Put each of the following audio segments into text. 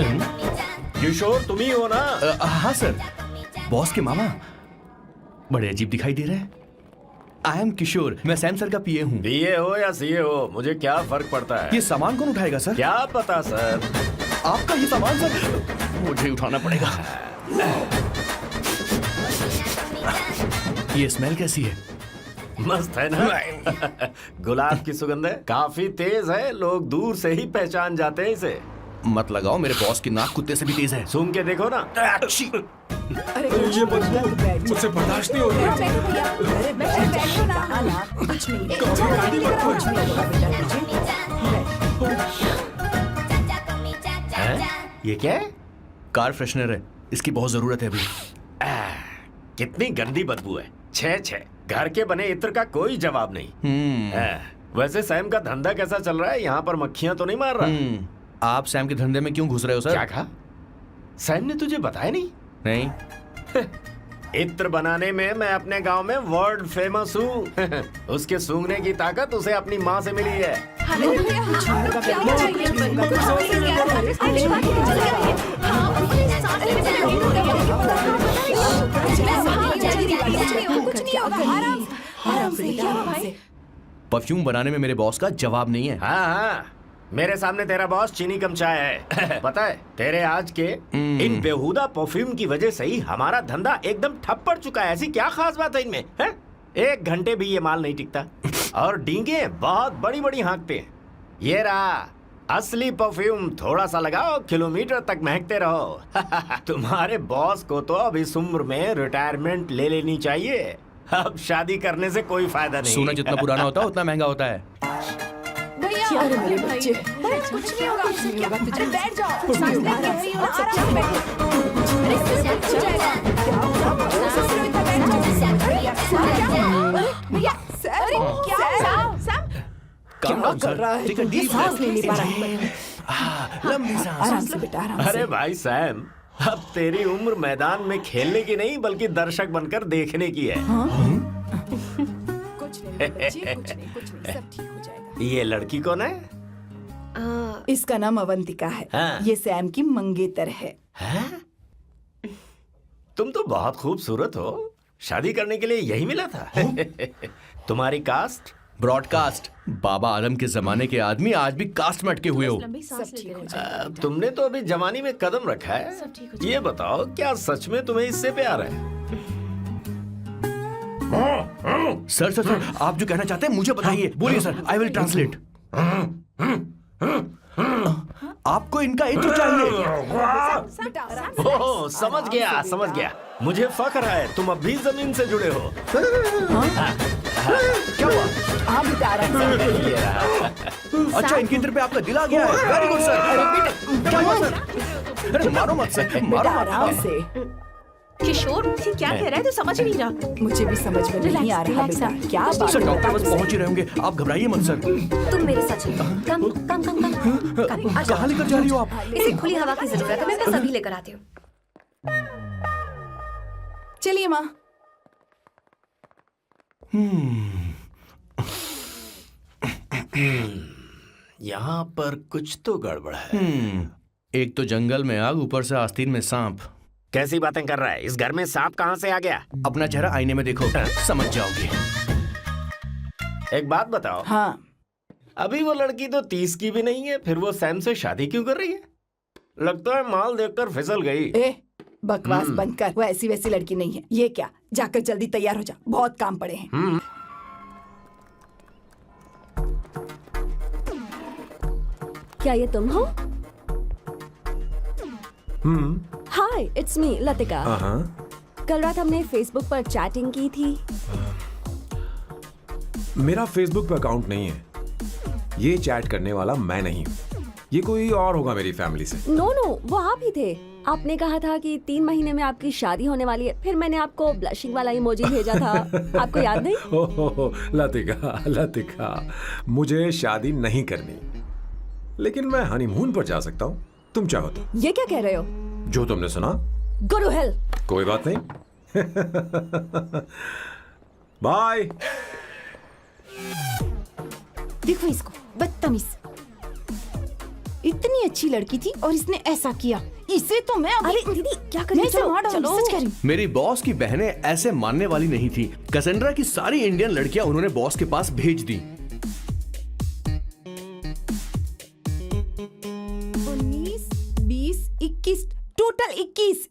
किशोर तुम ही हो ना? हाँ सर, बॉस के मामा। बड़े अजीब दिखाई दे रहे हैं। आई एम किशोर, मैं सैम सर का पीए हूँ। बीए हो या सीए हो, मुझे क्या फर्क पड़ता है? ये सामान कौन उठाएगा सर? क्या पता सर। आपका ये सामान सर, मुझे उठाना पड़ेगा। ये स्मेल कैसी है? मस्त है ना? गुलाब की सुगंध है, काफी तेज है, लोग दूर से ही पहचान जाते हैं इसे। मत लगाओ, मेरे बॉस की नाक कुत्ते से भी तेज है। सूंघ के देखो ना। अरे ये बदबू मुझसे बर्दाश्त नहीं हो रही। ये क्या है? कार फ्रेशनर है, इसकी बहुत जरूरत है अभी। कितनी गंदी बदबू है। छे छे, घर के बने इत्र का कोई जवाब नहीं। वैसे सैम का धंधा कैसा चल रहा है? यहाँ पर मक्खियां तो नहीं मार रहा? आप सैम के धंधे में क्यों घुस रहे हो सर? क्या कहा? सैम ने तुझे बताया नहीं? नहीं। इत्र बनाने में मैं अपने गांव में वर्ल्ड फेमस हूँ। उसके सूंघने की ताकत उसे अपनी माँ से मिली है। परफ्यूम बनाने में मेरे बॉस का जवाब नहीं है। हाँ हाँ, मेरे सामने तेरा बॉस चीनी कम चाय है। पता है, तेरे आज के इन बेहुदा परफ्यूम की वजह से ही हमारा धंधा एकदम ठप पड़ चुका है। ऐसी क्या खास बात है इनमें? है? 1 घंटे भी ये माल नहीं टिकता और डींगे बहुत बड़ी बड़ी हाँकते हैं। ये रहा असली परफ्यूम, थोड़ा सा लगाओ, किलोमीटर तक महकते रहो। तुम्हारे बॉस को तो अब इस उम्र में रिटायरमेंट ले लेनी चाहिए। अब शादी करने से कोई फायदा नहीं। सोना जितना पुराना होता है उतना महंगा होता है। अरे मेरे बच्चे, कुछ नहीं होगा, कुछ नहीं होगा, तुझे बैठ जाओ, कुछ नहीं होगा, आराम से बैठो। अरे कुछ जाएगा, भैया, अरे क्या कर रहा है? सांस नहीं ले पा रहा है। लंबी सांस। आराम से बेटा, आराम से। अरे भाई सैम, अब तेरी उम्र मैदान में खेलने की नहीं बल्कि दर्शक बनकर देखने की है। कुछ नहीं बच्चे, कुछ नहीं, सब ठीक हो जाएगा। ये लड़की कौन है? इसका नाम अवंतिका है। हाँ। ये सैम की मंगेतर है। हैं? तुम तो बहुत खूबसूरत हो, शादी करने के लिए यही मिला था। तुम्हारी कास्ट? ब्रॉडकास्ट। बाबा आदम के जमाने के आदमी आज भी कास्ट में अटके हुए हो। सब ठीक हो जाएगा। तुमने तो अभी जवानी में कदम रखा है। ये बताओ, क्या सच में तुम्हें इससे प्यार है? सर सर सर, आप जो कहना चाहते हैं मुझे बताइए। बोलिए सर, आई विल ट्रांसलेट। आपको इनका इत्र चाहिए? ओह, समझ गया समझ गया। मुझे फख्र है तुम अब भी जमीन से जुड़े हो। क्या हुआ? हाँ बेटा, आराम से। अच्छा, इनके इत्र पे आपका दिल आ गया है। Very good sir. क्या हुआ सर? अरे मारो मत सर, मारो बेटा, मत। आराम से। किशोर, ये क्या कह रहा है? तो समझ ही नहीं रहा। मुझे भी समझ में नहीं आ रहा बेटा, क्या बात सर, है? डॉक्टर बस पहुंच ही रहे होंगे, आप घबराइए मत सर। तुम मेरे साथ चलो। कम कम कम कम। कहाँ लेकर जा रही हो आप? इसे खुली हवा की जरूरत है, मैं बस अभी लेकर आती हूँ। चलिए माँ। यहाँ पर कुछ तो गड़बड़ है। एक तो जंगल में आग, ऊपर से आस्तीन में सांप। कैसी बातें कर रहा है? इस घर में सांप कहाँ से आ गया? अपना चेहरा आईने में देखो, समझ जाओगे। एक बात बताओ। हाँ, अभी वो लड़की तो 30 की भी नहीं है, फिर वो सैम से शादी क्यों कर रही है? लगता है माल देखकर फिसल गई। ए बकवास बंद कर, वो ऐसी वैसी लड़की नहीं है। ये क्या, जाकर जल्दी तैयार हो जा, बहुत काम पड़े हैं। क्या ये तुम हो? हाय, इट्स मी लतिका। कल रात हमने फेसबुक पर चैटिंग की थी। मेरा फेसबुक पे अकाउंट नहीं है। ये चैट करने वाला मैं नहीं हूँ। ये कोई और होगा मेरी फैमिली से। नो नो, वो आप ही थे। आपने कहा था कि 3 महीने में आपकी शादी होने वाली है। फिर मैंने आपको ब्लशिंग वाला इमोजी भेजा था। आपको याद नहीं? ओहो, लतिका लतिका, मुझे शादी नहीं करनी, लेकिन मैं हनीमून पर जा सकता हूँ, तुम चाहो तो। ये क्या कह रहे हो? जो तुमने सुना। Go to hell. कोई बात नहीं। बाय। देखो इसको, बदतमीज। इतनी अच्छी लड़की थी और इसने ऐसा किया। इसे तो मैं अभी अरे दीदी क्या कर मैं रही इसे मार डालूंगी, सच कह रही हूँ। मेरी बॉस की बहनें ऐसे मानने वाली नहीं थी। कैसेंड्रा की सारी इंडियन लड़कियां उन्होंने बॉस के पास भेज दी। 19, 20, 21 टोटल 21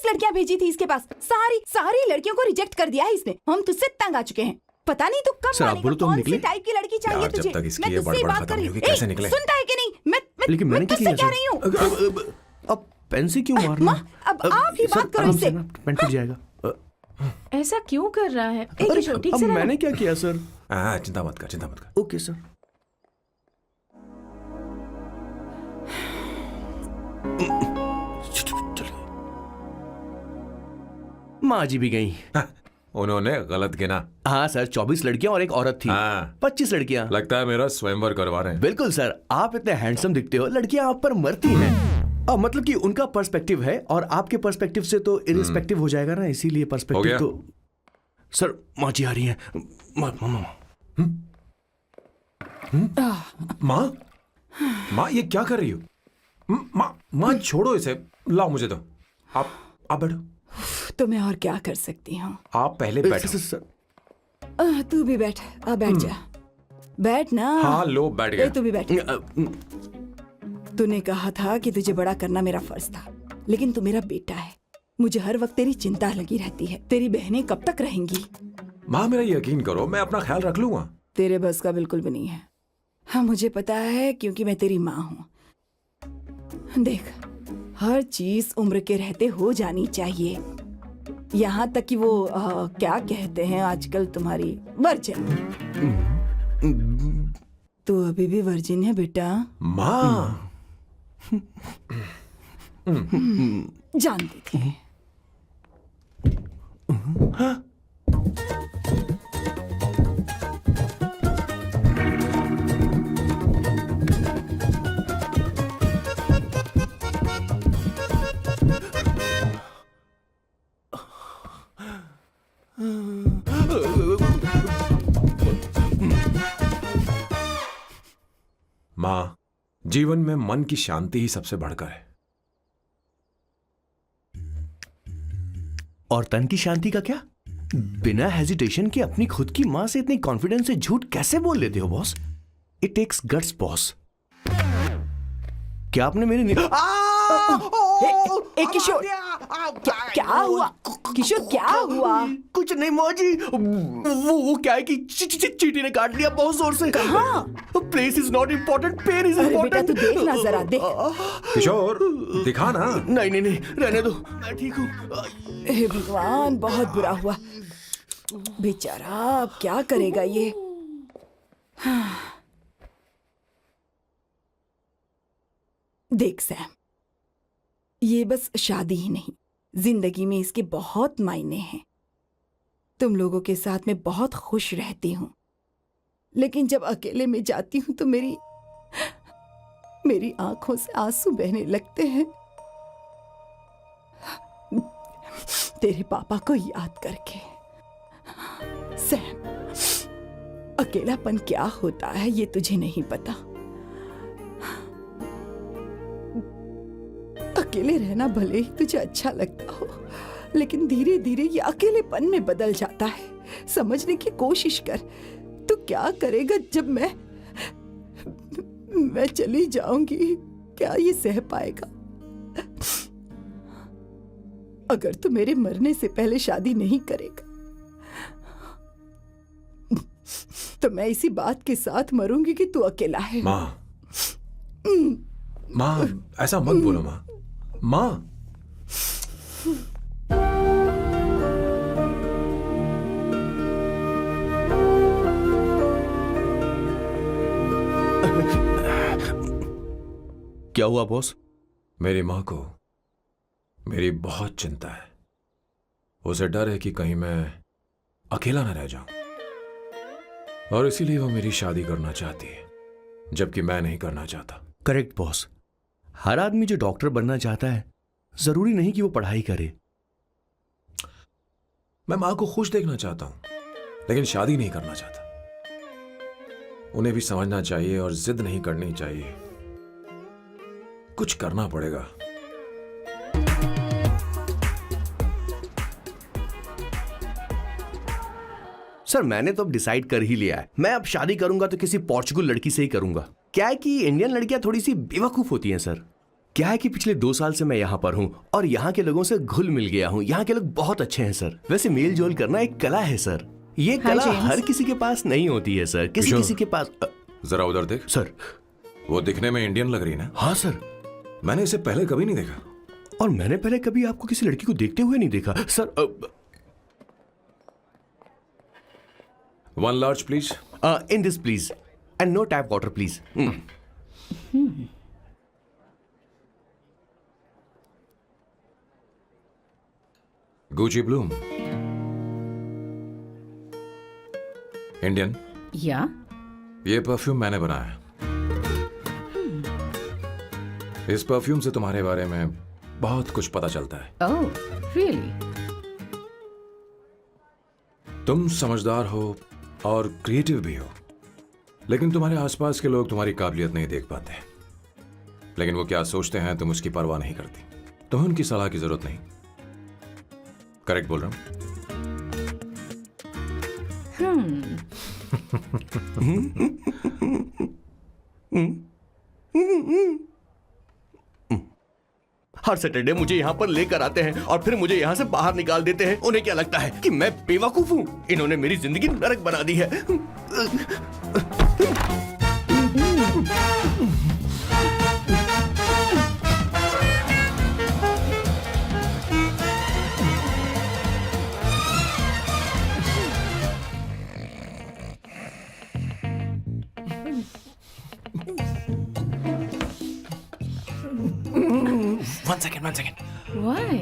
लड़कियां भेजी थी इसके पास। सारी लड़कियों को रिजेक्ट कर दिया है इसने। हम तुझसे तंग आ चुके हैं। पता नहीं तू कब सर, आप मानेगा, बोलो तो हम कौन सी निकले। टाइप की लड़की चाहिए यार, जब तुझे। तक इसकी मैं ये तुझसे ही बड़बड़ बात खत्म कर रही नहीं हूँ। होगी, कैसे ए, निकले? सुनता है कि नहीं? लेकिन मैंने मैं क्या तुझसे किया कह रही हूँ। अब पेन से क्यों मारना? अब आप ही बात करो इससे। पेन फट जाएगा। ऐसा क्यों कर रहा है? एक किशोर ठीक अब से रहना। मैंने क्या किया सर? चिंता मत कर। Okay sir. माँ जी भी गई। उन्होंने गलत गिना। हाँ सर, 24 लड़कियां और एक औरत थी। हाँ। 25 लड़कियां। लगता है मेरा स्वयंवर करवा रहे हैं। बिल्कुल सर, आप इतने हैंडसम दिखते हो, लड़कियां आप पर मरती हैं। मतलब कि उनका पर्सपेक्टिव है और आपके पर्सपेक्टिव से तो इरिस्पेक्टिव हो जाएगा ना, इसीलिए हो पर्सपेक्टिव गया? तो। सर माँ जी आ रही हैं। माँ ये क्या कर रही हो? माँ छोड़ो इसे, लाओ मुझे दो। आप बैठो। तो मैं और क्या कर सकती हूँ? आप पहले बैठो। सर, तू भी बैठ। बैठ जा। बैठ ना। हाँ लो, बैठ ए, गया। तू भी बैठ। तूने कहा था कि तुझे बड़ा करना मेरा फर्ज था, लेकिन तू मेरा बेटा है। मुझे हर वक्त तेरी चिंता लगी रहती है। तेरी बहनें कब तक रहेंगी? माँ मेरा यकीन करो, मैं अपना ख्याल रख लूंगा। तेरे बस का बिल्कुल भी नहीं है। हाँ मुझे पता है, क्योंकि मैं तेरी माँ हूँ। देख, हर चीज उम्र के रहते हो जानी चाहिए, यहाँ तक कि वो क्या कहते हैं आजकल तुम्हारी वर्जिन। तू अभी भी वर्जिन है बेटा। माँ जानती थी। माँ, जीवन में मन की शांति ही सबसे बढ़कर है। और तन की शांति का क्या? बिना हेजिटेशन के अपनी खुद की मां से इतनी कॉन्फिडेंस से झूठ कैसे बोल लेते हो boss? It takes guts boss. क्या आपने मेरी किशोर, क्या हुआ? किशोर क्या हुआ? कुछ नहीं माँ जी, वो क्या है कि चींटी ने काट लिया बहुत जोर से। कहाँ? Place is not important, pain is अरे बेटा इम्पोर्टेंट। तू देख ना जरा, देख। किशोर दिखा ना। नहीं, रहने दो, मैं ठीक हूँ। हे भगवान, बहुत बुरा हुआ बेचारा। अब क्या करेगा ये? देख सैम, ये बस शादी ही नहीं, जिंदगी में इसके बहुत मायने हैं। तुम लोगों के साथ मैं बहुत खुश रहती हूँ, लेकिन जब अकेले में जाती हूँ तो मेरी आंखों से आंसू बहने लगते हैं, तेरे पापा को याद करके। सैम, अकेलापन क्या होता है ये तुझे नहीं पता। अकेले रहना भले ही तुझे अच्छा लगता हो, लेकिन धीरे धीरे ये अकेलेपन में बदल जाता है। समझने की कोशिश कर। तू क्या करेगा जब मैं चली जाऊंगी? क्या ये सह पाएगा? अगर तू मेरे मरने से पहले शादी नहीं करेगा तो मैं इसी बात के साथ मरूंगी कि तू अकेला है। माँ ऐसा मत बोलो माँ। माँ क्या हुआ बॉस? मेरी माँ को मेरी बहुत चिंता है। उसे डर है कि कहीं मैं अकेला न रह जाऊं, और इसीलिए वो मेरी शादी करना चाहती है, जबकि मैं नहीं करना चाहता। Correct boss. हर आदमी जो डॉक्टर बनना चाहता है, जरूरी नहीं कि वो पढ़ाई करे। मैं माँ को खुश देखना चाहता हूं, लेकिन शादी नहीं करना चाहता। उन्हें भी समझना चाहिए और जिद नहीं करनी चाहिए। कुछ करना पड़ेगा। सर मैंने तो अब डिसाइड कर ही लिया है, मैं अब शादी करूंगा तो किसी पोर्चुगल लड़की से ही करूंगा। क्या है कि इंडियन लड़कियां थोड़ी सी बेवकूफ होती हैं सर। क्या है कि पिछले 2 साल से मैं यहाँ पर हूँ और यहाँ के लोगों से घुल मिल गया हूँ। यहाँ के लोग बहुत अच्छे हैं सर। वैसे मेल जोल करना एक कला है सर। ये कला हर किसी के पास नहीं होती है सर। किसी के पास जरा उधर देख। सर वो दिखने में इंडियन लग रही है ना? हाँ सर। मैंने इसे पहले कभी नहीं देखा। और मैंने पहले कभी आपको किसी लड़की को देखते हुए नहीं देखा sir. 1 large please. In this please and no tap water please. Gucci Bloom. Indian. या ये परफ्यूम मैंने बनाया। इस परफ्यूम से तुम्हारे बारे में बहुत कुछ पता चलता है। Oh really? तुम समझदार हो और क्रिएटिव भी हो, लेकिन तुम्हारे आसपास के लोग तुम्हारी काबिलियत नहीं देख पाते। लेकिन वो क्या सोचते हैं तुम उसकी परवाह नहीं करती। तुम्हें उनकी सलाह की जरूरत नहीं। करेक्ट बोल रहा हूं? हर सैटरडे मुझे यहाँ पर लेकर आते हैं और फिर मुझे यहाँ से बाहर निकाल देते हैं। उन्हें क्या लगता है कि मैं बेवकूफ हूँ? इन्होंने मेरी जिंदगी नरक बना दी है। One second. व्हाई?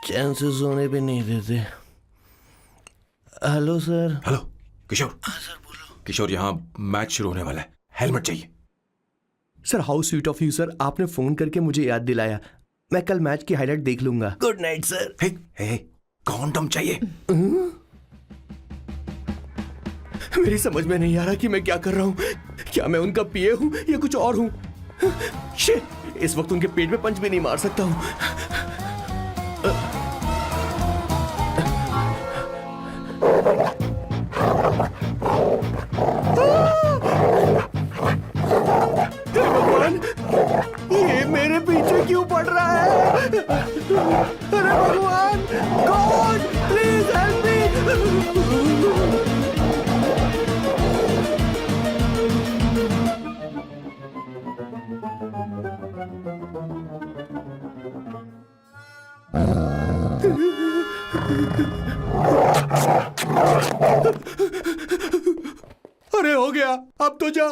चैन से सोने भी नहीं देते। Hello sir. हेलो किशोर। सर बोलो। किशोर, यहाँ मैच शुरू होने वाला है, हेलमेट चाहिए। Sir how sweet of you sir, आपने फोन करके मुझे याद दिलाया। मैं कल मैच की हाईलाइट देख लूंगा। Good night sir. Hey, condom चाहिए। मेरी समझ में नहीं आ रहा कि मैं क्या कर रहा हूँ। क्या मैं उनका पीए हूँ या कुछ और हूँ? शिट, इस वक्त उनके पेट में पंच भी नहीं मार सकता हूँ। भगवान, ये मेरे पीछे क्यों पड़ रहा है? अरे भगवान, गॉड प्लीज हेल्प मी। अरे हो गया, अब तो जा।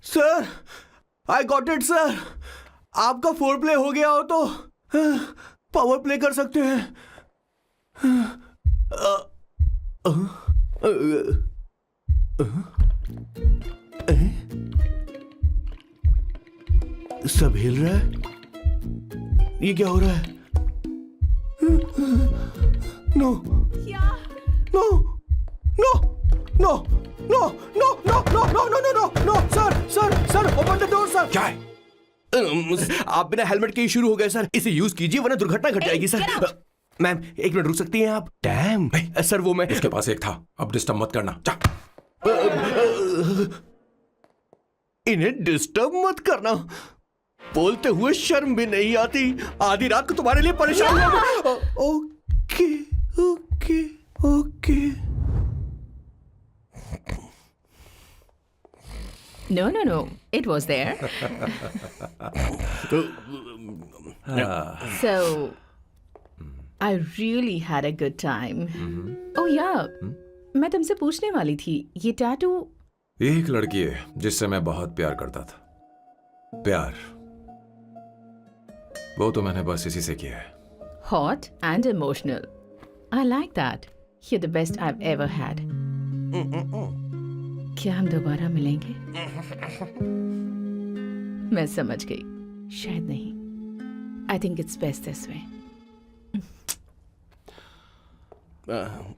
Sir, I got it sir. आपका फोर प्ले हो गया हो तो पावर प्ले कर सकते हैं। सब हिल रहा है। ये क्या हो रहा है? No no no no no no no no no no no no no sir sir sir open the door sir. क्या है? आप बिना हेलमेट के ही शुरू हो गए सर। इसे यूज कीजिए वरना दुर्घटना घट जाएगी सर। मैम 1 मिनट रुक सकती हैं आप? डैम सर, वो मैं उसके पास एक था, अब डिस्टर्ब मत करना। जा। इन्हें डिस्टर्ब मत करना। बोलते हुए शर्म भी नहीं आती। आधी रात को तुम्हारे लिए परेशान हूं। Okay okay okay. No. It was there. So, I really had a good time. Oh yeah, मैं तुमसे पूछने वाली थी, ये टैटू। ये एक लड़की है जिससे मैं बहुत प्यार करता था। प्यार वो तो मैंने बस इसी से किया है। Hot and emotional. I like that. You're the best I've ever had. क्या हम दोबारा मिलेंगे? मैं समझ गई, शायद नहीं। I think it's best this way.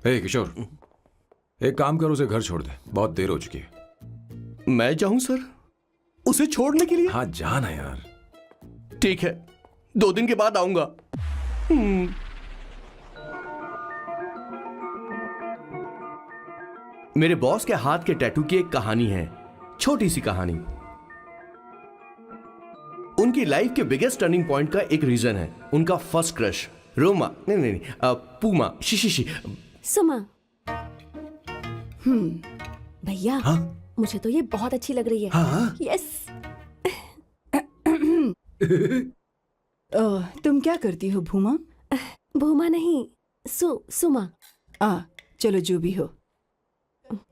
Hey Kishore, एक काम कर, उसे घर छोड़ दे, बहुत देर हो चुकी है। मैं जाऊं सर उसे छोड़ने के लिए? हाँ जाना यार। ठीक है, 2 दिन के बाद आऊंगा। मेरे बॉस के हाथ के टैटू की एक कहानी है, छोटी सी कहानी। उनकी लाइफ के बिगेस्ट टर्निंग पॉइंट का एक रीजन है उनका फर्स्ट क्रश रोमा, नहीं, पूमा, शिशिशी। सुमा। भैया, हाँ? मुझे तो ये बहुत अच्छी लग रही है। हाँ? यस। तुम क्या करती हो भूमा? भूमा नहीं, सुमा। चलो जो भी हो।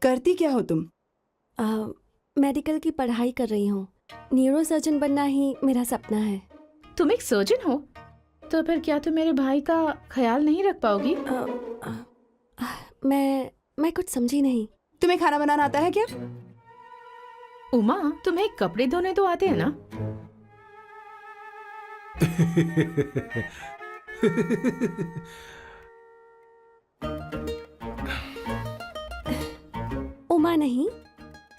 करती क्या हो तुम? मेडिकल की पढ़ाई कर रही हूँ। न्यूरो सर्जन बनना ही मेरा सपना है। तुम एक सर्जन हो, तो फिर क्या तुम मेरे भाई का ख्याल नहीं रख पाओगी? मैं कुछ समझी नहीं। तुम्हें खाना बनाना आता है क्या? उमा, तुम्हें कपड़े धोने तो आते हैं ना? उमा नहीं,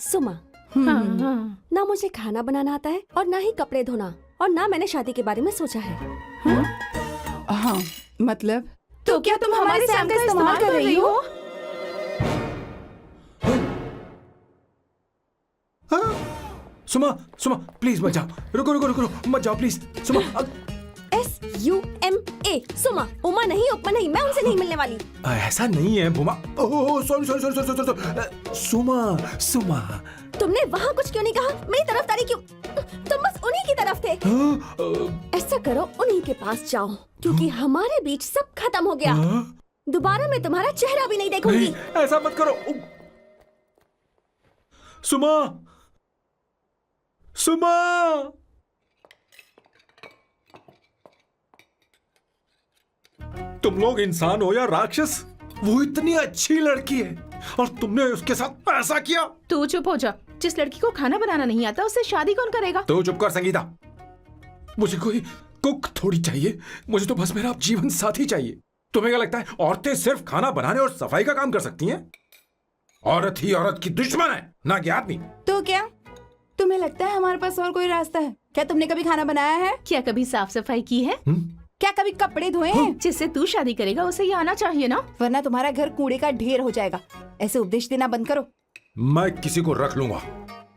सुमा। हाँ, हाँ। ना मुझे खाना बनाना आता है और ना ही कपड़े धोना, और ना मैंने शादी के बारे में सोचा है। हाँ, मतलब तो क्या तुम हमारे सैम का इस्तेमाल कर रही हो? सुमा, सुमा प्लीज मत जाओ, रुको, मत जाओ प्लीज। सुमा, SUMA, सुमा। उमा नहीं, उपमा नहीं, मैं उनसे नहीं मिलने वाली। ऐसा नहीं है बुमा। Oh sorry. सुमा। तुमने वहाँ कुछ क्यों नहीं कहा? मेरी तरफदारी क्यों? तुम बस उन्हीं की तरफ थे। ऐसा करो, उन्हीं के पास जाओ, क्योंकि हमारे बीच सब खत्म हो गया। दोबारा मैं तुम्हारा चेहरा भी नहीं देखूंगी। नहीं, ऐसा मत करो। सुमा। तुम लोग इंसान हो या राक्षस? वो इतनी अच्छी लड़की है और तुमने उसके साथ ऐसा किया। तू चुप हो जा। जिस लड़की को खाना बनाना नहीं आता उससे शादी कौन करेगा? तो चुप कर संगीता। मुझे कोई कुक थोड़ी चाहिए, मुझे तो बस मेरा जीवन साथी चाहिए। तुम्हें क्या लगता है औरतें सिर्फ खाना बनाने और सफाई का काम कर सकती हैं? औरत ही औरत की दुश्मन है, ना कि आदमी। तो क्या तुम्हें लगता है हमारे पास और कोई रास्ता है? क्या तुमने कभी खाना बनाया है? क्या कभी साफ सफाई की है? क्या कभी कपड़े धोए हैं? जिससे तू शादी करेगा उसे ये आना चाहिए ना, वरना तुम्हारा घर कूड़े का ढेर हो जाएगा। ऐसे उपदेश देना बंद करो। मैं किसी को रख लूंगा।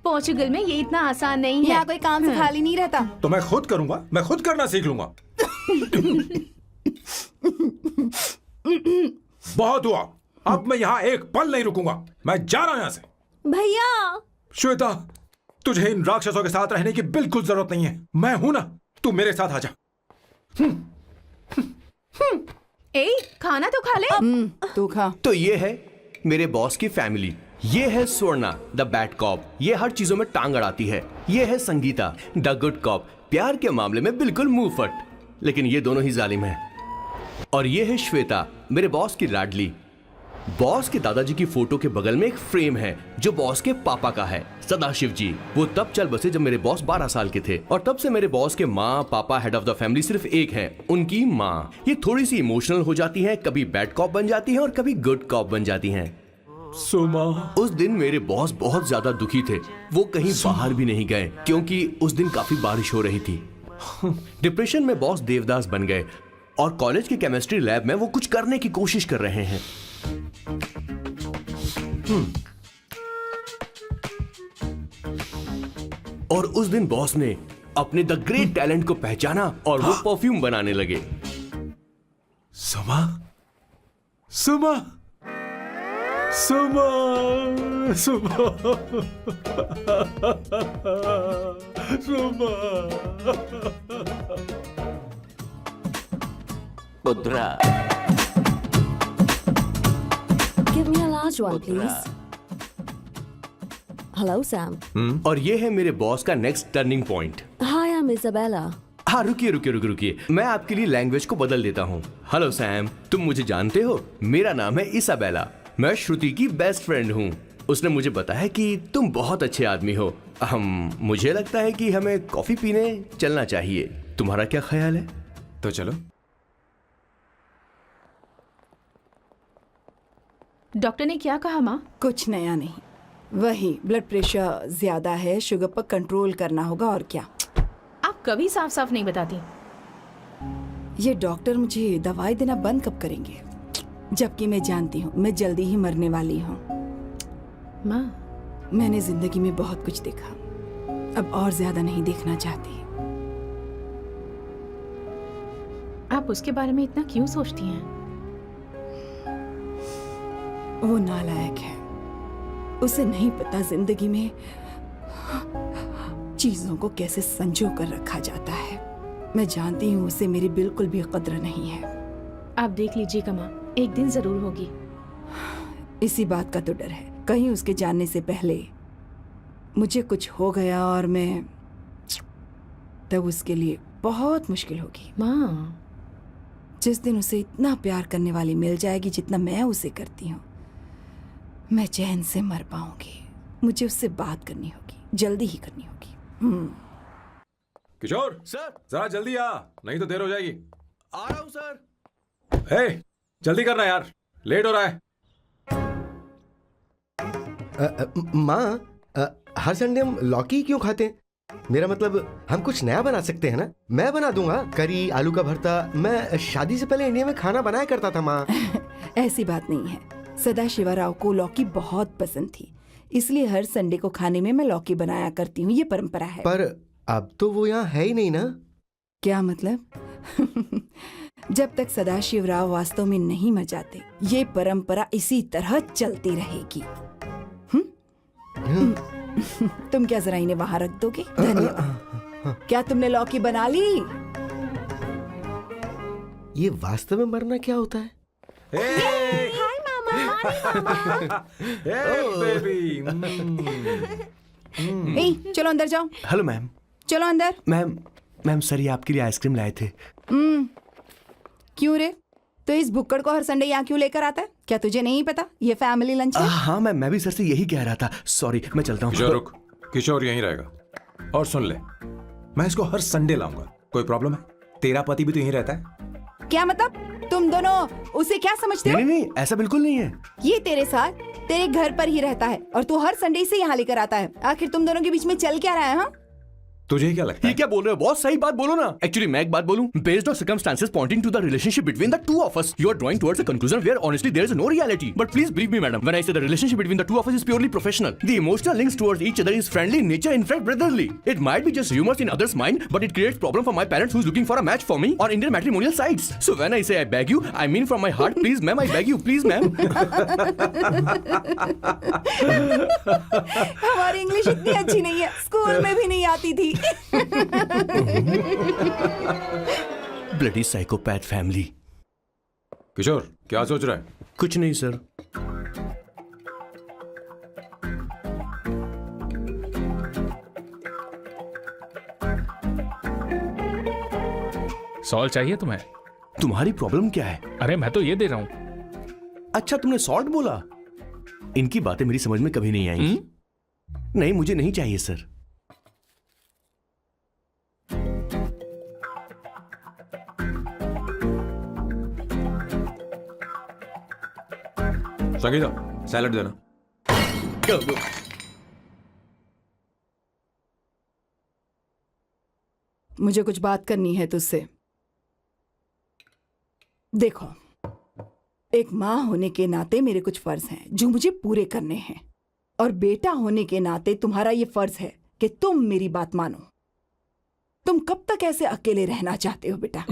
पोर्चुगल में ये इतना आसान नहीं है। यहाँ कोई काम से खाली नहीं रहता। तो मैं खुद करूंगा, मैं खुद करना सीख लूंगा। बहुत हुआ, अब मैं यहाँ एक पल नहीं रुकूंगा। मैं जा रहा हूं यहाँ से। भैया। श्वेता, तुझे इन राक्षसों के साथ रहने की बिल्कुल जरूरत नहीं है। मैं हूं ना, तू मेरे साथ आ जा। ए, खाना तो खा ले। तू खा। तो ये है मेरे बॉस की फैमिली। ये है स्वर्णा द बैड कॉप, ये हर चीजों में टांग अड़ाती है। ये है संगीता द गुड कॉप, प्यार के मामले में बिल्कुल मुंह फट, लेकिन ये दोनों ही जालिम हैं। और ये है श्वेता, मेरे बॉस की लाडली। बॉस के दादाजी की फोटो के बगल में एक फ्रेम है जो बॉस के पापा का है, सदाशिव जी। वो तब चल बसे जब मेरे बॉस 12 साल के थे, और तब से मेरे बॉस के माँ पापा हेड ऑफ द फैमिली सिर्फ एक है, उनकी माँ। ये थोड़ी सी इमोशनल हो जाती हैं, कभी बैड कॉप बन जाती हैं और कभी गुड कॉप बन जाती हैं। सुमा। उस दिन मेरे बॉस बहुत ज्यादा दुखी थे। वो कहीं बाहर भी नहीं गए क्योंकि उस दिन काफी बारिश हो रही थी। डिप्रेशन में बॉस देवदास बन गए और कॉलेज के केमिस्ट्री लैब में वो कुछ करने की कोशिश कर रहे हैं। और उस दिन बॉस ने अपने द ग्रेट टैलेंट को पहचाना और वो परफ्यूम बनाने लगे। सुमा, सुमा, सुमा, सुमा, सुमा। पुत्रा। Give me a large one, please. Hello, Sam. और ये है मेरे बॉस का next turning point. Hi, I'm Isabella. हाँ, रुकिए, मैं आपके लिए लैंग्वेज को बदल देता हूँ। हेलो सैम, तुम मुझे जानते हो? मेरा नाम है इसाबेला। मैं श्रुति की बेस्ट फ्रेंड हूँ। उसने मुझे बताया कि तुम बहुत अच्छे आदमी हो। मुझे लगता है कि हमें कॉफी पीने चलना चाहिए। तुम्हारा क्या ख्याल है? तो चलो। डॉक्टर ने क्या कहा माँ? कुछ नया नहीं, वही ब्लड प्रेशर ज्यादा है, शुगर पर कंट्रोल करना होगा और क्या। आप कभी साफ साफ नहीं बताती। ये डॉक्टर मुझे दवाई देना बंद कब करेंगे, जबकि मैं जानती हूँ मैं जल्दी ही मरने वाली हूँ। माँ, मैंने जिंदगी में बहुत कुछ देखा, अब और ज्यादा नहीं देखना चाहती। आप उसके बारे में इतना क्यों सोचती हैं? वो नालायक है, उसे नहीं पता जिंदगी में चीजों को कैसे संजो कर रखा जाता है। मैं जानती हूँ उसे मेरी बिल्कुल भी कद्र नहीं है। आप देख लीजिएगा माँ, एक दिन जरूर होगी। इसी बात का तो डर है, कहीं उसके जानने से पहले मुझे कुछ हो गया और मैं, तब उसके लिए बहुत मुश्किल होगी। माँ, जिस दिन उसे इतना प्यार करने वाली मिल जाएगी जितना मैं उसे करती हूँ, मैं चैन से मर पाऊंगी। मुझे उससे बात करनी होगी, जल्दी ही करनी होगी। किशोर सर, जरा जल्दी आ, नहीं तो देर हो जाएगी। आ रहा हूँ सर। हे, जल्दी करना यार, लेट हो रहा है। माँ, हर संडे हम लौकी क्यों खाते हैं? मेरा मतलब हम कुछ नया बना सकते हैं ना। मैं बना दूंगा करी, आलू का भरता। मैं शादी से पहले इंडिया में खाना बनाया करता था माँ। ऐसी बात नहीं है, सदाशिवराव को लौकी बहुत पसंद थी, इसलिए हर संडे को खाने में मैं लौकी बनाया करती हूँ। ये परंपरा है। पर अब तो वो यहाँ है ही नहीं ना। क्या मतलब? जब तक सदाशिवराव वास्तव में नहीं मर जाते, ये परंपरा इसी तरह चलती रहेगी। तुम क्या जरा इन्हें वहां रख दोगे? धन्यवाद। क्या तुमने लौकी बना ली? ये वास्तव में मरना क्या होता है? हाय मामा। बेबी। ए, चलो अंदर जाओ। Hello ma'am. चलो अंदर। मैम सर, ये आपके लिए आइसक्रीम लाए थे। क्यों रे? तो इस भुक्कड़ को हर संडे यहाँ क्यों लेकर आता है? क्या तुझे नहीं पता ये फैमिली लंच है? हाँ मैम, मैं भी सर से यही कह रहा था। सॉरी, मैं चलता किशोर हूँ। रुक, किशोर यहीं रहेगा। और सुन ले, मैं इसको हर संडे लाऊंगा। कोई प्रॉब्लम है? तेरा पति भी तो यहीं रहता है। क्या मतलब? तुम दोनों उसे क्या समझते हो? नहीं, ऐसा बिल्कुल नहीं है। ये तेरे साथ तेरे घर पर ही रहता है और तू हर संडे से यहाँ लेकर आता है। आखिर तुम दोनों के बीच में चल क्या रहा है? हाँ, तुझे क्या लगता ये है? क्या बोल रहे हो बॉस? सही बात बोलो ना। एक्चुअली मैं एक बात बोलूं, based on circumstances pointing to the relationship between the two of us, you are drawing towards a conclusion where honestly there is no reality. But please believe me madam, when I say the relationship between the two of us is purely professional. The emotional links towards each other is friendly in nature, in fact brotherly. It might be just rumors in others' mind, but it creates problem for my parents who's looking for a match for me on Indian matrimonial sites. So when I say I beg you, I mean from my heart. Please ma'am, I beg you, please ma'am. हमारी English इतनी अच्छी नहीं है, school में भी नहीं आती थी। Bloody psychopath family. किशोर क्या सोच रहा है? कुछ नहीं सर। सॉल्ट चाहिए तुम्हें? तुम्हारी प्रॉब्लम क्या है? अरे मैं तो ये दे रहा हूं। अच्छा, तुमने सॉल्ट बोला? इनकी बातें मेरी समझ में कभी नहीं आएंगी। नहीं, मुझे नहीं चाहिए सर। संगीता, सैलड देना। मुझे कुछ बात करनी है तुझसे। देखो, एक माँ होने के नाते मेरे कुछ फर्ज हैं जो मुझे पूरे करने हैं, और बेटा होने के नाते तुम्हारा ये फर्ज है कि तुम मेरी बात मानो। तुम कब तक ऐसे अकेले रहना चाहते हो बेटा?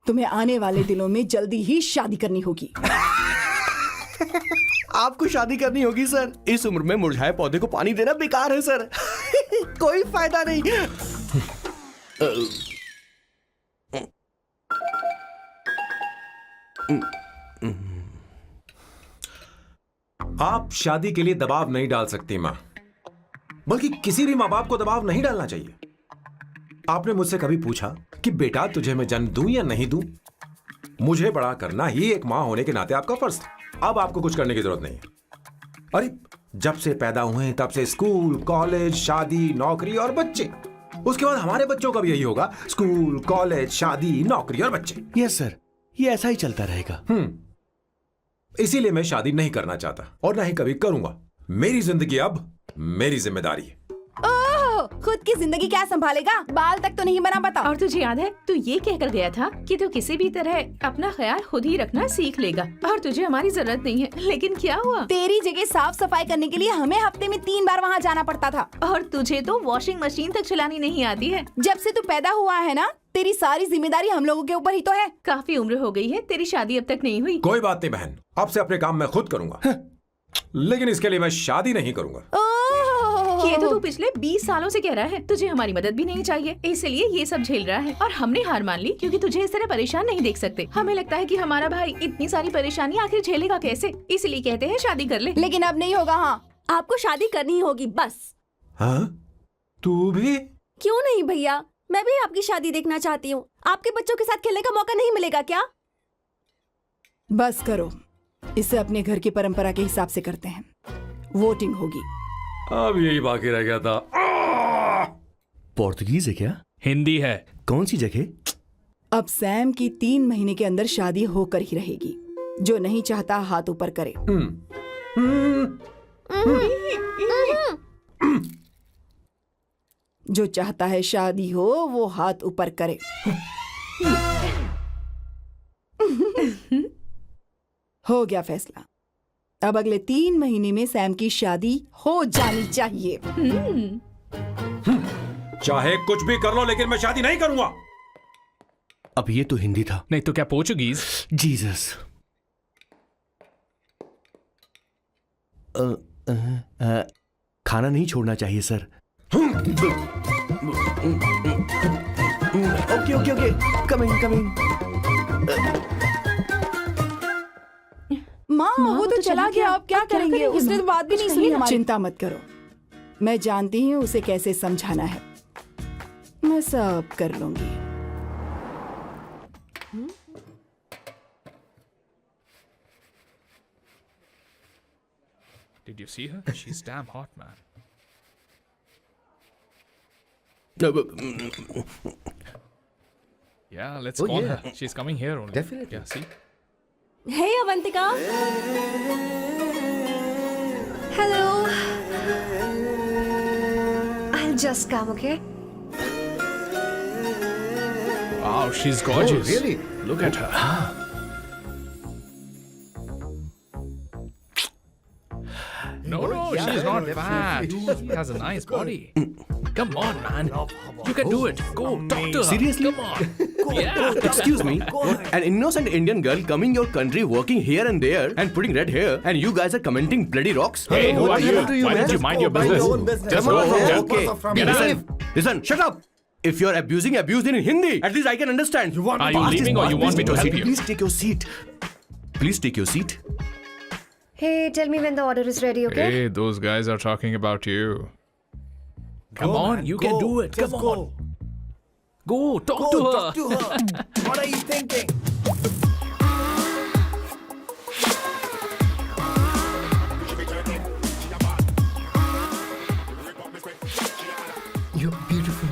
तुम्हें आने वाले दिनों में जल्दी ही शादी करनी होगी। आपको शादी करनी होगी सर? इस उम्र में मुरझाए पौधे को पानी देना बेकार है सर। कोई फायदा नहीं। आप शादी के लिए दबाव नहीं डाल सकती मां, बल्कि किसी भी मां बाप को दबाव नहीं डालना चाहिए। आपने मुझसे कभी पूछा कि बेटा तुझे मैं जन्म दूं या नहीं दूं? मुझे बड़ा करना ही एक मां होने के नाते आपका फर्ज था। अब आपको कुछ करने की जरूरत नहीं है। अरे जब से पैदा हुए हैं तब से स्कूल, कॉलेज, शादी, नौकरी और बच्चे। उसके बाद हमारे बच्चों का भी यही होगा, स्कूल, कॉलेज, शादी, नौकरी और बच्चे। यस सर, ये ऐसा ही चलता रहेगा। इसीलिए मैं शादी नहीं करना चाहता और ना ही कभी करूंगा। मेरी जिंदगी अब मेरी जिम्मेदारी है। ओह, खुद की जिंदगी क्या संभालेगा? बाल तक तो नहीं बना पता। और तुझे याद है तू ये कहकर गया था कि तू किसी भी तरह अपना ख्याल खुद ही रखना सीख लेगा और तुझे हमारी जरूरत नहीं है। लेकिन क्या हुआ? तेरी जगह साफ सफाई करने के लिए हमें हफ्ते में 3 बार वहाँ जाना पड़ता था। और तुझे तो वॉशिंग मशीन तक चलानी नहीं आती है। जब से तू पैदा हुआ है ना, तेरी सारी जिम्मेदारी हम लोगों के ऊपर ही तो है। काफी उम्र हो गई है, तेरी शादी अब तक नहीं हुई। कोई बात नहीं बहन, अब से अपने काम मैं खुद करूंगा। लेकिन इसके लिए मैं शादी नहीं करूंगा। ये तो तू पिछले 20 सालों से कह रहा है। तुझे हमारी मदद भी नहीं चाहिए, इसलिए ये सब झेल रहा है। और हमने हार मान ली क्योंकि तुझे इस तरह परेशान नहीं देख सकते। हमें लगता है कि हमारा भाई इतनी सारी परेशानी आखिर झेलेगा कैसे, इसलिए कहते हैं शादी कर ले। लेकिन अब नहीं होगा। हाँ, आपको शादी करनी ही होगी बस। हाँ? तू भी? क्यों नहीं भैया, मैं भी आपकी शादी देखना चाहती हूँ। आपके बच्चों के साथ खेलने का मौका नहीं मिलेगा क्या? बस करो, इसे अपने घर की परंपरा के हिसाब से करते हैं। वोटिंग होगी। अब यही बाकी रह गया था। पोर्तुगीज है क्या? हिंदी है। कौन सी जगह? अब सैम की 3 महीने के अंदर शादी होकर ही रहेगी। जो नहीं चाहता हाथ ऊपर करे। जो चाहता है शादी हो वो हाथ ऊपर करे। हो गया फैसला। अब अगले 3 महीने में सैम की शादी हो जानी चाहिए। चाहे कुछ भी कर लो, लेकिन मैं शादी नहीं करूंगा। अब ये तो हिंदी था। नहीं तो क्या पोर्चुगीज? जीसस। खाना नहीं छोड़ना चाहिए sir. Okay okay okay, coming coming. माँ, वो तो चला गया, अब क्या करेंगे? उसने तो बात भी नहीं सुनी हमारी। चिंता मत करो, मैं जानती हूँ उसे कैसे समझाना है। मैं सब कर लूंगी। Did you see her? She's damn hot, man. Yeah, let's call yeah. her. She's coming here only. Definitely. Yeah, see? Hey Avantika. Hello. I'll just come, okay? Wow, she's gorgeous. Oh, really? Look at her. No, she's not fat. She has a nice body. Come on, man. You can do it. Go, talk to her. Seriously? Come on. Yeah. Excuse me, an innocent Indian girl coming your country, working here and there, and putting red hair, and you guys are commenting bloody rocks? Hey, who are you? happened to you, Why don't man? you mind your Mind business? your own business. Just Come go on, from man. there. Okay, Get out. listen, shut up. If you're abuse in Hindi. At least I can understand. Are you leaving or you want me to help you? Please take your seat. Please take your seat. Hey, tell me when the order is ready, okay? Hey, those guys are talking about you. Come on, you can do it. Come on. Go, talk to her. What are you thinking? You're beautiful.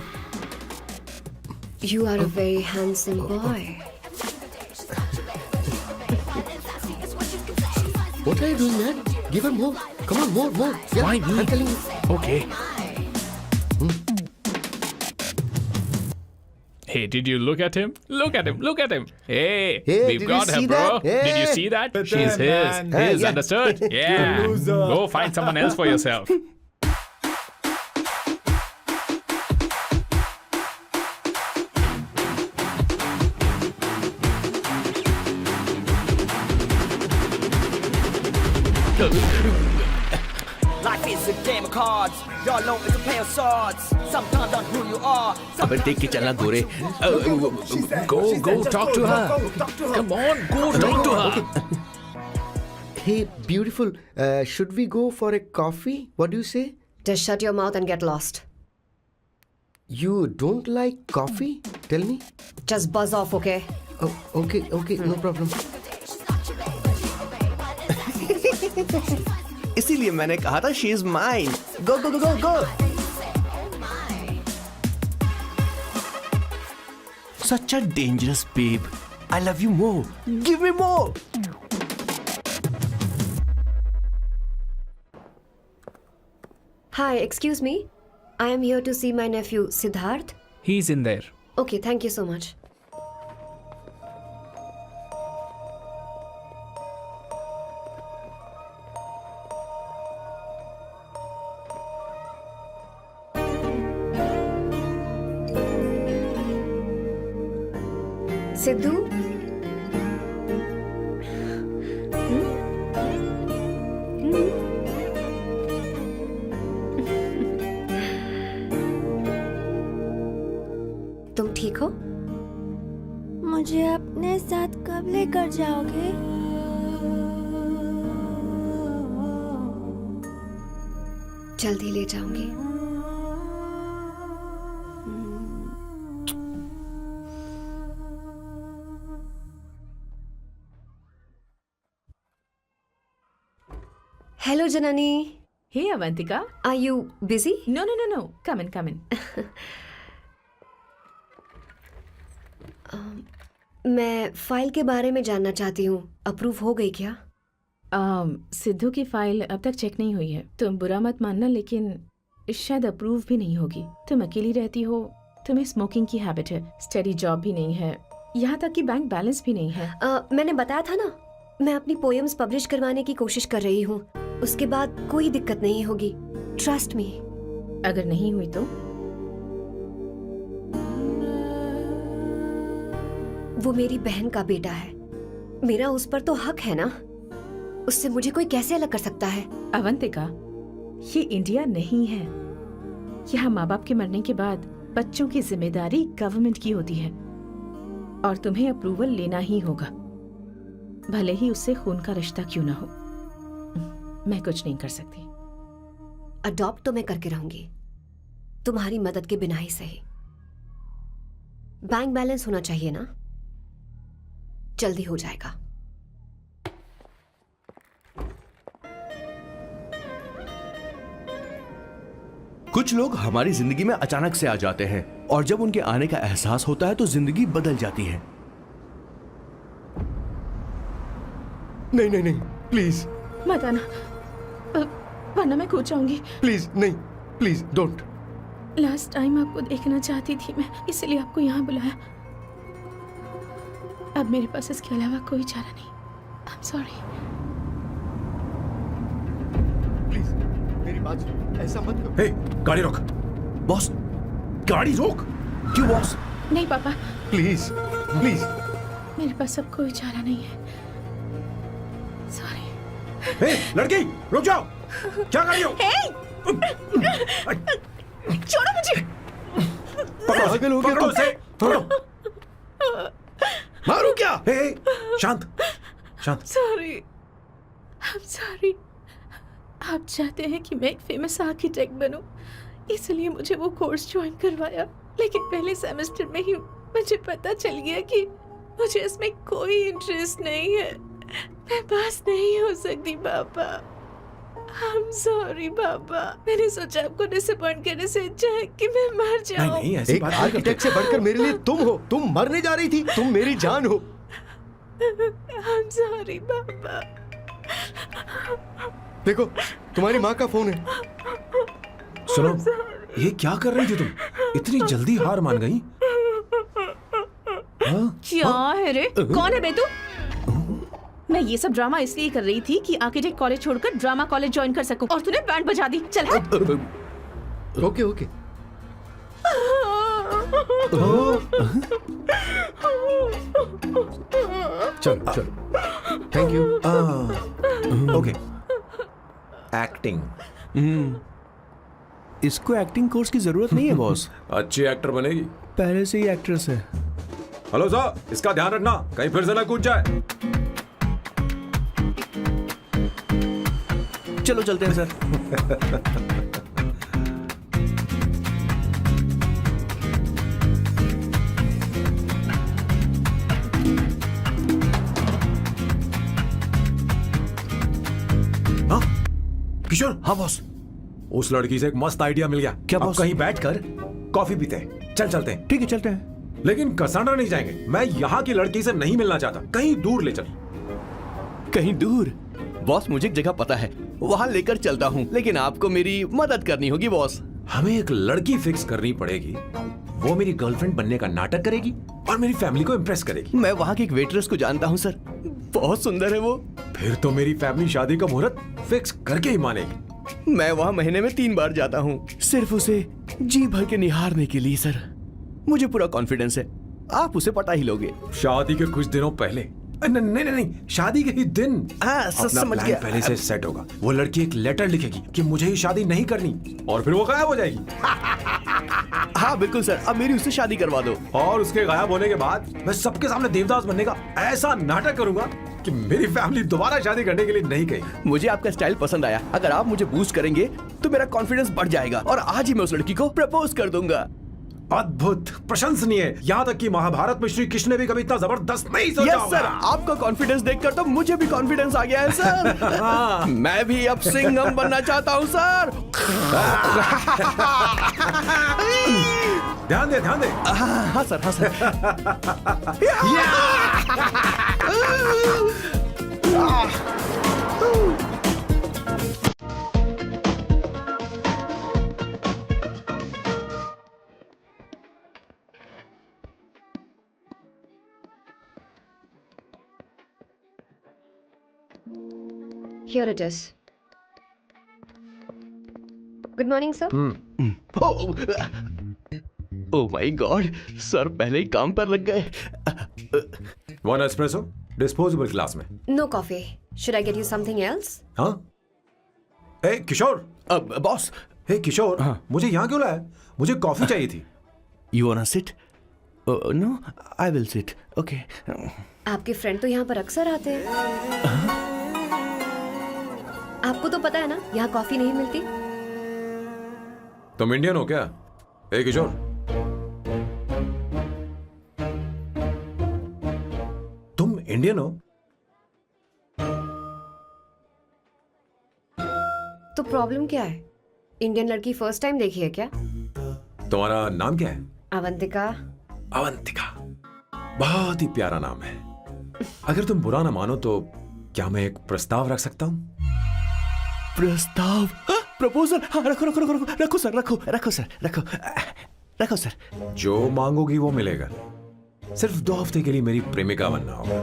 You are a very handsome boy. What are you doing, man? Give her more. Come on, more. Yeah, Why me? I'm telling you. Okay. Hey, did you look at him? Look at him. Look at him. Hey, Hey, we've did got you her, see bro. that? Did you Hey. see that? But She's then, his. man. His, Yeah. understood? Yeah. Go find someone else for yourself. Life is a game of cards. Y'all know it's a play of swords. Sometimes on who you are. अबे देख के चलना गोरे. Go, talk to her. Come on, go talk to her. Hey, beautiful. Should we go for a coffee? What do you say? Just shut your mouth and get lost. You don't like coffee? Tell me. Just buzz off, okay? Oh, okay, no problem. इसीलिए मैंने कहा था she is mine. Go go go go go. Such a dangerous babe. I love you more. Give me more. Hi, excuse me. I am here to see my nephew Siddharth. He's in there. Okay, thank you so much. Sidhu, तुम ठीक हो? मुझे अपने साथ कब लेकर जाओगे? जल्दी ले जाऊंगी। Hello, Janani. Hey, Avantika. Are you busy? No. Come in. मैं फाइल के बारे में जानना चाहती हूँ। अप्रूव हो गई क्या? सिद्धू की फाइल अब तक चेक नहीं हुई है। तुम बुरा मत मानना, लेकिन शायद अप्रूव भी नहीं होगी। तुम अकेली रहती हो, तुम्हें स्मोकिंग की हैबिट है, स्टडी जॉब भी नहीं है, यहाँ तक कि बैंक बैलेंस भी नहीं है। मैंने बताया था ना, मैं अपनी पोएम्स पब्लिश करवाने की कोशिश कर रही हूँ। उसके बाद कोई दिक्कत नहीं होगी। Trust me. अगर नहीं हुई तो? वो मेरी बहन का बेटा है, मेरा उस पर तो हक है ना। उससे मुझे कोई कैसे अलग कर सकता है? अवंतिका, ये इंडिया नहीं है। यहाँ माँ बाप के मरने के बाद बच्चों की जिम्मेदारी गवर्नमेंट की होती है और तुम्हें अप्रूवल लेना ही होगा, भले ही उससे खून का रिश्ता क्यों ना हो। मैं कुछ नहीं कर सकती। अडॉप्ट तो मैं करके रहूंगी, तुम्हारी मदद के बिना ही सही। बैंक बैलेंस होना चाहिए ना, जल्दी हो जाएगा। कुछ लोग हमारी जिंदगी में अचानक से आ जाते हैं और जब उनके आने का एहसास होता है तो जिंदगी बदल जाती है। नहीं, प्लीज मत आना, वरना मैं खो जाऊंगी। प्लीज नहीं, प्लीज डोंट। लास्ट टाइम आपको देखना चाहती थी मैं, इसलिए आपको यहाँ बुलाया। अब मेरे पास इसके अलावा कोई चारा नहीं। I'm sorry। प्लीज मेरी बात सुनो, ऐसा मत करो। हे, गाड़ी रोक। बॉस, गाड़ी रोक। क्यों बॉस? नहीं पापा, प्लीज प्लीज। मेरे पास अब कोई चारा नहीं है। सॉरी। हे, लड़की, रुक जाओ। क्या कर रही हो? छोड़ो मुझे। पागल हो गया पकड़ो तुम। उसे, पकड़ो। मारू क्या? हे, शांत। Sorry, I'm sorry। आप चाहते हैं कि मैं एक फेमस आर्किटेक्ट बनूं, इसलिए मुझे वो कोर्स ज्वाइन करवाया, लेकिन पहले सेमेस्टर में ही मुझे पता चल गया कि मुझे इसमें कोई इंटरेस्ट नहीं है। मैं पास नहीं हो सकती पापा। I'm sorry पापा। मैंने सोचा आपको डिसअपॉइंट करने से अच्छा है कि मैं मर जाऊं। नहीं, ऐसी एक बात नहीं करते। आर्किटेक्ट से बढ़कर मेरे लिए तुम हो। तुम मरने जा रही थी, तुम मेरी जान हो। I'm sorry पापा। देखो, तुम्हारी माँ का फोन है। सुनो, ये क्या कर रही थी तुम? इतनी जल्दी हार मान गई? क्या है रे? कौन है बे तू? मैं ये सब ड्रामा इसलिए कर रही थी कि आर्किटेक्ट कॉलेज छोड़कर ड्रामा कॉलेज ज्वाइन कर सकूं, और तूने बैंड बजा दी। चल हट। ओके। चलो। Thank you. ओके। एक्टिंग। इसको एक्टिंग कोर्स की जरूरत नहीं है बॉस। अच्छी एक्टर बनेगी। पहले से ही एक्ट्रेस है। हेलो सर, इसका ध्यान रखना, कहीं फिर से ना कूद जाए। चलो चलते हैं सर। किशोर। हाँ बॉस। उस लड़की से एक मस्त आइडिया मिल गया। क्या अब बॉस? कहीं बैठकर कॉफी पीते हैं। चलते हैं। ठीक है, चलते हैं। लेकिन कसांड्रा नहीं जाएंगे। मैं यहाँ की लड़की से नहीं मिलना चाहता। कहीं दूर ले चल। कहीं दूर? बॉस मुझे एक जगह पता है, वहां लेकर चलता हूँ, लेकिन आपको मेरी मदद करनी होगी बॉस। हमें एक लड़की फिक्स करनी पड़ेगी। वो मेरी गर्लफ्रेंड बनने का नाटक करेगी और मेरी फैमिली को इम्प्रेस करेगी। मैं वहाँ की एक वेट्रेस को जानता हूँ सर, बहुत सुंदर है वो। फिर तो मेरी फैमिली शादी का मुहूर्त फिक्स करके ही मानेगी। मैं वहाँ महीने में 3 बार जाता हूँ, सिर्फ उसे जी भर के निहारने के लिए सर। मुझे पूरा कॉन्फिडेंस है आप उसे पटा ही लोगे। शादी के कुछ दिनों पहले नहीं, शादी के ही दिन हाँ, अपना समझ प्लान गया। पहले से सेट होगा। वो लड़की एक लेटर लिखेगी कि मुझे ही शादी नहीं करनी, और फिर वो गायब हो जाएगी। हाँ बिल्कुल सर, अब मेरी उससे शादी करवा दो। और उसके गायब होने के बाद मैं सबके सामने देवदास बनने का ऐसा नाटक करूंगा कि मेरी फैमिली दोबारा शादी करने के लिए नहीं कहेगी। मुझे आपका स्टाइल पसंद आया। अगर आप मुझे बूस्ट करेंगे तो मेरा कॉन्फिडेंस बढ़ जाएगा और आज ही मैं उस लड़की को प्रपोज कर दूंगा। अद्भुत, प्रशंसनीय। यहाँ तक कि महाभारत में श्री कृष्ण ने भी कभी इतना जबरदस्त नहीं सोचा यस होगा। सर, आपका कॉन्फिडेंस देखकर तो मुझे भी कॉन्फिडेंस आ गया है सर। मैं भी अब सिंघम बनना चाहता हूँ सर। ध्यान दे। हाँ सर, हाँ sir. Here it is. Good morning, sir. Oh my God, sir पहले ही काम पर लग गए। 1 एस्प्रेसो डिस्पोजेबल ग्लास में। No coffee. Should I get you something else? हाँ? ए किशोर। अब बॉस, हे किशोर, हाँ। मुझे यहाँ क्यों लाया? मुझे कॉफी चाहिए थी। You want to sit? No, I will sit. Okay. आपके फ्रेंड तो यहाँ पर अक्सर आते हैं। आपको तो पता है ना, यहाँ कॉफी नहीं मिलती। तुम इंडियन हो क्या? ए किशोर, तुम इंडियन हो? तो प्रॉब्लम क्या है? इंडियन लड़की फर्स्ट टाइम देखी है क्या? तुम्हारा नाम क्या है? अवंतिका। अवंतिका, बहुत ही प्यारा नाम है। अगर तुम बुरा ना मानो तो क्या मैं एक प्रस्ताव रख सकता हूँ? प्रस्ताव? प्रपोजल? हाँ, रखो सर। जो मांगोगी वो मिलेगा। सिर्फ 2 हफ्ते के लिए मेरी प्रेमिका बनना होगा।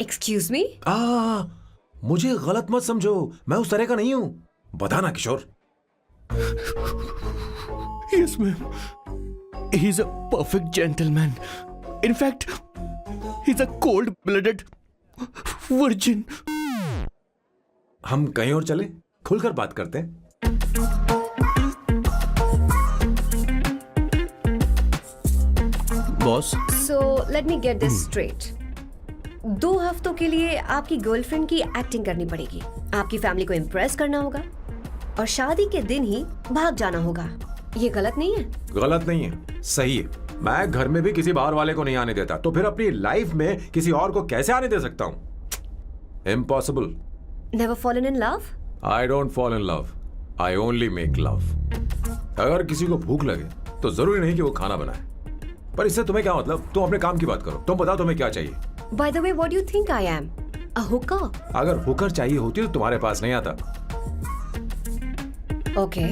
Excuse me? मुझे गलत मत समझो, मैं उस तरह का नहीं हूं। बताना Kishore. Yes ma'am, he is a perfect gentleman. In fact he is a cold blooded virgin. हम कहीं और चले, खुलकर बात करते हैं। Boss, So let me get this straight. 2 हफ्तों के लिए आपकी गर्लफ्रेंड की एक्टिंग करनी पड़ेगी, आपकी फैमिली को इम्प्रेस करना होगा और शादी के दिन ही भाग जाना होगा। ये गलत नहीं है? गलत नहीं है, सही है। मैं घर में भी किसी बाहर वाले को नहीं आने देता, तो फिर अपनी लाइफ में किसी और को कैसे आने दे सकता हूं? Impossible. Never fallen in love? I don't fall in love. I only make love. अगर किसी को भूख लगे तो जरूरी नहीं कि वो खाना बनाए। पर इससे तुम्हें क्या मतलब? तुम अपने काम की बात करो। तुम बताओ तुम्हें क्या चाहिए? By the way, what do you think I am? A hooker? अगर हुकर चाहिए होती तो तुम्हारे पास नहीं आता। Okay.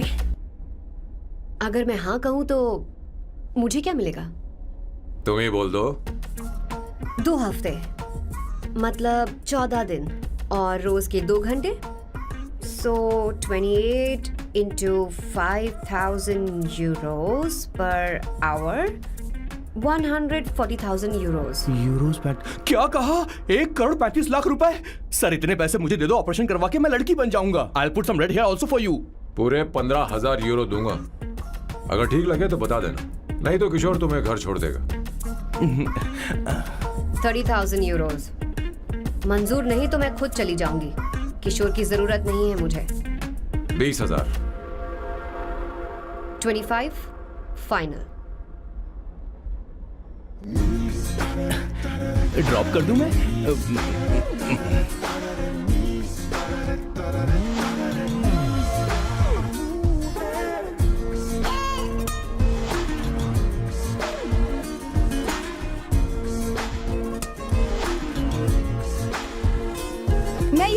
अगर मैं हाँ कहूँ तो मुझे क्या मिलेगा? तुम ही बोल दो। 2 हफ्ते मतलब 14 दिन और रोज के 2 घंटे। So 28 into 5,000 euros per hour, 140,000 euros. Euros PAT? क्या कहा? 1,35,00,000 रुपए? सर इतने पैसे मुझे दे दो, ऑपरेशन करवा के मैं लड़की बन जाऊंगा। I'll put some red hair also for you. पूरे 15,000 यूरो दूंगा। अगर ठीक लगे तो बता देना, नहीं तो किशोर तुम्हें घर छोड़ देगा। 30,000 euros. मंजूर नहीं तो मैं खुद चली जाऊंगी। किशोर की जरूरत नहीं है मुझे। 20,000। 25 फाइनल। ड्रॉप कर दूं मैं?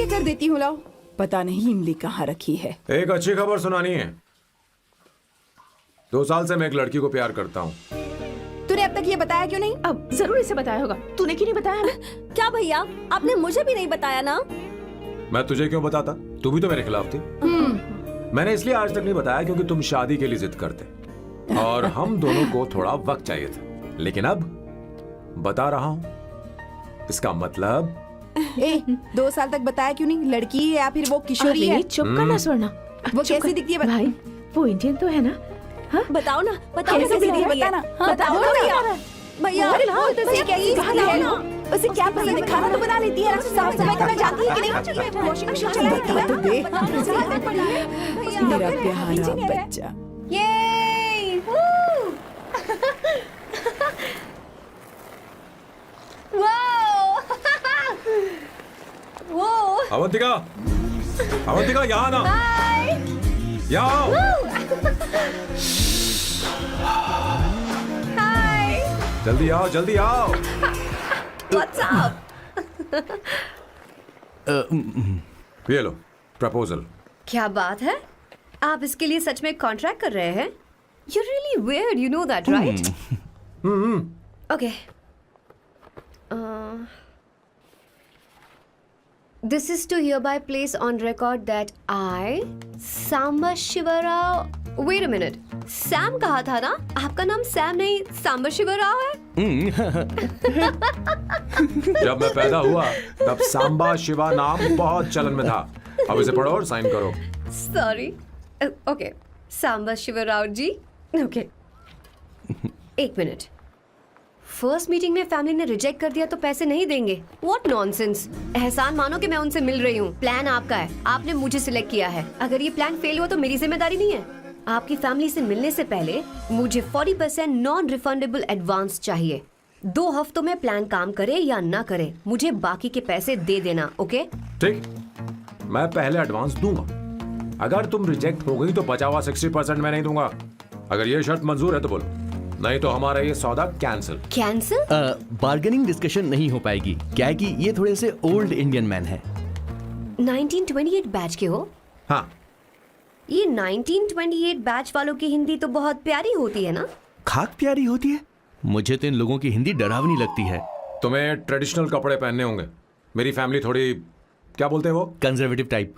कर देती हूँ, लाओ। पता नहीं इमली कहाँ रखी है। एक अच्छी खबर सुनानी है। 2 साल से मैं एक लड़की को प्यार करता हूँ। तूने अब तक ये बताया क्यों नहीं? अब जरूर इसे बताया होगा। तूने क्यों नहीं बताया हमें? क्या भैया, आपने मुझे भी नहीं बताया ना? मैं तुझे क्यों बताता? तू भी तो मेरे खिलाफ थी। मैंने इसलिए आज तक नहीं बताया क्योंकि तुम शादी के लिए जिद करते और हम दोनों को थोड़ा वक्त चाहिए था। लेकिन अब बता रहा हूँ। इसका मतलब 2 साल तक बताया क्यों नहीं? लड़की है या फिर वो किशोरी है? चुप करना स्वर्णा। वो चुप कैसी कर। दिखती है? भाई वो इंडियन तो है ना? हाँ बताओ ना, बताओ कैसी कैसी दिखती है? दिखती है? बताना। हाँ, बताओ बताओ ना ना। भैया। भैया बोल तो सही, कैसी दिखती है ना? उसे क्या पसंद है? खाना तो बना लेती है, साफ सफाई करना जानती है कि नहीं? वॉशिंग मशीन चला है क्या? तो देख मेरा प्यारा बच्चा। ये वो अवंतिका, अवंतिका यहाँ ना, यहाँ आओ। जल्दी आओ, जल्दी आओ। What's up? ये लो प्रपोजल। क्या बात है, आप इसके लिए सच में कॉन्ट्रैक्ट कर रहे हैं? You really weird, you know that right? Okay, this is to hereby place on record that I, Samba Shivrao, wait a minute, Sam कहा था ना? आपका नाम सैम नहीं सांबा शिवराव है? जब मैं पैदा हुआ तब सांबा शिवा नाम बहुत चलन में था। अब इसे पढ़ो और साइन करो। Sorry, okay, Samba Shivarao ji. Okay, 1 minute. First meeting में फैमिली ने रिजेक्ट कर दिया तो पैसे नहीं देंगे? What nonsense. एहसान मानो कि मैं उनसे मिल रही हूँ। प्लान आपका है, आपने मुझे सिलेक्ट किया है। अगर ये प्लान फेल हुआ तो मेरी जिम्मेदारी नहीं है। आपकी फैमिली से मिलने से पहले मुझे 40% नॉन रिफंडेबल एडवांस चाहिए। 2 हफ्तों में प्लान काम करे या ना करे, मुझे बाकी के पैसे दे देना। ओके ठीक, मैं पहले एडवांस दूंगा। अगर तुम रिजेक्ट हो गई तो बचा हुआ 60% मैं नहीं दूंगा। अगर ये शर्त मंजूर है तो बोलो, नहीं तो हमारा ये सौदा कैंसिल। कैंसिल? बार्गेनिंग डिस्कशन नहीं हो पाएगी। क्या है कि ये थोड़े से ओल्ड इंडियन मैन है। 1928 बैच के हो? हाँ। ये 1928 बैच वालों की हिंदी तो बहुत प्यारी होती है ना? खाक प्यारी होती है? मुझे तो इन लोगों की हिंदी डरावनी लगती है। तुम्हें ट्रेडिशनल कपड़े पहनने होंगे। मेरी फैमिली थोड़ी, क्या बोलते हैं वो, कंजर्वेटिव टाइप।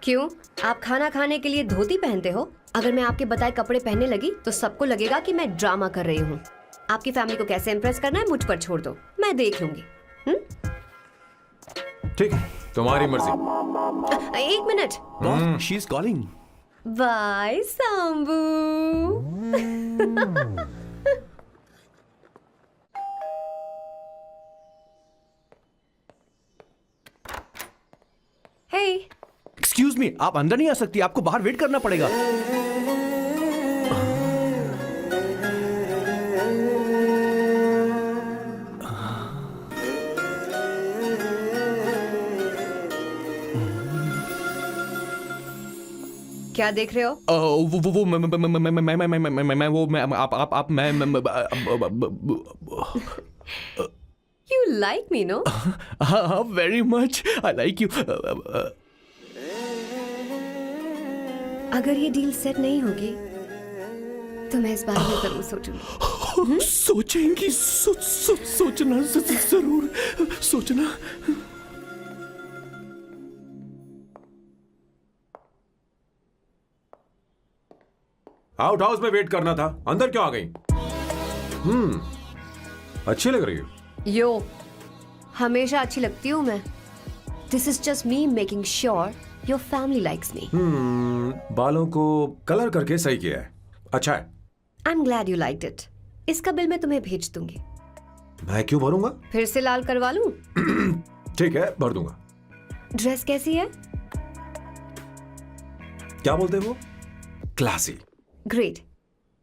क्यों, आप खाना खाने के लिए धोती पहनते हो? अगर मैं आपके बताए कपड़े पहनने लगी तो सबको लगेगा कि मैं ड्रामा कर रही हूँ। आपकी फैमिली को कैसे इम्प्रेस करना है मुझ पर छोड़ दो, मैं देख लूंगी। ठीक है, तुम्हारी मर्जी। 1 minute. She is calling. Bye Sambu. Hey, excuse me, आप अंदर नहीं आ सकती, आपको बाहर वेट करना पड़ेगा। क्या देख रहे हो? वो मैं वो मैं आप मैं You like me, no? हाँ, very much. I like you. अगर ये डील सेट नहीं होगी तो मैं इस बारे में जरूर सोचूंगी। सोचेंगी, सोचना जरूर सोचना। आउट हाउस में वेट करना था, अंदर क्यों आ गई? अच्छी लग रही हो। यो, हमेशा अच्छी लगती हूँ मैं। This is just me making sure your family likes me. बालों को कलर करके सही किया है, अच्छा है। I am glad you liked it. इसका बिल मैं तुम्हें भेज दूंगी। मैं क्यों भरूंगा? फिर से लाल करवा लूं? ठीक है, भर दूंगा। ड्रेस कैसी है? क्या बोलते हैं वो? क्लासी। ग्रेट,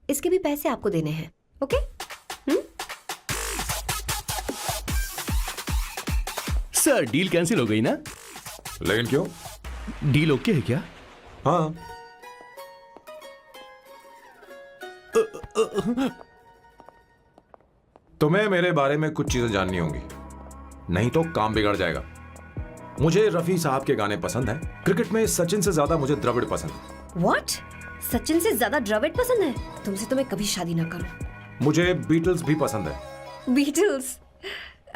इसके भी पैसे आपको देने हैं। ओके? सर, डील कैंसिल हो गई ना? लेकिन क्यों? डील ओके है क्या? हाँ। तुम्हें मेरे बारे में कुछ चीजें जाननी होंगी, नहीं तो काम बिगड़ जाएगा। मुझे रफी साहब के गाने पसंद हैं। क्रिकेट में सचिन से ज्यादा मुझे द्रविड़ पसंद है। What? सचिन से ज्यादा द्रविड़ पसंद है? तुमसे तो मैं कभी शादी ना करूं। मुझे बीटल्स भी पसंद है। बीटल्स?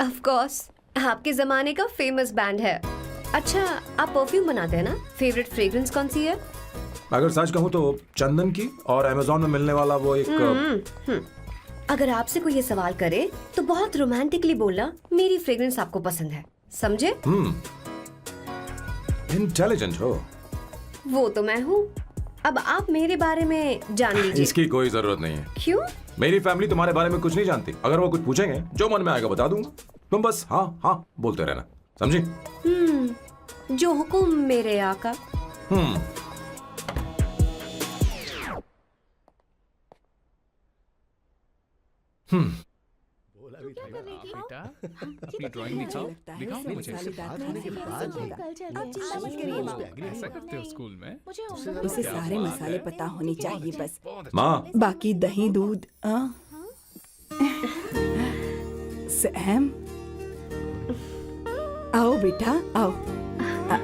ऑफ कोर्स, आपके जमाने का फेमस बैंड है। अच्छा, आप परफ्यूम बनाते हैं ना? फेवरेट फ्रेग्रेंस कौन सी है? अगर सच कहूँ तो चंदन की, और अमेज़न में मिलने वाला वो एक अगर आपसे कोई ये सवाल करे तो बहुत रोमांटिकली बोलना मेरी फ्रेग्रेंस आपको पसंद है, समझे? इंटेलिजेंट हो। वो तो मैं हूँ। अब आप मेरे बारे में जान लीजिए। इसकी कोई जरूरत नहीं है। क्यों? मेरी फैमिली तुम्हारे बारे में कुछ नहीं जानती। अगर वो कुछ पूछेंगे, जो मन में आएगा बता दूंगा। तुम बस हाँ हाँ बोलते रहना, समझी? जो हुकुम मेरे आका। बेटा अपनी ड्राइंग दिखाओ, दिखाओ ना मुझे। ऐसा करते हो स्कूल में? उसे सारे मसाले पता होने चाहिए बस। माँ, बाकी दही दूध सैम, आओ बेटा आओ,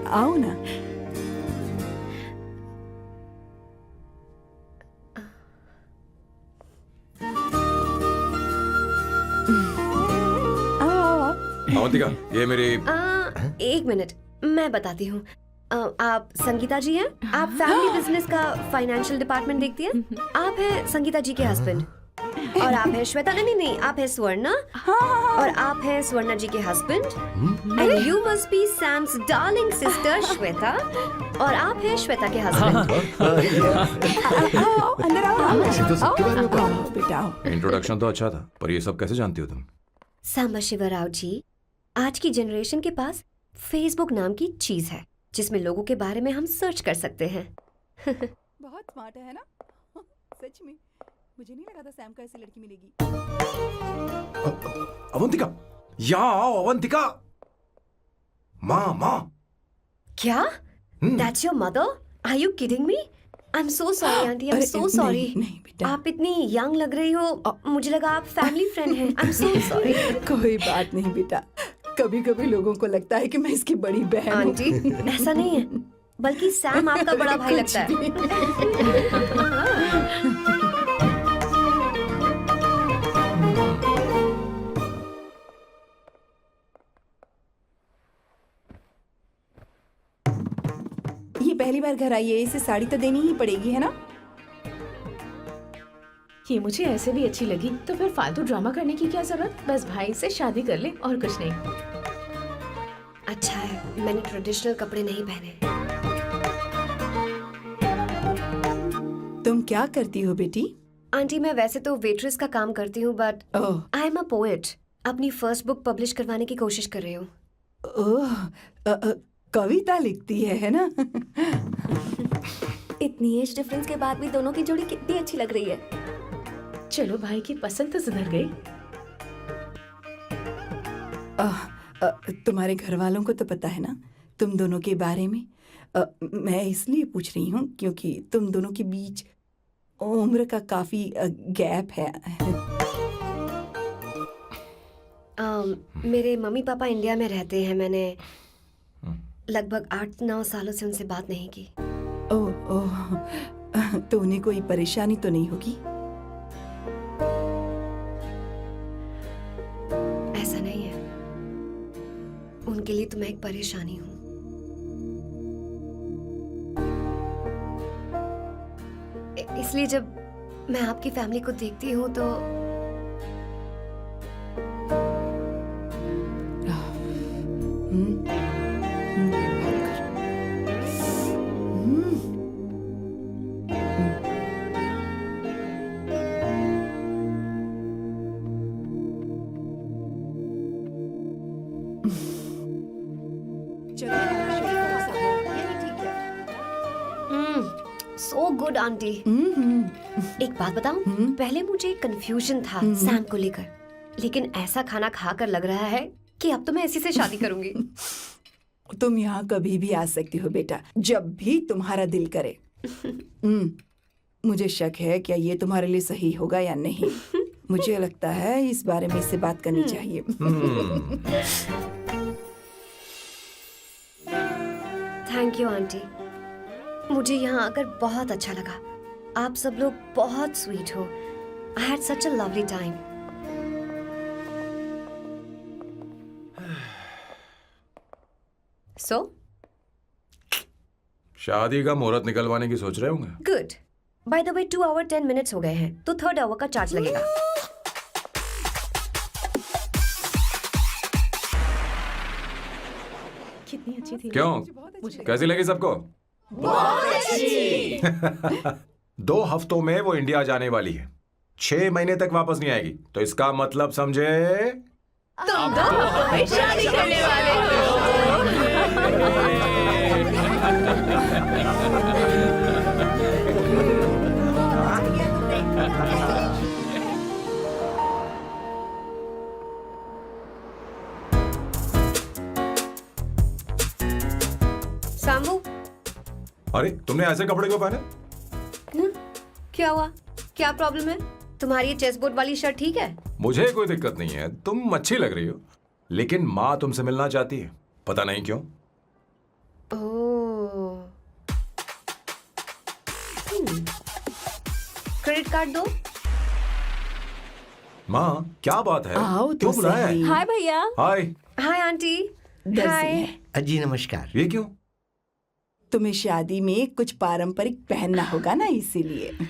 आओ ना। अवंतिका, ये मेरी एक मिनट, मैं बताती हूँ। आप संगीता जी हैं? आप फैमिली बिजनेस का फाइनेंशियल डिपार्टमेंट देखती हैं? आप हैं संगीता जी के हस्बैंड। और आप हैं श्वेता, नहीं, आप हैं स्वर्णा। और आप हैं स्वर्णा जी के husband. And you must be Sam's darling sister Shweta. और आप हैं श्वेता के हस्बैंड। आओ अंदर आओ, इसे तो सबके बारे में पता है। आओ बेटा आओ। इंट्रोडक्शन तो अच्छा था, पर ये सब कैसे जानती हो तुम? सांबा शिवराव जी, आज की जनरेशन के पास फेसबुक नाम की चीज है जिसमें लोगों के बारे में हम सर्च कर सकते हैं। बहुत स्मार्ट है ना? सच में मुझे नहीं लगा था सैम को ऐसी लड़की मिलेगी। अवंतिका, यहाँ आओ अवंतिका। माँ। क्या? That's your mother? Are you kidding me? I'm so sorry auntie, I'm so sorry. नहीं बेटा, आप इतनी यंग लग रही हो, मुझे लगा आप फैमिली फ्रेंड हैं। I'm so sorry. कोई बात नहीं बेटा। कभी कभी लोगों को लगता है कि मैं इसकी बड़ी बहन हूँ। आंटी, ऐसा नहीं है, बल्कि सैम आपका बड़ा भाई लगता है। ये पहली बार घर आई है, इसे साड़ी तो देनी ही पड़ेगी, है ना? ये मुझे ऐसे भी अच्छी लगी, तो फिर फालतू ड्रामा करने की क्या जरूरत? बस भाई से शादी कर ले और कुछ नहीं। अच्छा है, मैंने ट्रेडिशनल कपड़े नहीं पहने। तुम क्या करती हो बेटी? आंटी, मैं वैसे तो वेट्रेस का काम करती हूँ, but oh I am a poet. अपनी फर्स्ट बुक पब्लिश करवाने की कोशिश कर रही हूँ। ओह, कविता लिखती है ना? इतनी एज डिफरेंस के बाद भी दोनों की जोड़ी कितनी अच्छी लग रही है। चलो, भाई की पसंद तो सुधर गई। तुम्हारे घर वालों को तो पता है ना तुम दोनों के बारे में? मैं इसलिए पूछ रही हूँ क्योंकि तुम दोनों के बीच उम्र का काफी गैप है। मेरे मम्मी पापा इंडिया में रहते हैं। मैंने लगभग 8-9 सालों से उनसे बात नहीं की। ओह, तो उन्हें कोई परेशानी तो नहीं होगी? ऐसा नहीं है, उनके लिए तो मैं एक परेशानी हूँ। इसलिए जब मैं आपकी फैमिली को देखती हूँ तो सो गुड आंटी। एक बात बताऊं, पहले मुझे कंफ्यूजन था सैम को लेकर, लेकिन ऐसा खाना खाकर लग रहा है कि अब तो मैं इसी से शादी करूंगी। तुम यहाँ कभी भी आ सकती हो बेटा, जब भी तुम्हारा दिल करे। मुझे शक है क्या ये तुम्हारे लिए सही होगा या नहीं। मुझे लगता है इस बारे में इससे बात करनी चाहिए। थैंक यू आंटी, मुझे यहाँ आकर बहुत अच्छा लगा। आप सब लोग बहुत स्वीट हो। I had such a lovely time. So शादी का मुहूर्त निकलवाने की सोच रहे होंगे। Good. By the way 2 hour 10 minutes हो गए हैं, तो 3rd आवर का चार्ज लगेगा। कितनी अच्छी थी। क्यों, कैसी लगी सबको? बहुत अच्छी। 2 हफ्तों में वो इंडिया जाने वाली है, 6 महीने तक वापस नहीं आएगी। तो इसका मतलब समझे, तुम दो हमें शादी करने वाले सामू, अरे तुमने ऐसे कपड़े क्यों पहने? क्या हुआ? क्या प्रॉब्लम है? तुम्हारी ये चेस बोर्ड वाली शर्ट ठीक है? मुझे कोई दिक्कत नहीं है, तुम अच्छी लग रही हो, लेकिन माँ तुमसे मिलना चाहती है, पता नहीं क्यों। ओह। क्रेडिट कार्ड दो। माँ क्या बात है, आओ तो क्यों बुलाया है? सही। हाय भैया। हाय। Hi aunty. दर्जी हाय। है। जी नमस्कार। ये क्यों? तुम्हें शादी में कुछ पारंपरिक पहनना होगा ना, इसीलिए।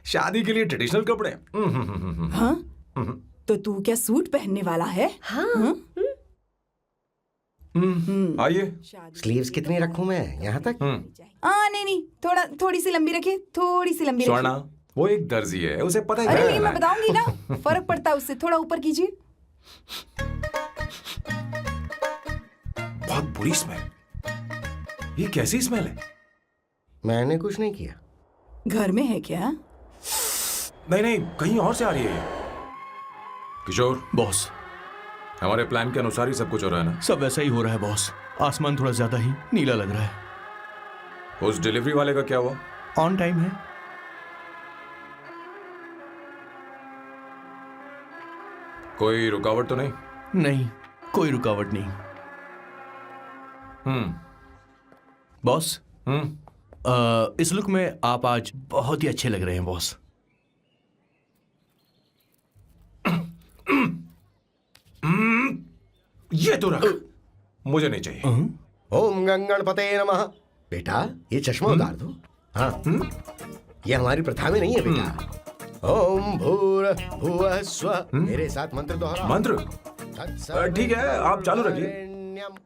शादी के लिए ट्रेडिशनल कपड़े? हाँ? तो तू क्या सूट पहनने वाला है? हाँ। आइए। स्लीव्स कितनी रखूं मैं? यहाँ तक? नहीं नहीं, थोड़ी सी लंबी रखिए, थोड़ी सी लंबी स्वर्णा, रखिए। वो एक दर्जी है, उसे पता अरे है नहीं, मैं बताऊंगी ना, फर्क पड़ता है उससे। थोड़ा ऊपर कीजिए। बहुत बुरी स्मेल। ये कैसी स्मेल है? मैंने कुछ नहीं किया। घर में है क्या? नहीं नहीं, कहीं और से आ रही है ये। किशोर, बॉस, हमारे प्लान के अनुसार ही सब कुछ हो रहा है ना? सब वैसा ही हो रहा है बॉस। आसमान थोड़ा ज्यादा ही नीला लग रहा है। उस डिलीवरी वाले का क्या हुआ? ऑन टाइम है। कोई रुकावट तो नहीं? नहीं, कोई रुकावट नहीं। बॉस, इस लुक में आप आज बहुत ही अच्छे लग रहे हैं बॉस। ये तो रख, मुझे नहीं चाहिए। ओम गंगणपते नमः। बेटा ये चश्मा उतार दो। हाँ, ये हमारी प्रथा में नहीं है बेटा। ओम भूर भुवः स्वः। मेरे साथ मंत्र दोहराओ। मंत्र? ठीक है, आप चालू रखिए। वरेण्यम।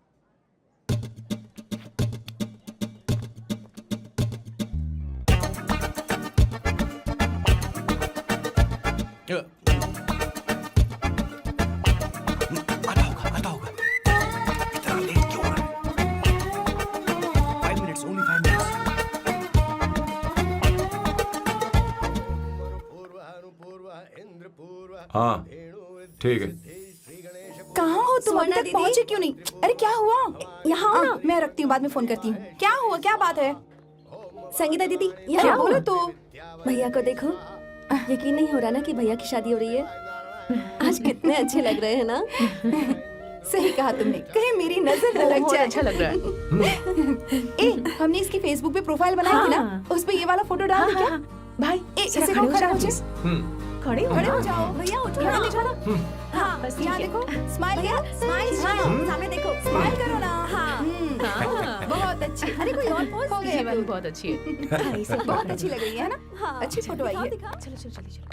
आता होगा। इतना लेट क्यों हो रहा है? 5 मिनट्स, only 5 मिनट्स। हाँ ठीक है। कहाँ हो तुम? अभी स्वर्णा तक दीदी? पहुंचे क्यों नहीं? अरे क्या हुआ? यहाँ आओ ना। मैं रखती हूँ, बाद में फोन करती हूँ। क्या हुआ? क्या बात है? संगीता दीदी, क्या यहाँ बोलो आओ। तो? भैया को देखो। यकीन नहीं हो रहा ना कि भैया की शादी हो रही है। आज कितने अच्छे लग रहे हैं ना। सही कहा तुमने, कहीं मेरी नजर न लग बहुत जाए। अच्छा लग रहा है। ए, हमने इसकी फेसबुक पे प्रोफाइल बनाई थी ना, हाँ। उस पे ये वाला फोटो डाल दे क्या? भाई इसे जरा को खड़ा हो जाओ, जाओ। खड़े हो खड़े जाओ। हो जाओ। भैया उठो यहाँ ना। देखो ना। हाँ, बस यहाँ ठीक है। देखो, स्माइल भैया करो, स्माइल स्माइल सामने देखो। स्माइल करो ना। हाँ। बहुत अच्छी। अरे कोई और पोज हो ये गया। वाली बहुत अच्छी है। बहुत अच्छी लग रही है ना? हाँ। अच्छी फोटो आई है। चलो चलो चलो चलो।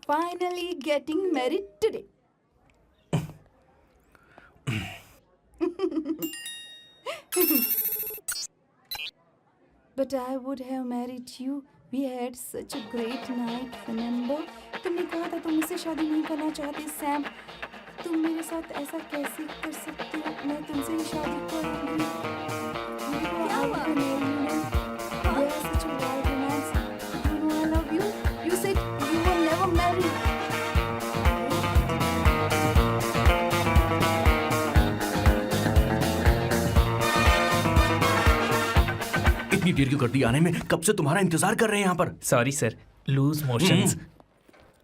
Finally getting married today. But I would have married you. We had such a great night, remember? तुमने कहा था तुम मुझसे शादी नहीं करना चाहते, सैम। तुम मेरे साथ ऐसा कैसे कर सकते हो? मैं तुमसे ही शादी करूंगी। क्या हुआ? We are such a wild romance. You know I love you. You said you will never marry. इतनी देर क्यों कर दी आने में? कब से तुम्हारा इंतजार कर रहे हैं यहाँ पर। Sorry sir, loose motions.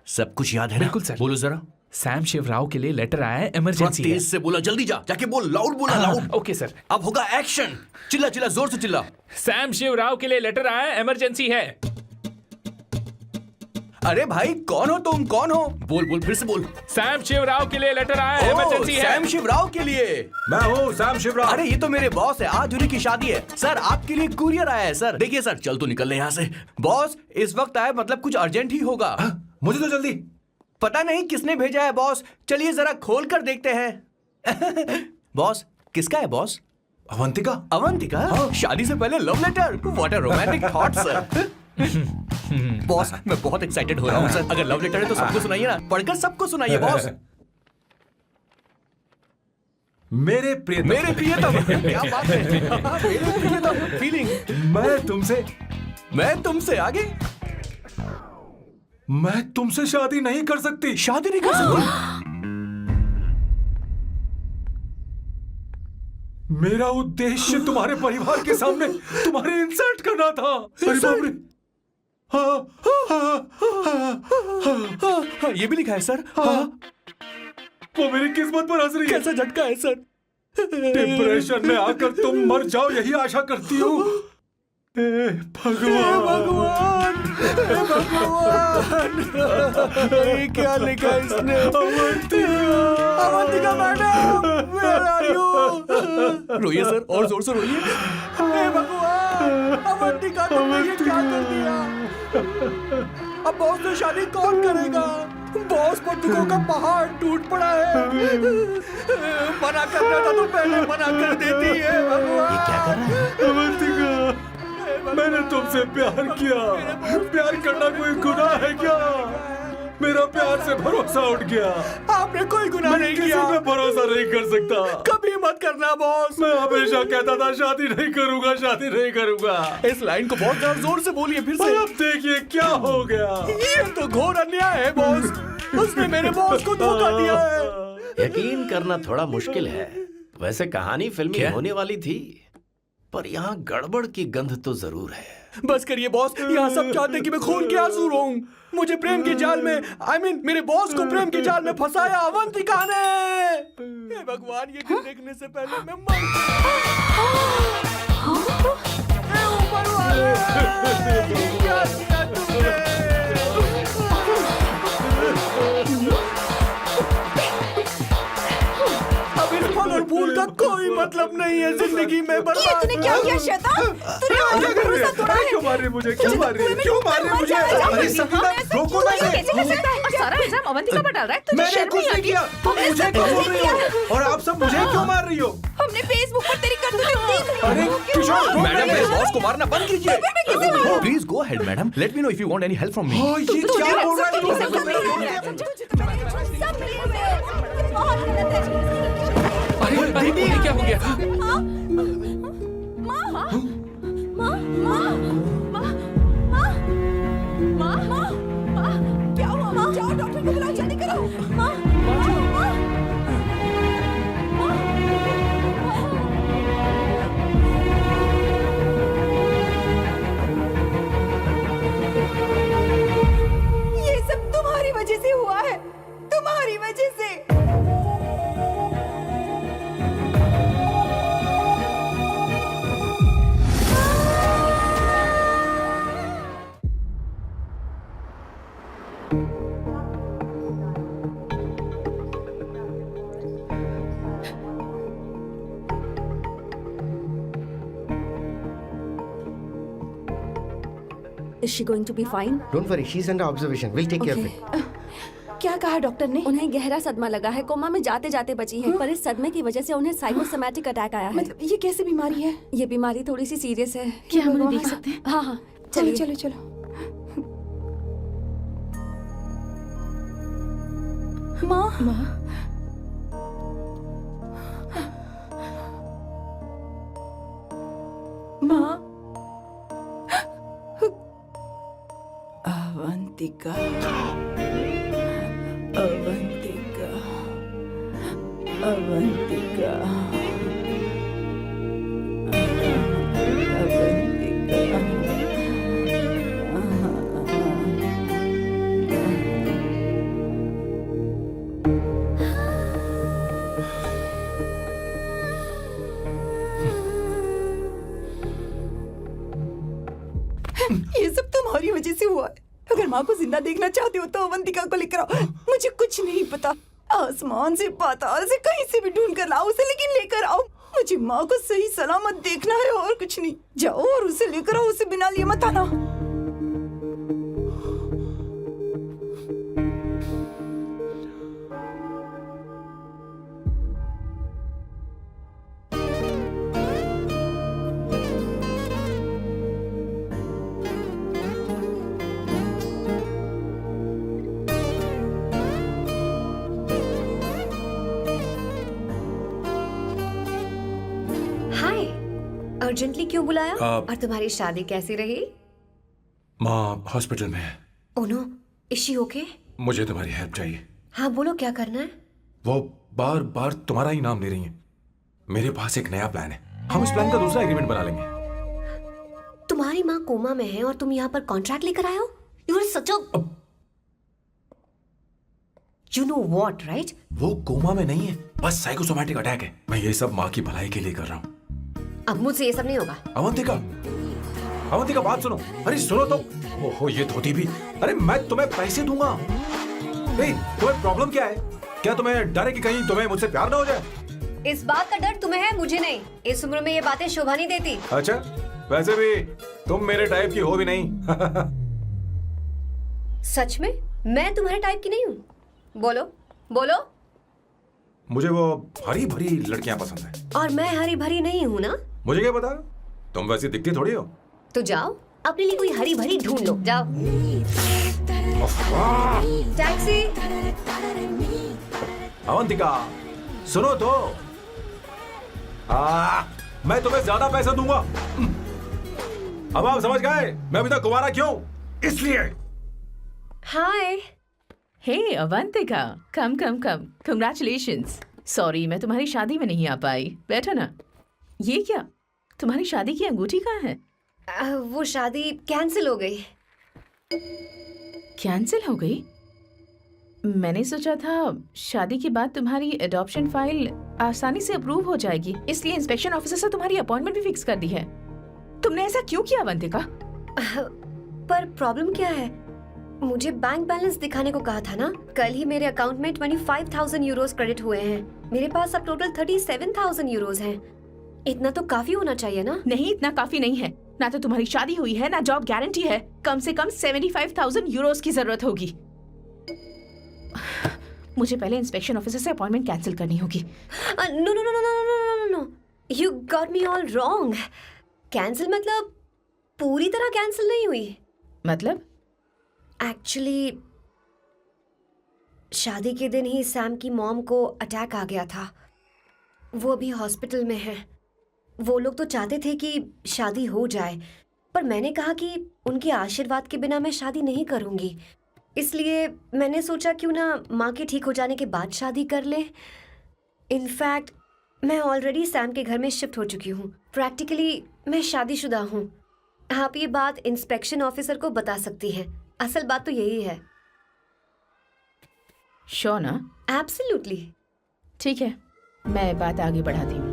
सब कुछ याद है ना? बिल्कुल, सर। बोलो जरा। सैम शिवराव के लिए लेटर आया है, थोड़ा इमरजेंसी है। तेज से बोला, जल्दी जा, जाके बोल, लाउड बोला, लाउड। Okay sir. अब होगा एक्शन। चिल्ला चिल्ला, जोर से चिल्ला। सैम शिवराव के लिए लेटर आया है, इमरजेंसी है। अरे भाई, कौन हो तुम, कौन हो? बोल बोल, फिर से बोल। सैम शिवराव के लिए लेटर आया है, इमरजेंसी है। सैम शिवराव के लिए। मैं हूँ सैम शिवराव। अरे ये तो मेरे बॉस है, आज उन्हीं की शादी है। सर आपके लिए कुरियर आया है सर। देखिए सर, चल तो निकल ले यहाँ से। बॉस इस वक्त आए, मतलब कुछ अर्जेंट ही होगा। मुझे तो जल्दी। पता नहीं किसने भेजा है बॉस, चलिए जरा खोल कर देखते हैं। बॉस, किसका है बॉस? अवंतिका। अवंतिका? शादी से पहले love letter? What a romantic thought sir. Boss मैं बहुत एक्साइटेड हो रहा हूँ सर। अगर लव लेटर है तो सबको सुनाइए ना, पढ़कर सबको सुनाइए बॉस। मेरे प्रियतम। मेरे प्रियतम, क्या बात है। मेरे प्रियतम, फीलिंग। मैं तुमसे आगे। मैं तुमसे शादी नहीं कर सकती। शादी नहीं कर सकती? मेरा उद्देश्य तुम्हारे परिवार के सामने तुम्हारे इंसल्ट करना था। अरे बाप रे। हाँ, ये भी लिखा है सर। हाँ। वो मेरी किस्मत पर हंस रही है। कैसा झटका है सर। डिप्रेशन में आकर तुम मर जाओ, यही आशा करती हूँ। भगवान, ये क्या लिखा है इसने? Avantika madam, where are you? रोइए सर, और जोर से रोइए। हे भगवान, अवंतिका तुमने ये क्या कर दिया? अब बॉस से शादी कौन करेगा? बॉस पर दुखों का पहाड़ टूट पड़ा है। मना करना था तो पहले मना कर देती है। भगवान, ये क्या कर रहा है? अवंतिका, मैंने तुमसे प्यार किया। प्यार करना कोई गुनाह है क्या? मेरा प्यार से भरोसा उठ गया। आपने कोई गुनाह नहीं किया। किसी पे भरोसा नहीं कर सकता। कभी मत करना बॉस। मैं हमेशा कहता था शादी नहीं करूंगा, शादी नहीं करूंगा। इस लाइन को बहुत ज्यादा जोर से बोलिए फिर से। अब देखिए क्या हो गया। ये तो घोर अन्याय है बॉस। उसने मेरे बॉस को धोखा दिया है। यकीन करना थोड़ा मुश्किल है। वैसे कहानी फिल्मी होने वाली थी, पर यहाँ गड़बड़ की गंध तो जरूर है। बस करिए बॉस, यहाँ सब चाहते कि मैं खून के आंसू रोऊं। मुझे प्रेम के जाल में, मेरे बॉस को प्रेम के जाल में फंसाया अवंतिका ने। हे भगवान, ये दिन देखने से पहले मैं मर। हे ऊपर वाले, ये क्या किया तुमने? अब इस फल और फूल का कोई मतलब नहीं है जिंदगी में। ये तूने क्या किया शैतान? तूने हमारा भरोसा तोड़ा है। क्यों मार रही मुझे? क्यों मार रही? क्यों मार रही मुझे? अरे सकीना, रोको ना इसे। कैसे कर सकता है? और सारा इल्जाम अवंतिका पर डाल रहा है। तुझे मैंने शर्म कुछ नहीं नहीं आती? किया। तुम मुझे क्यों बोल रही हो? और आप सब मुझे क्यों मार रही हो? हमने फेसबुक पर तेरी करतूतें देख अरे किशोर, मैडम, मेरे बॉस को मारना बंद कीजिए। Please go ahead madam, let me know if you want any help from me. ये क्या बोल रहा है तू? सब मिले हुए हैं। बहुत गलत है। अरे दीदी, ये क्या हो गया? क्या हुआ? जाओ डॉक्टर को बुलाओ, जल्दी करो। ये सब तुम्हारी वजह से हुआ है, तुम्हारी वजह से। Is she going to be fine? Don't worry, she's under observation. We'll take care of it. क्या कहा डॉक्टर ने? उन्हें गहरा सदमा लगा है, कोमा में जाते जाते बची है। पर इस सदमे की वजह से उन्हें साइकोसोमैटिक अटैक आया है। मतलब ये कैसी बीमारी है? ये बीमारी थोड़ी सी सीरियस है। क्या हम उन्हें देख सकते हैं? हाँ हाँ, चलो चलिए। चलो चलो। माँ, माँ, अवंतिका, अवंतिका, अवंतिका, अवंतिका। माँ को जिंदा देखना चाहते हो तो अवंतिका को लेकर आओ। मुझे कुछ नहीं पता, आसमान से पाताल से कहीं से भी ढूंढ कर लाओ उसे, लेकिन लेकर आओ। मुझे माँ को सही सलामत देखना है और कुछ नहीं। जाओ और उसे लेकर आओ, उसे बिना लिए मत आना। हाय, अर्जेंटली क्यों बुलाया? आप- और तुम्हारी शादी कैसी रही? माँ हॉस्पिटल में है। Oh no, is she okay? मुझे तुम्हारी हेल्प चाहिए। हाँ बोलो, क्या करना है? वो बार बार तुम्हारा ही नाम ले रही हैं। मेरे पास एक नया प्लान है, हम इस प्लान का दूसरा एग्रीमेंट बना लेंगे। तुम्हारी माँ कोमा में है और तुम यहाँ पर कॉन्ट्रैक्ट लेकर आए हो? You are such a you know what, right? वो कोमा में नहीं है, बस साइकोसोमैटिक अटैक है। मैं ये सब माँ की भलाई के लिए कर रहा हूँ। अब मुझसे ये सब नहीं होगा। अवंतिका, अवंतिका बात सुनो। अरे सुनो तो। ओहो ये धोती भी। अरे मैं तुम्हें पैसे दूंगा। तुम्हें प्रॉब्लम क्या है? क्या तुम्हें डर है कि कहीं तुम्हें मुझसे प्यार ना हो जाए? इस बात का डर तुम्हें है, मुझे नहीं। इस उम्र में ये बातें शोभा नहीं देती। अच्छा, वैसे भी तुम मेरे टाइप की हो भी नहीं। सच में मैं तुम्हारे टाइप की नहीं हूँ? बोलो बोलो। मुझे वो हरी भरी लड़कियां पसंद है। और मैं हरी भरी नहीं हूँ ना? मुझे क्या पता, तुम वैसी दिखती थोड़ी हो। तो जाओ अपने लिए कोई हरी भरी ढूंढ लो, जाओ। टैक्सी। अवंतिका सुनो तो। मैं तुम्हें ज्यादा पैसा दूंगा। अब आप समझ गए मैं अभी तक कुंवारा क्यों? इसलिए। हाय। हे अवंतिका, कम कम कम, कंग्रेचुलेशंस। सॉरी मैं तुम्हारी शादी में नहीं आ पाई। बैठो ना। ये क्या, तुम्हारी शादी की अंगूठी कहाँ है? वो शादी कैंसिल हो गई। कैंसिल हो गई? मैंने सोचा था शादी के बाद तुम्हारी एडॉप्शन फाइल आसानी से अप्रूव हो जाएगी, इसलिए इंस्पेक्शन ऑफिसर से तुम्हारी अपॉइंटमेंट भी फिक्स कर दी है। तुमने ऐसा क्यों किया अवंतिका? पर प्रॉब्लम क्या है? मुझे बैंक बैलेंस दिखाने को कहा था ना। कल ही मेरे अकाउंट में 25,000 यूरोस क्रेडिट हुए हैं। मेरे पास अब टोटल 37,000 यूरोस हैं। इतना तो काफी होना चाहिए ना? नहीं, इतना काफी नहीं है। ना तो तुम्हारी शादी हुई है, ना जॉब गारंटी है। कम से कम 75,000 यूरोस की जरूरत होगी। मुझे पहले इंस्पेक्शन ऑफिसर से अपॉइंटमेंट कैंसिल करनी होगी। No no no no no no no no, you got me all wrong. Cancel मतलब पूरी तरह कैंसिल नहीं हुई। मतलब? एक्चुअली शादी के दिन ही सैम की मॉम को अटैक आ गया था। वो अभी हॉस्पिटल में है। वो लोग तो चाहते थे कि शादी हो जाए, पर मैंने कहा कि उनके आशीर्वाद के बिना मैं शादी नहीं करूंगी। इसलिए मैंने सोचा क्यों ना माँ के ठीक हो जाने के बाद शादी कर ले। इनफैक्ट मैं ऑलरेडी सैम के घर में शिफ्ट हो चुकी हूँ। प्रैक्टिकली मैं शादीशुदा हूँ। आप ये बात इंस्पेक्शन ऑफिसर को बता सकती हैं। असल बात तो यही है। श्योर ना? एब्सोल्युटली। ठीक है, मैं बात आगे बढ़ाती हूँ।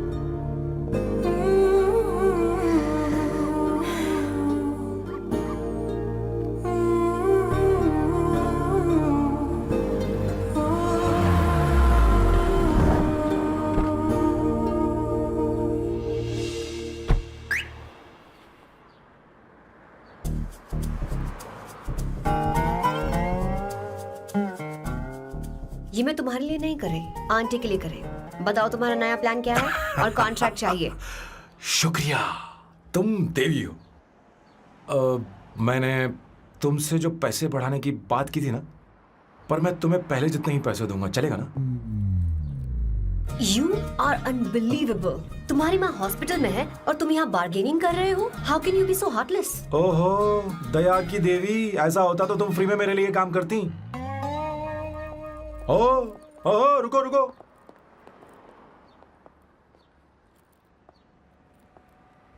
ये मैं तुम्हारे लिए नहीं कर रही, आंटी के लिए कर रही। बताओ तुम्हारा नया प्लान क्या है और कॉन्ट्रैक्ट चाहिए। शुक्रिया, तुम देवी हो। मैंने तुमसे जो पैसे बढ़ाने की बात की थी ना, पर मैं तुम्हें पहले जितने ही पैसे दूंगा, चलेगा ना? You are unbelievable। तुम्हारी माँ हॉस्पिटल में है और तुम यहाँ बार्गेनिंग कर रहे हो। How can you be so heartless? ओहो दया की देवी, ऐसा होता तो तुम फ्री में मेरे लिए काम करती। ओहो रुको रुको।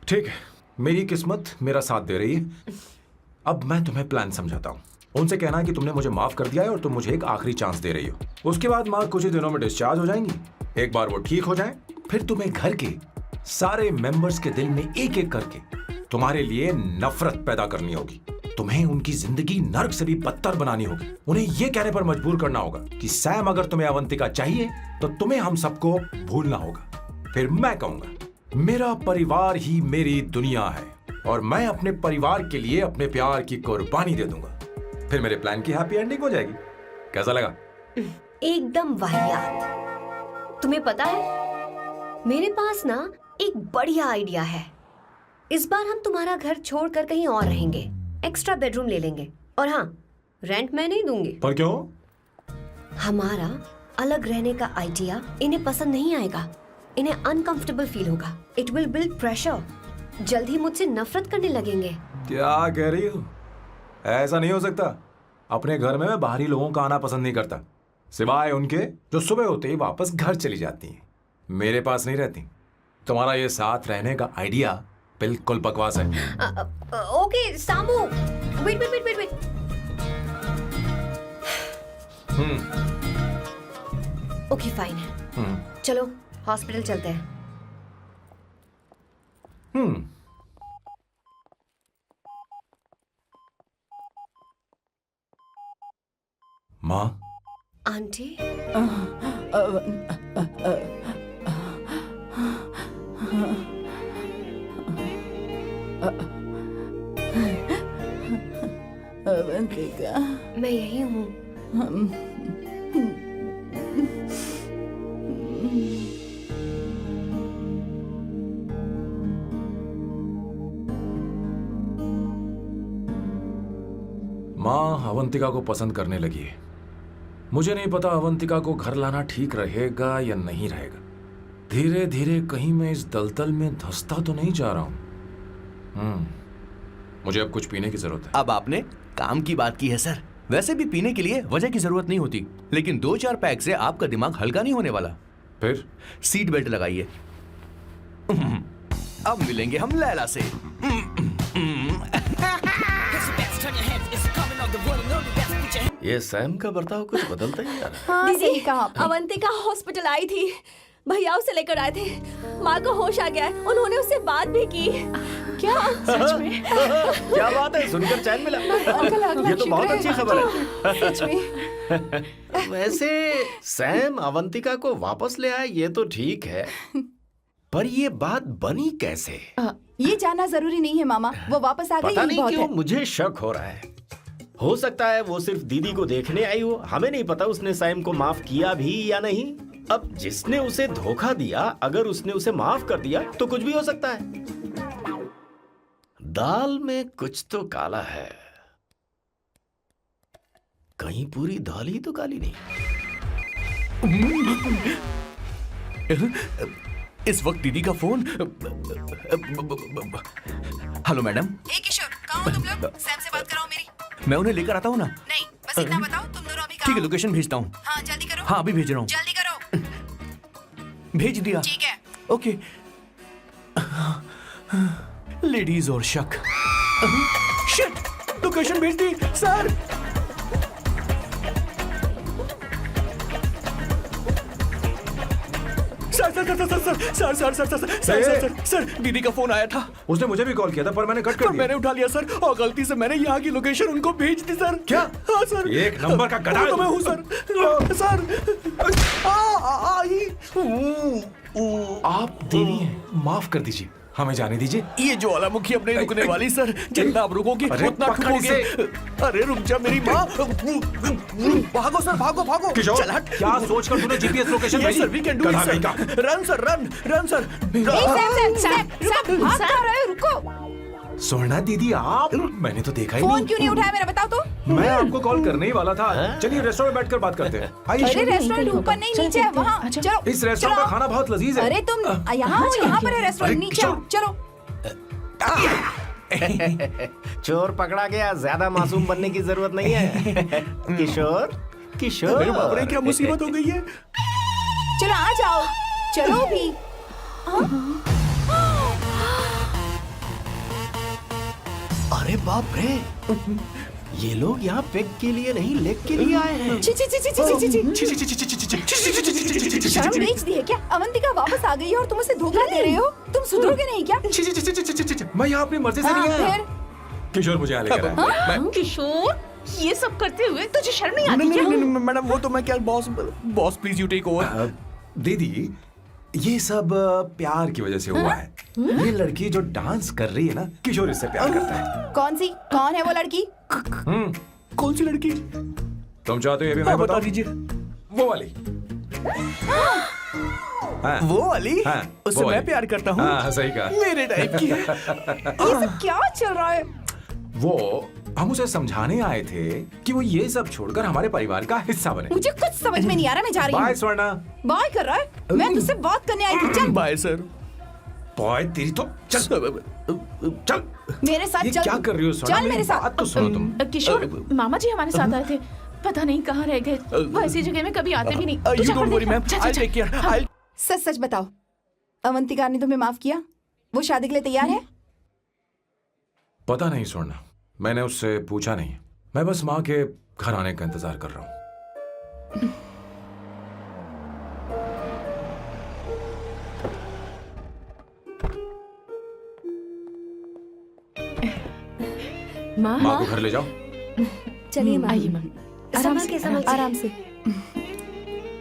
ठीक है, मेरी किस्मत मेरा साथ दे रही है। अब मैं तुम्हें प्लान समझाता हूँ। उनसे कहना है कि तुमने मुझे माफ कर दिया है और तुम मुझे एक आखिरी चांस दे रही हो। उसके बाद माँ कुछ ही दिनों में डिस्चार्ज हो जाएंगी। एक बार वो ठीक हो जाए, फिर तुम्हें घर के सारे मेंबर्स के दिल में एक एक करके तुम्हारे लिए नफरत पैदा करनी होगी। तुम्हें उनकी जिंदगी नर्क से भी बदतर बनानी होगी। उन्हें यह कहने पर मजबूर करना होगा कि सैम, अगर तुम्हें अवंतिका चाहिए तो तुम्हें हम सबको भूलना होगा। फिर मैं कहूंगा मेरा परिवार ही मेरी दुनिया है और मैं अपने परिवार के लिए अपने प्यार की कुर्बानी दे दूंगा। फिर मेरे प्लान की हैप्पी एंडिंग हो जाएगी। कैसा लगा? एकदम वाहियात। तुम्हें पता है मेरे पास ना एक बढ़िया आइडिया है। इस बार हम तुम्हारा घर छोड़कर कहीं और रहेंगे, एक्स्ट्रा बेडरूम ले लेंगे। और हाँ, रेंट मैं नहीं दूंगी। पर क्यों? हमारा अलग रहने का आइडिया इन्हें पसंद नहीं आएगा। इन्हें अनकंफर्टेबल फील होगा। It will build pressure. जल्द ही मुझसे नफरत करने लगेंगे। क्या कह रही हो? ऐसा नहीं हो सकता। अपने घर में मैं बाहरी लोगों का आना पसंद नहीं करता, सिवाय उनके जो सुबह होते ही वापस घर चली जाती हैं, मेरे पास नहीं रहती। तुम्हारा ये साथ रहने का आइडिया बिल्कुल बकवास है। Okay Samu, wait wait wait wait wait. Okay fine है। चलो हॉस्पिटल चलते हैं। माँ, आंटी, अवंतिका, मैं यही हूँ। माँ अवंतिका को पसंद करने लगी है। मुझे नहीं पता अवंतिका को घर लाना ठीक रहेगा या नहीं रहेगा। धीरे धीरे कहीं मैं इस दलदल में धंसता तो नहीं जा रहा हूं। मुझे अब कुछ पीने की जरूरत है। अब आपने काम की बात की है सर। वैसे भी पीने के लिए वजह की जरूरत नहीं होती, लेकिन 2-4 पैक से आपका दिमाग हल्का नहीं होने वाला। फिर सीट बेल्ट लगाइए। अब मिलेंगे हम लैला से। ये सैम का बर्ताव कुछ बदलता ही जा रहा है। हाँ, सही कहा आपने। अवंतिका हॉस्पिटल आई थी, भैया उसे लेकर आए थे। माँ को होश आ गया है, उन्होंने उससे बात भी की। क्या सच में? क्या बात है, सुनकर चैन मिला। ये तो बहुत अच्छी खबर है। सच में। वैसे सैम अवंतिका को वापस ले आए ये तो ठीक है, पर ये बात बनी कैसे? ये जानना जरूरी नहीं है मामा, वो वापस आ गई पता यही नहीं बहुत क्यों है। मुझे शक हो रहा है। हो सकता है वो सिर्फ दीदी को देखने आई हो। हमें नहीं पता उसने सैम को माफ किया भी या नहीं। अब जिसने उसे धोखा दिया, अगर उसने उसे माफ कर दिया तो कुछ भी हो सकता है। दाल में कुछ तो काला है, कहीं पूरी दाल ही तो काली नहीं। इस वक्त दीदी का फोन। Hello madam. ए किशोर, कहाँ हो तुम लोग? सैम से बात कराओ मेरी। मैं उन्हें लेकर आता हूँ ना। नहीं, बस इतना बताओ तुम दोनों अभी कहाँ ठीक है, हो? लोकेशन भेजता हूँ। हाँ जल्दी करो। हाँ अभी भेज रहा हूँ। जल्दी करो। भेज दिया। ठीक है। ओके। लेडीज और शक। शिट, लोकेशन भेज दी सर। सर दीदी का फोन आया था। उसने मुझे भी कॉल किया था, पर मैंने कट कर दिया। मैंने उठा लिया सर, और गलती से मैंने यहाँ की लोकेशन उनको भेज दी सर। क्या? हाँ सर। एक नंबर का गधा है तो मैं तू। हूँ सर। आप देवी हैं, माफ कर दीजिए, हमें जाने दीजिए। ये ज्वालामुखी अपने रुकने वाली सर। जितना आप रुकोगे अरे उतना पकड़ ठुकोगे। इसे। अरे रुक जा मेरी माँ। भागो सर, भागो भागो। किशोर, चल हट। क्या सोचकर तूने जीपीएस लोकेशन Yes, भेजी? sir, we can do it, गधा sir. नहीं का। Run, sir, run, sir. Sam, भाग कहाँ रहे हो? रुको। सोना दीदी आप, मैंने तो देखा ही फोन नहीं। क्यों नहीं उठाया मेरा, बताओ तो। मैं आपको कॉल करने ही वाला था। चलिए रेस्टोरेंट में बैठकर बात करते हैं। आइए। अरे रेस्टोरेंट ऊपर नहीं, नीचे है, वहाँ। चलो। इस रेस्टोरेंट का खाना बहुत लजीज है। अरे तुम यहाँ हो, यहाँ पर है रेस्टोरेंट, नीचे आओ, चलो। चोर पकड़ा गया, ज्यादा मासूम बनने की जरूरत नहीं है। किशोर, किशोर। अरे बाप रे, क्या मुसीबत हो गई है। चलो आ जाओ, चलो भी। अरे बाप रे, ये लोग यहाँ पेग के लिए नहीं, लेग के लिए आए हैं। ची ची ची ची ची ची ची। शर्म बेच दी है क्या? अवंतिका वापस आ गई है और तुम उसे धोखा दे रहे हो। तुम सुधरोगे नहीं क्या? मैं यहाँ अपनी मर्जी से हाँ, नहीं आया। फिर किशोर मुझे यहाँ लेकर आया। किशोर, ये सब करते हुए तुझे शर्म नहीं आती नहीं क्या? नहीं नहीं मैडम, वो तो मैं क्या, boss please you take over. दीदी, ये सब प्यार की वजह से हुआ है। ये लड़की जो डांस कर रही है ना, किशोर इससे प्यार करता है। कौन है वो लड़की? कौन सी लड़की? तुम चाहते हो ये भी मैं बता बताऊं? दीजिए। वो वाली। हाँ, वो वाली? हाँ, उससे वो वाली। मैं प्यार करता हूँ। हाँ, सही कहा। मेरे टाइप की। ये सब क्या चल रहा है? वो हम उसे समझाने आए थे कि वो ये सब छोड़कर हमारे परिवार का हिस्सा बने। मुझे कुछ समझ में नहीं आ रहा, मैं जा रही बाय हूँ। स्वर्णा। बाय कर रहा है? मैं तुझसे बात करने आई थी, चल। Bye sir. बॉय तेरी तो चल चल। मेरे साथ ये चल। क्या कर रही हो स्वर्णा? चल मेरे साथ। बात तो सुनो तुम। किशोर, मामा जी हमारे साथ आए थे, पता नहीं कहाँ रह गए। वो ऐसी जगह में कभी आते भी नहीं। तू यू जा डोंट कर वरी देख। मैम, जा, जा, आई जा। Take care. हाँ। आई सच सच बताओ, अवंतिका ने तुम्हें माफ किया? वो शादी के लिए तैयार है? पता नहीं स्वर्णा, मैंने उससे पूछा नहीं। मैं बस माँ के घर आने का इंतजार कर रहा हूँ। माँ, माँ को घर ले जाओ। चलिए माँ। आइए माँ। संभाल के, संभाल के। आराम से।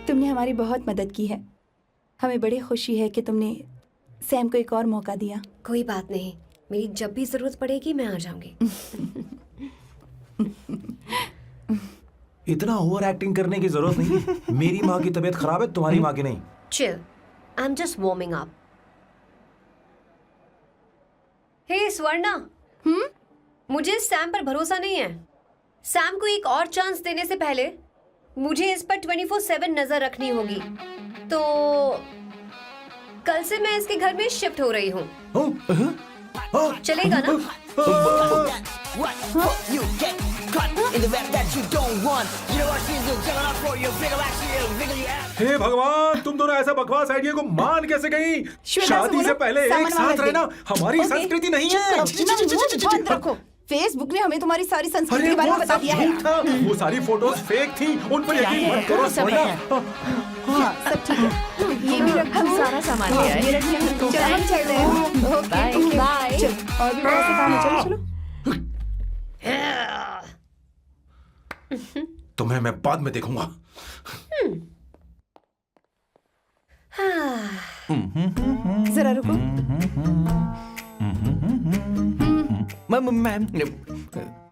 तुमने हमारी बहुत मदद की है। हमें बड़ी खुशी है कि तुमने सैम को एक और मौका दिया। कोई बात नहीं, मेरी जब भी जरूरत पड़ेगी मैं आ जाऊंगी। इतना ओवर एक्टिंग करने की जरूरत नहीं। मेरी माँ की तबीयत खराब है, तुम्हारी माँ की नहीं। Chill, I am just warming up. Hey Swarna, मुझे सैम पर भरोसा नहीं है। सैम को एक और चांस देने से पहले मुझे इस पर 24/7 नजर रखनी होगी। तो कल से मैं इसके घर में शिफ्ट हो रही हूँ। चलेगा ना? What? You get caught in the rap that you don't want. You know what she's doing? Coming up for you, wiggle actually, wiggle your ass. हे भगवान, तुम दोनों ऐसा बकवास आइडिया को मान कैसे गई? श्वेता शादी बोलो, से पहले सामान एक वहाँ साथ रख दे। रहना हमारी ओके। संस्कृति नहीं चुप है। करो, अपना मुंह बंद रखो। फेसबुक ने हमें तुम्हारी सारी संस्कृति अरे के बारे वो में बता सब दिया है। झूठ था। वो सारी फोटोज फेक थी, उन पर यकीन मत करो स्वर्णा। हाँ, सब ठीक है। ये भी रखो। हम सारा सामान ले आए। ये रखिए। चलो हम चलते हैं। Okay, bye. चल, और भी बहुत से काम है, चलो चलो। तुम्हें मैं बाद में देखूंगा। जरा रुको। मैम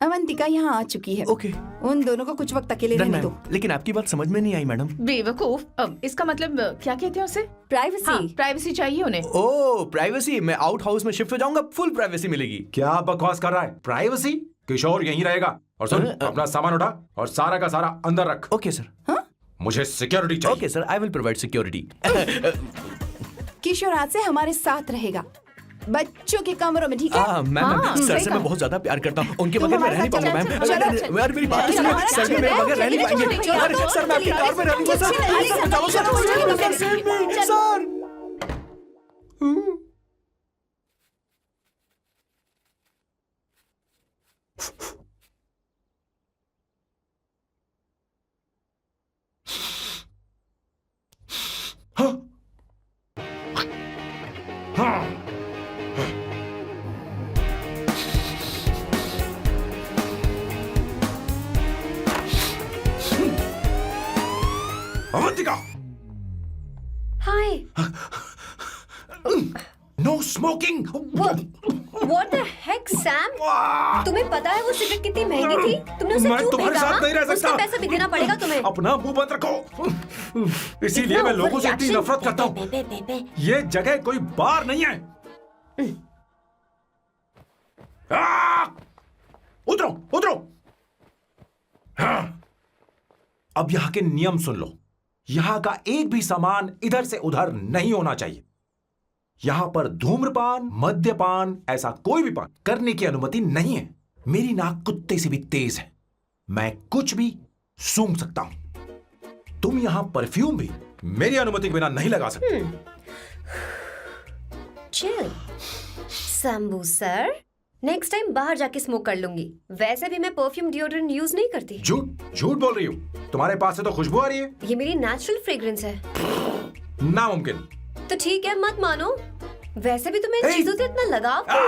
अवंतिका यहाँ आ चुकी है। ओके। उन दोनों को कुछ वक्त अकेले रहने दो। लेकिन आपकी बात समझ में नहीं आई मैडम। बेवकूफ, अब इसका मतलब क्या कहते हैं उसे? प्राइवेसी। हाँ, प्राइवेसी चाहिए उन्हें। ओह प्राइवेसी, मैं आउट हाउस में शिफ्ट हो जाऊंगा, फुल प्राइवेसी मिलेगी। क्या बकवास कर रहा है? प्राइवेसी? किशोर यहीं रहेगा। और सुन, अपना सामान उठा और सारा का सारा अंदर रख। Okay sir. मुझे सिक्योरिटी चाहिए। Okay sir, I will provide security. Kishore आज से हमारे साथ रहेगा, बच्चों के कमरों में, ठीक है? मैम सर सही से कहा। मैं बहुत ज्यादा प्यार करता हूँ, उनके तुम बगैर मैं हमारे रह नहीं साथ पाऊंगा चलो, मैम। चलो, चलो। अरे मेरी बात तो सुनिए, सर भी मेरे बगैर रह नहीं पाएंगे। अरे सर मैं आपकी कार में रह लूंगा सर। सर बचाओ sir. Sir Avantika, hi. No smoking. What the heck, Sam? तुम्हें पता है वो सिगरेट कितनी महंगी थी? तुमने उसे मैं क्यों तुम्हारे खरीदा? साथ नहीं रह सकता। उसका पैसा भी देना पड़ेगा तुम्हें। अपना मुंह बंद रखो। इसीलिए मैं लोगों से इतनी नफरत करता हूँ। ये जगह कोई बार नहीं है। उतरो उतरो। अब यहाँ के नियम सुन लो। यहाँ का एक भी सामान इधर से उधर नहीं होना चाहिए। यहाँ पर धूम्रपान, मद्यपान, ऐसा कोई भी पान करने की अनुमति नहीं है। मेरी नाक कुत्ते से भी तेज है, मैं कुछ भी सूंघ सकता हूं। तुम यहाँ परफ्यूम भी मेरी अनुमति के बिना नहीं लगा सकते। Chill Shambhu sir, next time बाहर जाके स्मोक कर लूंगी। वैसे भी मैं परफ्यूम डिओड्रेंट यूज नहीं करती। झूठ झूठ बोल रही हो। तुम्हारे पास से तो खुशबू आ रही है। ये मेरी नेचुरल फ्रेग्रेंस है। नामुमकिन। तो ठीक है, मत मानो। वैसे भी तुम्हें इन चीजों से इतना लगाव क्यों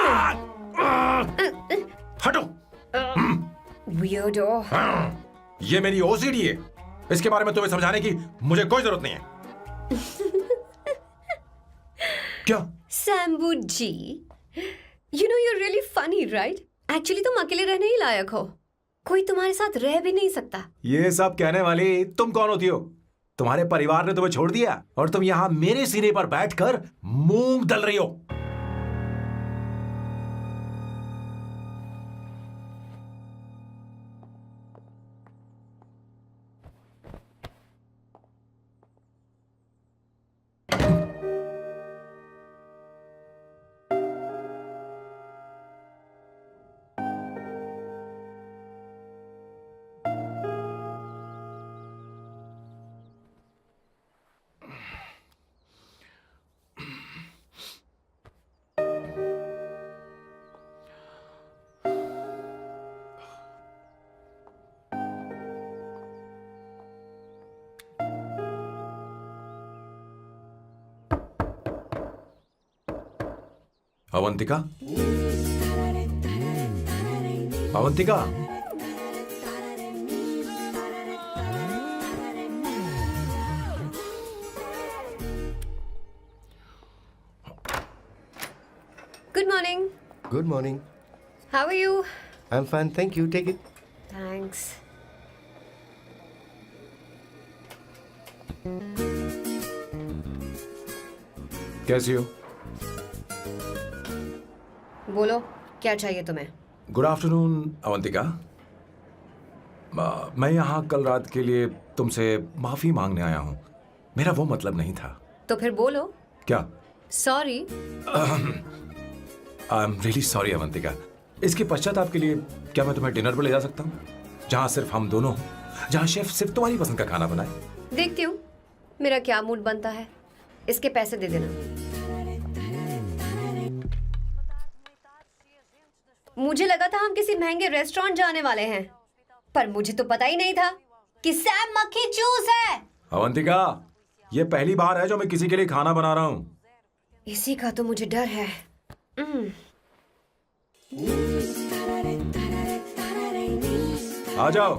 है? हटो। वियर्डो। ये मेरी ओसीडी है, इसके बारे में तुम्हें समझाने की मुझे कोई जरूरत नहीं है। क्या? Sambu ji, you know you're really funny right? Actually तुम अकेले रहने ही लायक हो, कोई तुम्हारे साथ रह भी नहीं सकता। ये सब कहने वाली तुम कौन होती हो? तुम्हारे परिवार ने तुम्हें छोड़ दिया और तुम यहां मेरे सिरे पर बैठकर मूंग दल रही हो। Avantika, Avantika, good morning. Good morning. How are you? I am fine, thank you, take it. Thanks. कैसी हो? बोलो, क्या चाहिए तुम्हें? Good afternoon Avantika. मैं यहाँ कल रात के लिए तुमसे माफी मांगने आया हूँ। मेरा वो मतलब नहीं था। तो फिर बोलो। क्या? Sorry. I am really sorry Avantika. इसके पश्चाताप के लिए क्या मैं तुम्हें डिनर पर ले जा सकता हूँ, जहाँ सिर्फ हम दोनों, जहाँ शेफ सिर्फ तुम्हारी पसंद का खाना बनाए? देखती हूँ मेरा क्या मूड बनता है। इसके पैसे दे देना। मुझे लगा था हम किसी महंगे रेस्टोरेंट जाने वाले हैं, पर मुझे तो पता ही नहीं था कि सैम मक्खी चूस है। अवंतिका, ये पहली बार है जो मैं किसी के लिए खाना बना रहा हूँ। इसी का तो मुझे डर है। आ जाओ,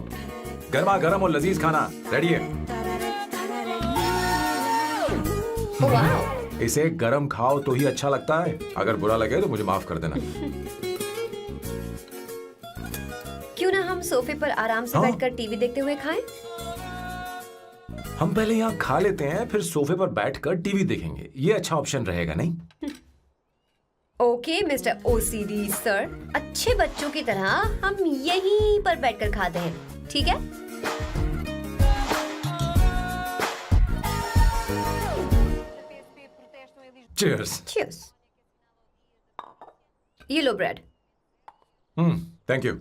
गर्मा गर्म और लजीज खाना रेडी है। वाह। इसे गरम खाओ तो ही अच्छा लगता है। अगर बुरा लगे तो मुझे माफ कर देना। क्यों ना हम सोफे पर आराम से बैठकर टीवी देखते हुए खाएं? हम पहले यहाँ खा लेते हैं, फिर सोफे पर बैठकर टीवी देखेंगे। ये अच्छा ऑप्शन रहेगा, नहीं? ओके मिस्टर ओसीडी सर, अच्छे बच्चों की तरह हम यहीं पर बैठकर खाते हैं, ठीक है? चीयर्स। Cheers. ये लो ब्रेड। Thank you.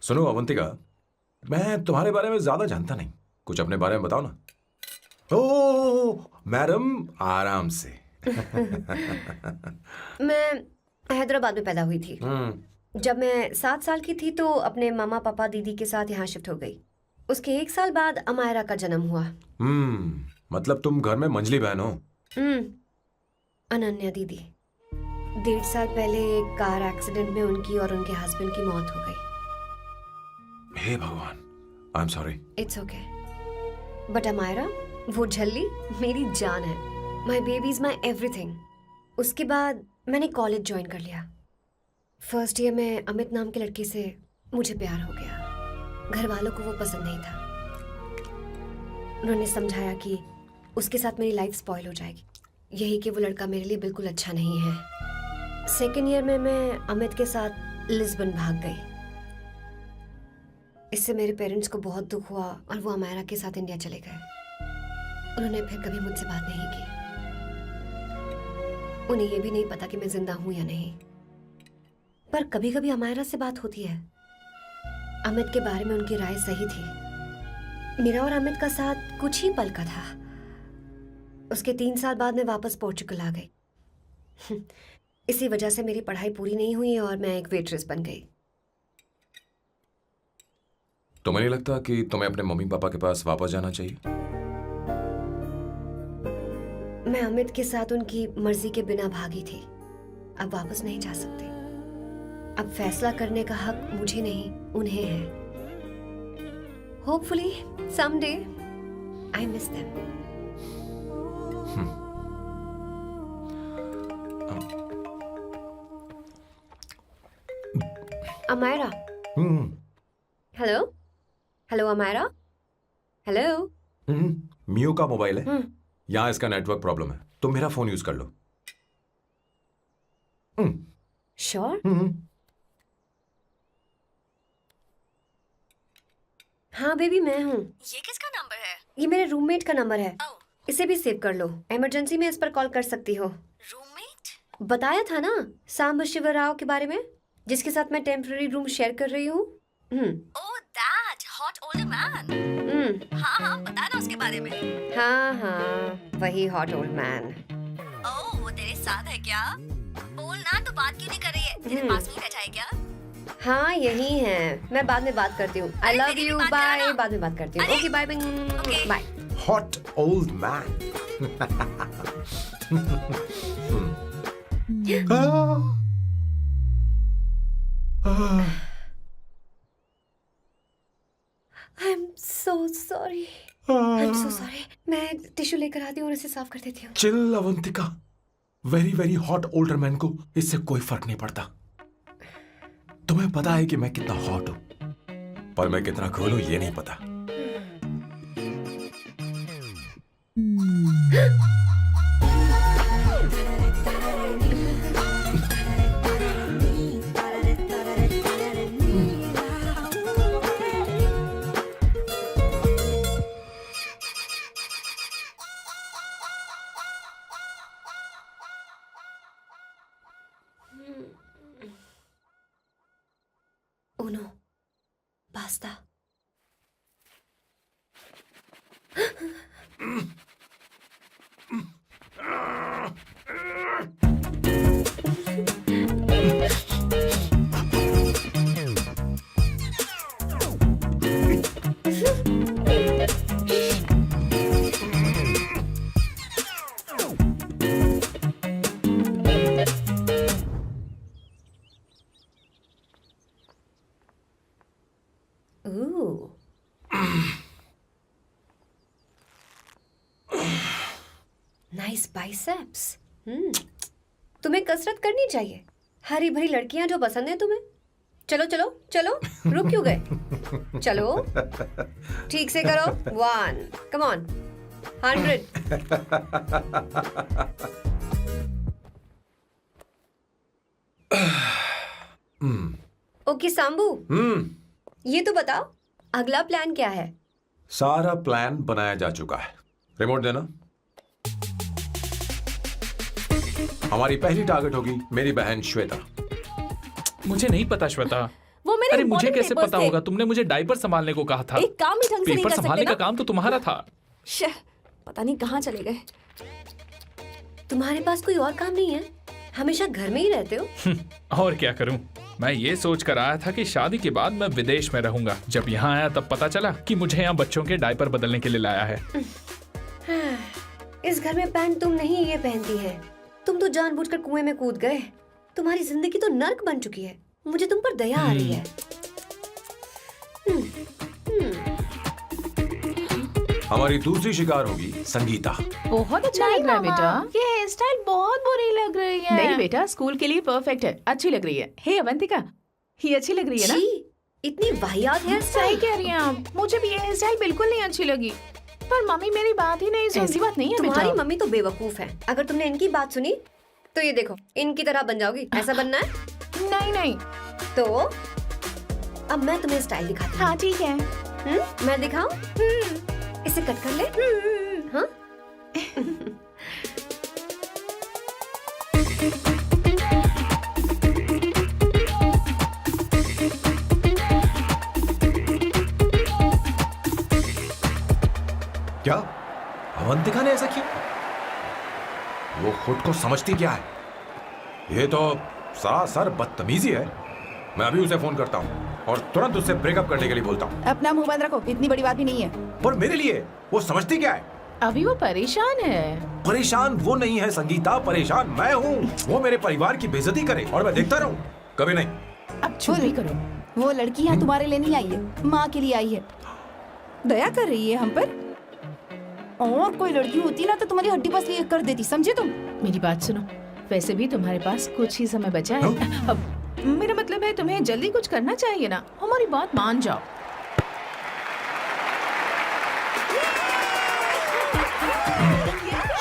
सुनो अवंतिका, मैं तुम्हारे बारे में ज्यादा जानता नहीं, कुछ अपने बारे में बताओ ना। ओह मैडम, आराम से। मैं हैदराबाद में पैदा हुई थी। जब मैं 7 साल की थी तो अपने मामा पापा दीदी के साथ यहाँ शिफ्ट हो गई। उसके 1 साल बाद अमायरा का जन्म हुआ। मतलब तुम घर में मंझली बहन हो? अनन्या दीदी। 1.5 साल पहले एक कार एक्सीडेंट में उनकी और उनके हस्बैंड की मौत हो गई। हे भगवान, I am sorry. It's okay. But Amayra, वो झल्ली मेरी जान है। My baby is my everything. उसके बाद मैंने कॉलेज ज्वाइन कर लिया। फर्स्ट ईयर में अमित नाम के लड़के से मुझे प्यार हो गया। घर वालों को वो पसंद नहीं था। उन्होंने समझाया कि उसके साथ मेरी लाइफ स्पॉइल हो जाएगी, यही कि वो लड़का मेरे लिए बिल्कुल अच्छा नहीं है। सेकेंड ईयर में मैं अमित के साथ लिस्बन भाग गई। इससे मेरे पेरेंट्स को बहुत दुख हुआ और वो अमायरा के साथ इंडिया चले गए। उन्होंने फिर कभी मुझसे बात नहीं की। उन्हें ये भी नहीं पता कि मैं जिंदा हूं या नहीं। पर कभी कभी अमायरा से बात होती है। अमित के बारे में उनकी राय सही थी। मेरा और अमित का साथ कुछ ही पल का था। उसके 3 साल बाद मैं वापस पोर्चुगल आ गई। इसी वजह से मेरी पढ़ाई पूरी नहीं हुई और मैं एक वेट्रेस बन गई। तुम्हें नहीं लगता कि तुम्हें अपने मम्मी पापा के पास वापस जाना चाहिए? मैं अमित के साथ उनकी मर्जी के बिना भागी थी। अब वापस नहीं जा सकती। अब फैसला करने का हक मुझे नहीं, उन्हें है। Hopefully someday I miss them. Amaira, hello hello Amaira, hello. मियो का मोबाइल है, यहाँ इसका नेटवर्क प्रॉब्लम है, तुम मेरा फोन यूज कर लो। श्योर? हाँ बेबी, मैं हूँ। ये किसका नंबर है? ये मेरे रूममेट का नंबर है, इसे भी सेव कर लो। इमरजेंसी में इस पर कॉल कर सकती हो। रूममेट? बताया था ना सांब शिवराव के बारे में, जिसके साथ मैं टेम्पररी रूम शेयर कर रही हूँ। Oh that hot older man. हाँ हाँ, बता ना उसके बारे में। हाँ हाँ, वही हॉट ओल्ड मैन। ओह, वो तेरे साथ है क्या? बोल ना, तो बात क्यों नहीं कर रही है? तेरे पास में बैठा है क्या? हाँ यही है, मैं बाद में बात करती हूँ। I love you, bye. बाद में बात करती हूँ। Okay bye bye. Hot old man. I am so sorry. मैं टिश्यू लेकर आती हूँ और इसे साफ कर देती हूँ। Chill Avantika, very very hot older man को इससे कोई फर्क नहीं पड़ता। तुम्हें पता है कि मैं कितना हॉट हूं, पर मैं कितना कूल हूं ये नहीं पता। Uno, basta. Ooh. Nice biceps. तुम्हें कसरत करनी चाहिए। हरी भरी लड़कियां जो पसंद है तुम्हें। चलो चलो चलो, रुक क्यों गए? चलो, ठीक से करो। 1, come on, 100. ओके सांबू, ये तो बताओ अगला प्लान क्या है? सारा प्लान बनाया जा चुका है। रिमोट देना। हमारी पहली टारगेट होगी मेरी बहन श्वेता। मुझे नहीं पता श्वेता। वो मेरे अरे मुझे important कैसे papers पता थे। होगा? तुमने मुझे डायपर संभालने को कहा था। एक काम ही ढंग से नहीं पेपर कर सकते संभालने ना? का काम तो तुम्हारा था। शे, पता नहीं कहाँ चले गए। तुम्हारे पास कोई और काम नहीं है? हमेशा घर में ही रहते हो? और क्या करूं? मैं ये सोच कर आया था कि शादी के बाद मैं विदेश में रहूंगा। जब यहाँ आया तब पता चला कि मुझे यहाँ बच्चों के डायपर बदलने के लिए लाया है। इस घर में पैंट तुम नहीं ये पहनती है। तुम तो जानबूझकर कुएं में कूद गए। तुम्हारी जिंदगी तो नर्क बन चुकी है। मुझे तुम पर दया आ रही है। हमारी दूसरी शिकार होगी संगीता। बहुत अच्छा लग रहा है बेटा। ये हेयर स्टाइल बहुत बुरी लग रही है। नहीं बेटा, स्कूल के लिए परफेक्ट है, अच्छी लग रही है। हे अवंतिका, ये अच्छी लग रही है ना? छी, इतनी वाहियात हेयर सही स्टाइल। कह रही हैं आप। मुझे भी ये हेयर स्टाइल बिल्कुल नहीं अच्छी लगी। पर मम्मी मेरी बात ही नहीं सुनती। ऐसी बात नहीं है बेटा। तुम्हारी मम्मी तो बेवकूफ है। अगर तुमने इनकी बात सुनी तो ये देखो, इनकी तरह बन जाओगी। ऐसा बनना है? नहीं नहीं। तो अब मैं तुम्हें स्टाइल दिखाती हूँ। हाँ ठीक है। मैं दिखाऊं? इसे कट कर ले। हाँ? क्या अवंतिका ने ऐसा किया? वो खुद को समझती क्या है? ये तो सरासर बदतमीजी है। मैं अभी उसे फोन करता हूँ और तुरंत उससे ब्रेकअप करने के लिए बोलता हूँ। अपना मुंह बंद रखो, इतनी बड़ी बात भी नहीं है। पर मेरे लिए वो समझती क्या है? अभी वो परेशान है। परेशान वो नहीं है संगीता, परेशान मैं हूँ। वो मेरे परिवार की बेइज्जती करे और मैं देखता रहूँ? कभी नहीं। अब चुप भी करो। वो लड़की यहाँ तुम्हारे लिए नहीं आई है, माँ के लिए आई है। दया कर रही है हम पर। और कोई लड़की होती ना तो तुम्हारी हड्डी पसली कर देती, समझे तुम? मेरी बात सुनो, वैसे भी तुम्हारे पास कुछ ही समय बचा है। अब मेरा मतलब है तुम्हें जल्दी कुछ करना चाहिए ना, हमारी बात मान जाओ।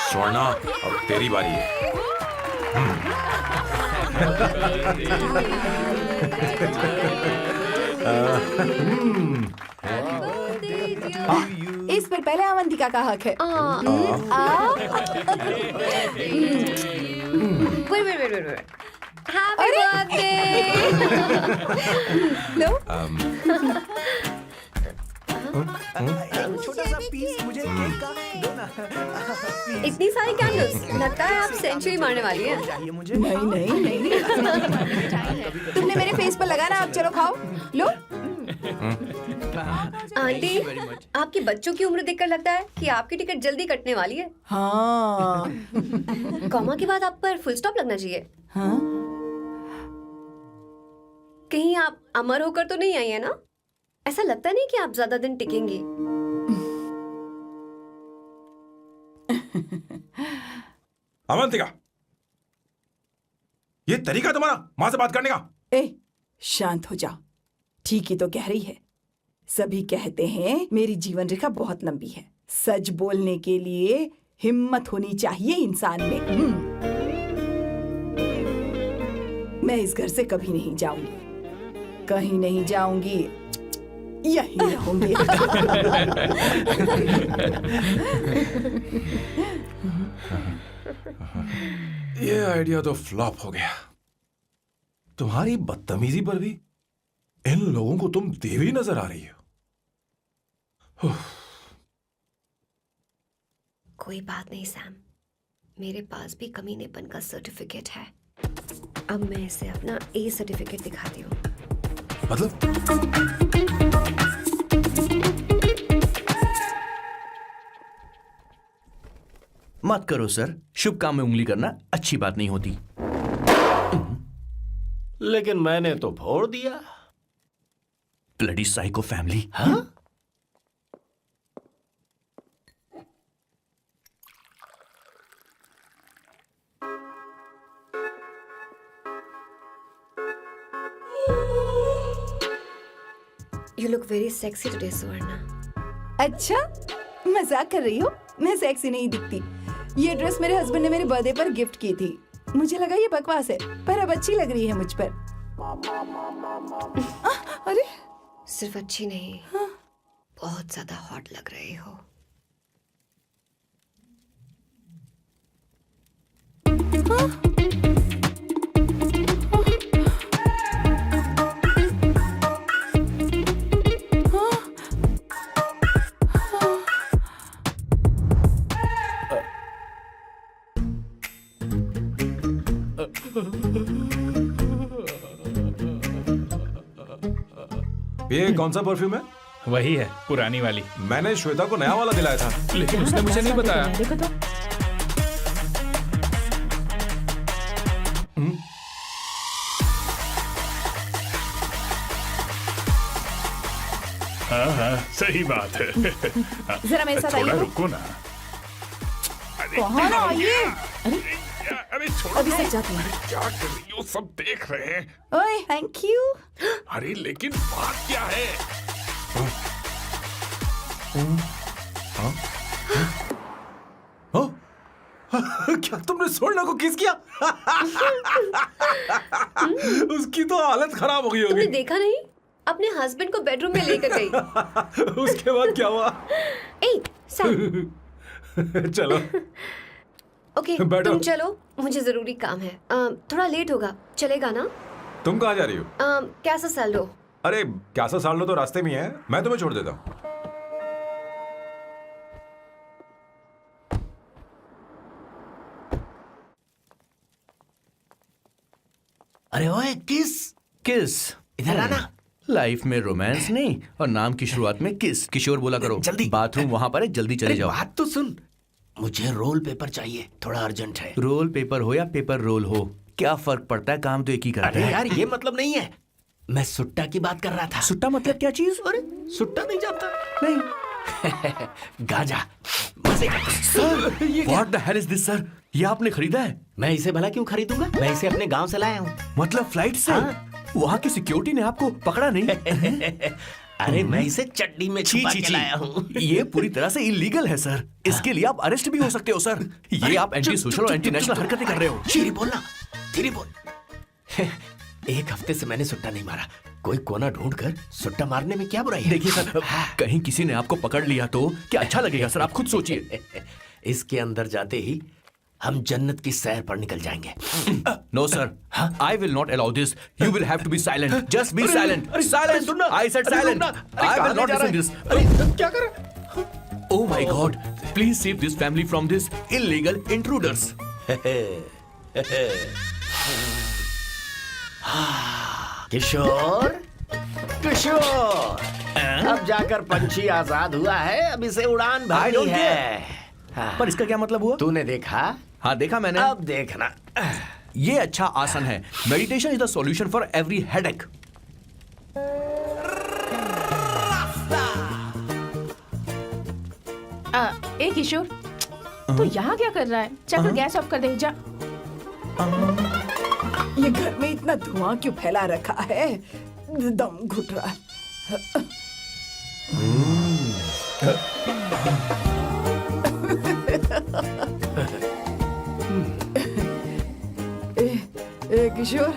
स्वर्णा, अब तेरी बारी है। इस पर पहले अवंतिका का हक है। wait. Happy birthday! लो, छोटा सा पीस मुझे केक का दो ना। इतनी सारी कैंडल्स, लगता है आप सेंचुरी मारने वाली है। चाहिए मुझे। नहीं। तुमने मेरे फेस पर लगाना, अब चलो खाओ। लो। आंटी, आपके बच्चों की उम्र देखकर लगता है कि आपकी टिकट जल्दी कटने वाली है। हाँ। कॉमा के बाद आप पर फुल स्टॉप लगना चाहिए। हाँ? कहीं आप अमर होकर तो नहीं आई है ना? ऐसा लगता नहीं कि आप ज्यादा दिन टिकेंगी। अवंतिका, ये तरीका तुम्हारा माँ से बात करने का? ए, शांत हो जाओ। ठीक ही तो कह रही है। सभी कहते हैं मेरी जीवन रेखा बहुत लंबी है। सच बोलने के लिए हिम्मत होनी चाहिए इंसान में। मैं इस घर से कभी नहीं जाऊंगी, कहीं नहीं जाऊंगी, यहीं रहूंगी। ये आइडिया तो फ्लॉप हो गया। तुम्हारी बदतमीजी पर भी इन लोगों को तुम देवी नजर आ रही हो। कोई बात नहीं सैम, मेरे पास भी कमीनेपन का सर्टिफिकेट है। अब मैं इसे अपना ए सर्टिफिकेट दिखाती हूँ। मतलब मत करो सर, शुभ काम में उंगली करना अच्छी बात नहीं होती। लेकिन मैंने तो फोड़ दिया। Bloody psycho family. हाँ? You look very sexy today, सुवर्णा। अच्छा, मजाक कर रही हो? मैं सेक्सी नहीं दिखती। ये ड्रेस मेरे हस्बैंड ने मेरे बर्थडे पर गिफ्ट की थी। मुझे लगा ये बकवास है, पर अब अच्छी लग रही है मुझ पर। अरे, सिर्फ अच्छी नहीं, बहुत ज्यादा हॉट लग रही हो। ये कौन सा परफ्यूम है? वही है, पुरानी वाली। मैंने श्वेता को नया वाला दिलाया था। लेकिन उसने मुझे नहीं बताया। देखो तो। हाँ, सही बात है। जरा मेरे साथ थोड़ा आइए। रुको ना। कहाँ ना आइए? अरे छोड़ो। अभी से जाती हूँ। क्या कर रही हो? सब देख रहे हैं। ओए, थैंक यू। अरे लेकिन बात क्या है? क्या तुमने स्वर्णा को किस किया? उसकी तो हालत खराब हो गई तुमने होगी। देखा नहीं? अपने हस्बैंड को बेडरूम में लेकर गई। उसके बाद क्या हुआ? ए, सैम। चलो ओके, बैठो। तुम चलो, मुझे जरूरी काम है। थोड़ा लेट होगा, चलेगा ना? तुम कहाँ जा रही हो? कैसा सैल्डो? अरे कैसा साल लो तो रास्ते में ही है, मैं तुम्हें छोड़ देता हूँ। अरे ओए, किस किस? इधर आना। लाइफ में रोमांस नहीं और नाम की शुरुआत में किस। किशोर बोला करो। जल्दी। बाथरूम वहां पर है, जल्दी चले अरे जाओ। बात तो सुन, मुझे रोल पेपर चाहिए, थोड़ा अर्जेंट है। रोल पेपर हो या पेपर रोल हो, क्या फर्क पड़ता है? काम तो एक ही करता अरे है। यार, ये मतलब नहीं है। मैं सुट्टा की बात कर रहा था। सुट्टा मतलब क्या चीज? अरे सुट्टा नहीं जानता? नहीं। गांजा, मजे का। Sir, what the hell is this sir? ये आपने खरीदा है? मैं इसे भला क्यों खरीदूंगा? मैं इसे अपने गांव से लाया हूँ। मतलब फ्लाइट से? हाँ। वहाँ की सिक्योरिटी ने आपको पकड़ा नहीं? अरे मैं इसे चड्डी में छुपा के लाया हूँ। ये पूरी तरह से इलीगल है सर। इसके लिए आप अरेस्ट भी हो सकते हो सर। ये आप एंटी सोशल और एंटी नेशनल हरकतें कर रहे हो। धीरे बोलना, धीरे बोल। एक हफ्ते से मैंने सुट्टा नहीं मारा। कोई कोना ढूंढकर सुट्टा मारने में क्या बुराई है? देखिए सर, कहीं किसी ने आपको पकड़ लिया तो क्या अच्छा लगेगा सर? आप खुद सोचिए। इसके अंदर जाते ही हम जन्नत की सैर पर निकल जाएंगे। No sir, I will not allow this. You will have to be silent. Just be silent. Silent. I said silent. I will not listen this. अरे क्या कर रहा है? Oh my God! Please save this family from this illegal intruders. किशोर, किशोर, अब जाकर पंछी आजाद हुआ है। अब इसे उड़ान I भरनी don't है। पर इसका क्या मतलब हुआ? तूने देखा? हाँ देखा मैंने। अब देखना। ये अच्छा आसन है। Meditation is the solution for every headache. ए किशोर, तू यहाँ क्या कर रहा है? जाकर गैस ऑफ कर दे जा। ये घर में इतना धुआं क्यों फैला रखा है? दम घुट रहा है। ए किशोर,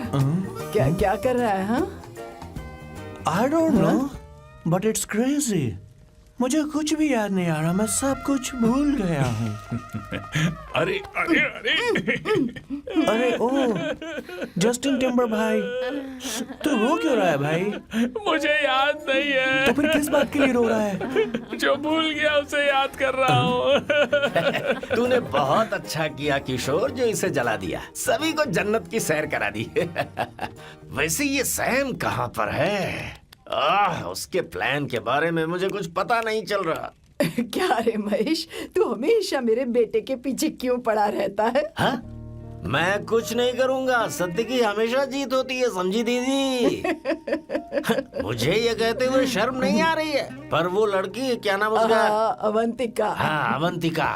क्या क्या कर रहा है? हाँ, I don't know, but it's crazy. मुझे कुछ भी याद नहीं आ रहा। मैं सब कुछ भूल गया हूँ। अरे अरे अरे अरे ओ, जस्टिन टिम्बर भाई, तू रो क्यों रहा है भाई? मुझे याद नहीं है। तो फिर किस बात के लिए रो रहा है? जो भूल गया उसे याद कर रहा हूँ। तूने बहुत अच्छा किया किशोर, जो इसे जला दिया। सभी को जन्नत की सैर करा दी। वैसे ये सैम कहाँ पर है? उसके प्लान के बारे में मुझे कुछ पता नहीं चल रहा। क्या रे महेश, तू हमेशा मेरे बेटे के पीछे क्यों पड़ा रहता है? हाँ? मैं कुछ नहीं करूंगा। सत्य की हमेशा जीत होती है, समझी दीदी? मुझे ये कहते हुए शर्म नहीं आ रही है, पर वो लड़की, क्या नाम उसका? अवंतिका। हाँ, अवंतिका।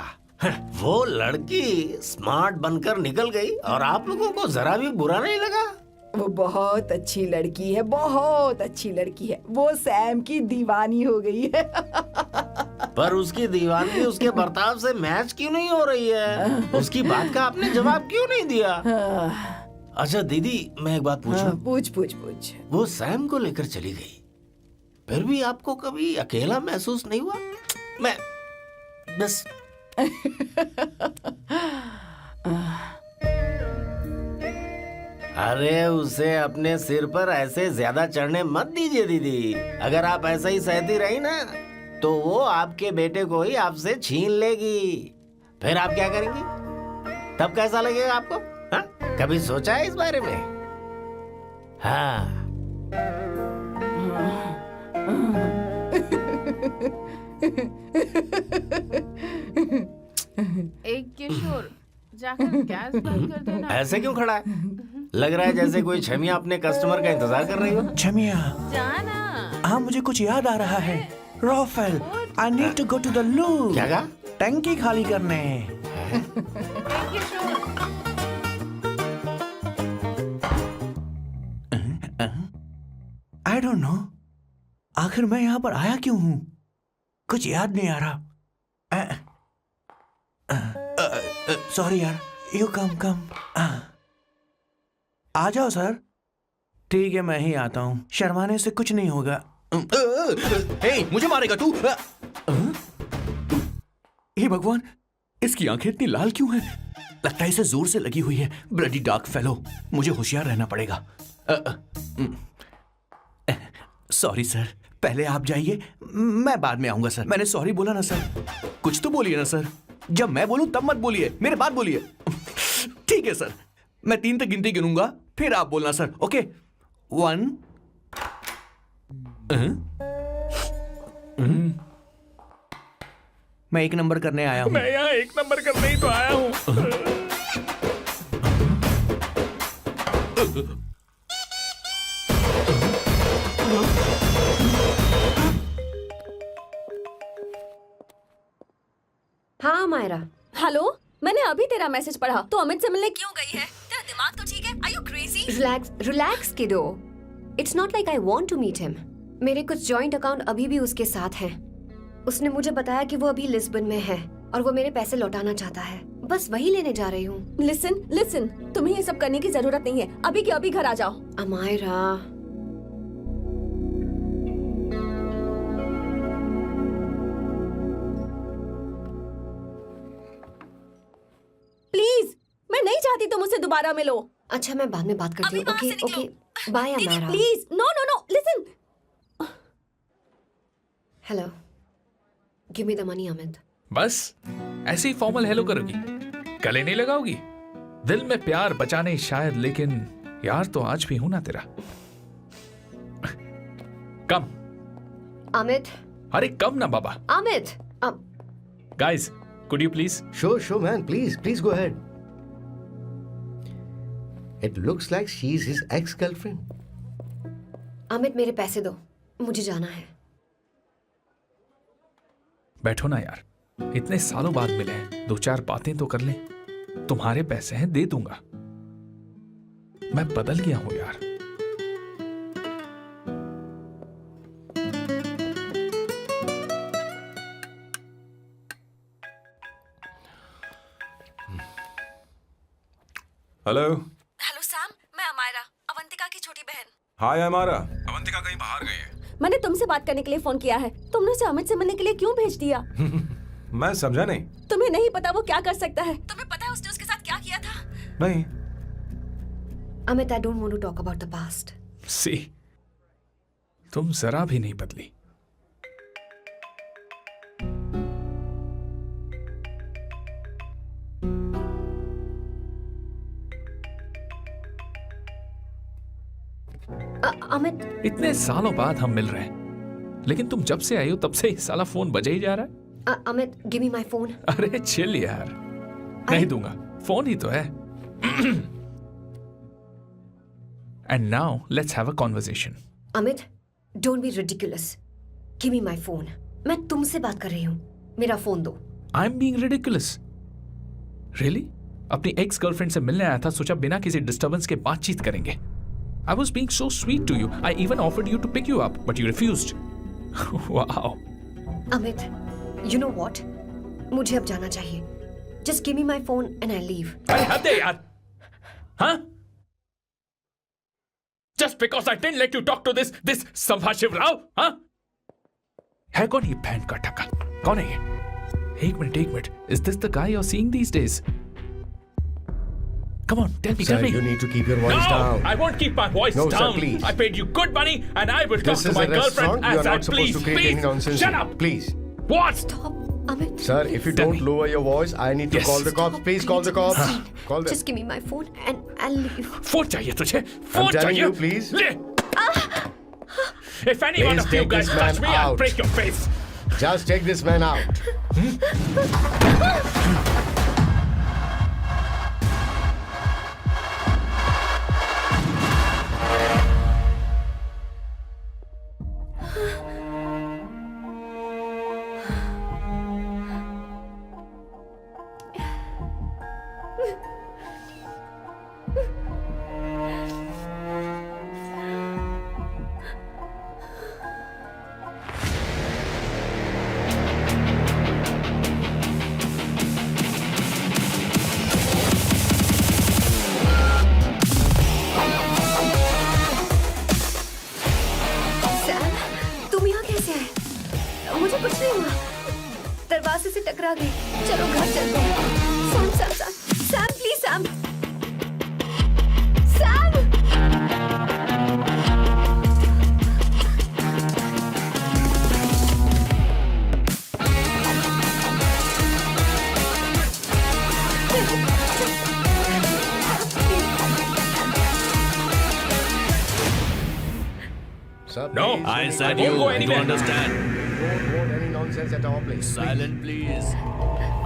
वो लड़की स्मार्ट बनकर निकल गई और आप लोगों को जरा भी बुरा नहीं लगा? वो बहुत अच्छी लड़की है, बहुत अच्छी लड़की है। वो सैम की दीवानी हो गई है। पर उसकी दीवानी उसके बर्ताव से मैच क्यों नहीं हो रही है? उसकी बात का आपने जवाब क्यों नहीं दिया? अच्छा दीदी, मैं एक बात पूछूं? पूछ पूछ पूछ। वो सैम को लेकर चली गई, फिर भी आपको कभी अकेला महसूस नहीं हुआ? मैं बस अरे उसे अपने सिर पर ऐसे ज्यादा चढ़ने मत दीजिए दीदी। अगर आप ऐसा ही सहती रही ना, तो वो आपके बेटे को ही आपसे छीन लेगी। फिर आप क्या करेंगी? तब कैसा लगेगा आपको? हाँ? कभी सोचा है इस बारे में? हाँ। एक किशोर, जाकर गैस बंद कर देना। ऐसे क्यों खड़ा है? लग रहा है जैसे कोई छमिया अपने कस्टमर का इंतजार कर रही हो। छमिया, जाना। हाँ मुझे कुछ याद आ रहा है। Rafael, I need to go to the loo. क्या कहा? टंकी खाली करने। एक किशोर, आई डोंट नो, आखिर मैं यहाँ पर आया क्यों हूँ? कुछ याद नहीं आ रहा। सॉरी यार। You come. आ जाओ सर। ठीक है, मैं ही आता हूँ। शर्माने से कुछ नहीं होगा। हे, मुझे मारेगा तू? हे भगवान, इसकी आंखें इतनी लाल क्यों हैं? लगता है इसे जोर से लगी हुई है। ब्लडी डार्क फेलो, मुझे होशियार रहना पड़ेगा। सॉरी सर, पहले आप जाइए, मैं बाद में आऊंगा सर। मैंने सॉरी बोला ना सर? कुछ तो बोलिए ना सर। जब मैं बोलूं तब मत बोलिए, मेरे बाद बोलिए। ठीक है सर, मैं 3 तक गिनती गिनूंगा, फिर आप बोलना सर। ओके, 1। मैं 1 नंबर करने आया हूं। मैं यहाँ 1 नंबर करने ही तो आया हूँ। अभी तेरा मैसेज पढ़ा तो अमित से मिलने क्यों गई है? तेरा दिमाग तो ठीक है? Are you crazy? Relax kiddo. It's not like I want to meet him. मेरे कुछ जॉइंट अकाउंट अभी भी उसके साथ हैं। उसने मुझे बताया कि वो अभी लिस्बन में है और वो मेरे पैसे लौटाना चाहता है। बस वही लेने जा रही हूँ। लिसन, तुम्हें ये सब करने की जरूरत नहीं है। अभी के अभी घर आ जाओ। अमायरा, प्लीज, मैं नहीं चाहती तुम मुझसे दोबारा मिलो। अच्छा मैं बाद में बात करती हूँ। अभी वहाँ से okay bye Amaira. Please, no, listen. Hello, give me the money Amit. बस ऐसे ही फॉर्मल हेलो करोगी, गले नहीं लगाओगी? दिल में प्यार बचा नहीं शायद, लेकिन यार तो आज भी हूं ना तेरा। कम अमित। अरे कम ना बाबा। Amit guys, could you please? Sure, man. Please go ahead. It looks like she's his ex-girlfriend. Amit मेरे पैसे दो, मुझे जाना है। बैठो ना यार, इतने सालों बाद मिले हैं, 2-4 बातें तो कर लें। तुम्हारे पैसे हैं, दे दूंगा। मैं बदल गया हूं यार। हेलो। हेलो सैम, मैं अमायरा, अवंतिका की छोटी बहन। हाय अमायरा। अवंतिका कहीं बाहर गई है। मैंने तुमसे बात करने के लिए फोन किया है। तुमने उसे अमित से मिलने के लिए क्यों भेज दिया? मैं समझा नहीं। तुम्हें नहीं पता वो क्या कर सकता है? तुम्हें पता है उसने उसके साथ क्या किया था? नहीं। Amit, I don't want to talk about the past. See, तुम जरा भी नहीं बदली। अमित, इतने सालों बाद हम मिल रहे हैं, लेकिन तुम जब से आई हो तब से ही साला फोन बजे ही जा रहा है। Amit, give me my phone. अरे चिल यार, नहीं दूंगा, फोन ही तो है। And now let's have a conversation. Amit, don't be ridiculous. Give me my phone. मैं तुमसे बात कर रही हूँ, मेरा फोन दो। I am being ridiculous? Really? अपनी एक्स गर्लफ्रेंड से मिलने आया था, सोचा बिना किसी डिस्टर्बेंस के बातचीत करेंगे। I was being so sweet to you. I even offered you to pick you up, but you refused. Wow. Amit, you know what? मुझे अब जाना चाहिए. Just give me my phone and I'll leave. अरे हद है यार. हाँ? Just because I didn't let you talk to this संभाशिव Rao, हाँ? है कौन ये बहन का टका? कौन है ये? एक minute. Is this the guy you're seeing these days? Come on, tell me. Sir, you need to keep your voice down. I won't keep my voice No, down. sir, please. I paid you good money, and I will talk This to is my a girlfriend restaurant. You as are I not supposed please. to create any nonsense. Shut up. Please. What? Stop, Amit. Sir, if you Tell don't me. lower your voice, I need to Yes. call the cops. Please call the cops. Call them. Just give me my phone and I'll leave. Phone चाहिए तुझे? I'm phone telling चाहिए? you, please. ले. If any one Please of you take guys this touch man me, I'll out. break your face. Just take this man out. Sam, तुम यहाँ कैसे आए? मुझे कुछ नहीं हुआ, दरवाजे से टकरा गई। चलो घर चलते हैं। Sam, please Sam. Sir, No, please, I we said need you to- go anywhere. understand. Don't want any nonsense at our place. Silent, please.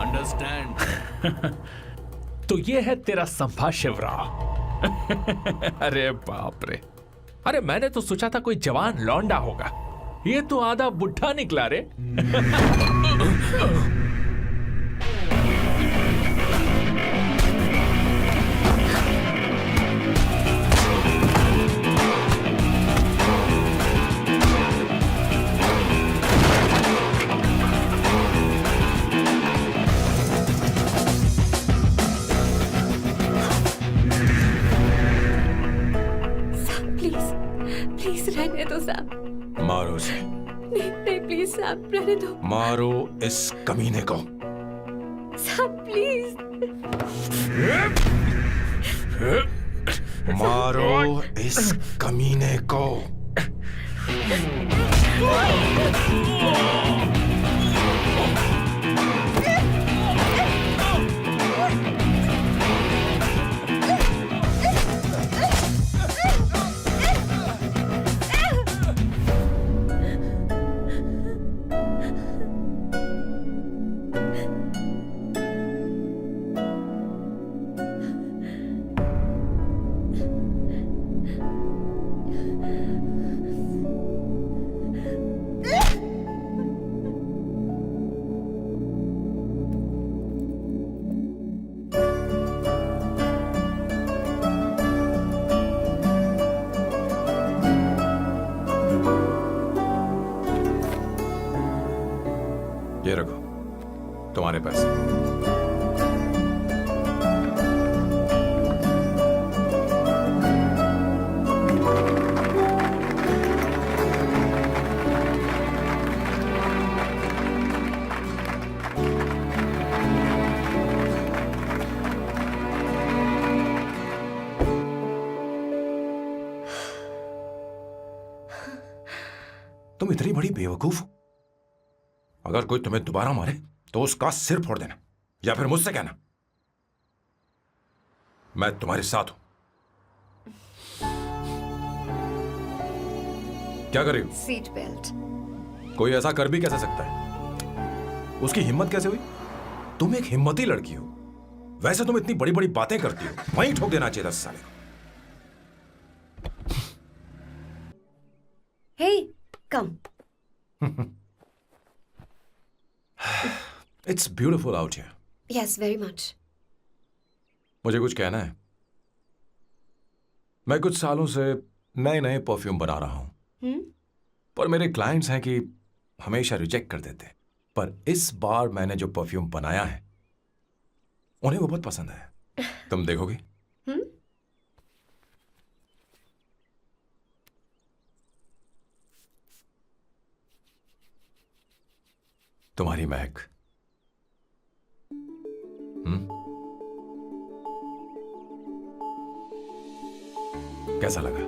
Understand. तो ये है तेरा संभाशिव राव। अरे बाप रे, अरे मैंने तो सोचा था कोई जवान लौंडा होगा, ये तो आधा बुढ़ा निकला रे। साहब। मारो उसे, नहीं नहीं प्लीज साहब, रहने दो मारो इस कमीने को। साहब प्लीज। मारो इस कमीने को। ये रखो तुम्हारे पैसे। तुम इतनी बड़ी बेवकूफ हो। अगर कोई तुम्हें दोबारा मारे तो उसका सिर फोड़ देना, या फिर मुझसे कहना मैं तुम्हारे साथ हूं। क्या कर रही हो? Seat belt. कोई ऐसा कर भी कैसे सकता है? उसकी हिम्मत कैसे हुई? तुम एक हिम्मती लड़की हो, वैसे तुम इतनी बड़ी बड़ी बातें करती हो, वहीं ठोक देना चाहिए था साले को। Hey come. It's beautiful out here. Yes very much. मुझे कुछ कहना है। मैं कुछ सालों से नए नए परफ्यूम बना रहा हूं, पर मेरे क्लाइंट्स हैं कि हमेशा रिजेक्ट कर देते। पर इस बार मैंने जो परफ्यूम बनाया है उन्हें वो बहुत पसंद आया। तुम देखोगे? तुम्हारी महक। कैसा लगा?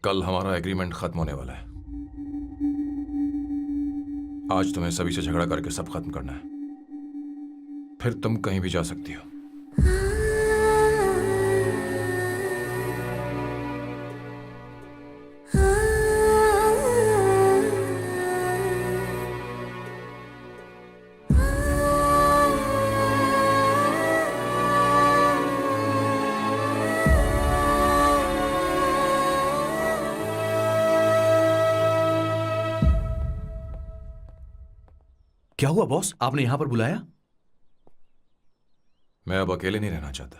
कल हमारा एग्रीमेंट खत्म होने वाला है। आज तुम्हें सभी से झगड़ा करके सब खत्म करना है, फिर तुम कहीं भी जा सकती हो। क्या हुआ बॉस, आपने यहां पर बुलाया? मैं अब अकेले नहीं रहना चाहता।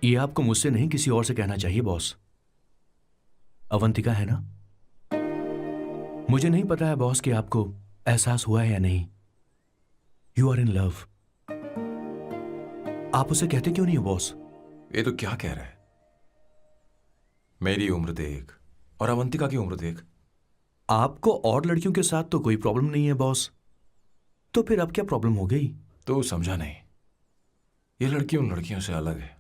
ये आपको मुझसे नहीं किसी और से कहना चाहिए बॉस। अवंतिका है ना? मुझे नहीं पता है बॉस कि आपको एहसास हुआ है या नहीं। You are in love. आप उसे कहते क्यों नहीं हो बॉस? ये तो क्या कह रहा है? मेरी उम्र देख और अवंतिका की उम्र देख। आपको और लड़कियों के साथ तो कोई प्रॉब्लम नहीं है बॉस, तो फिर अब क्या प्रॉब्लम हो गई? तो समझा नहीं। ये लड़की उन लड़कियों से अलग है।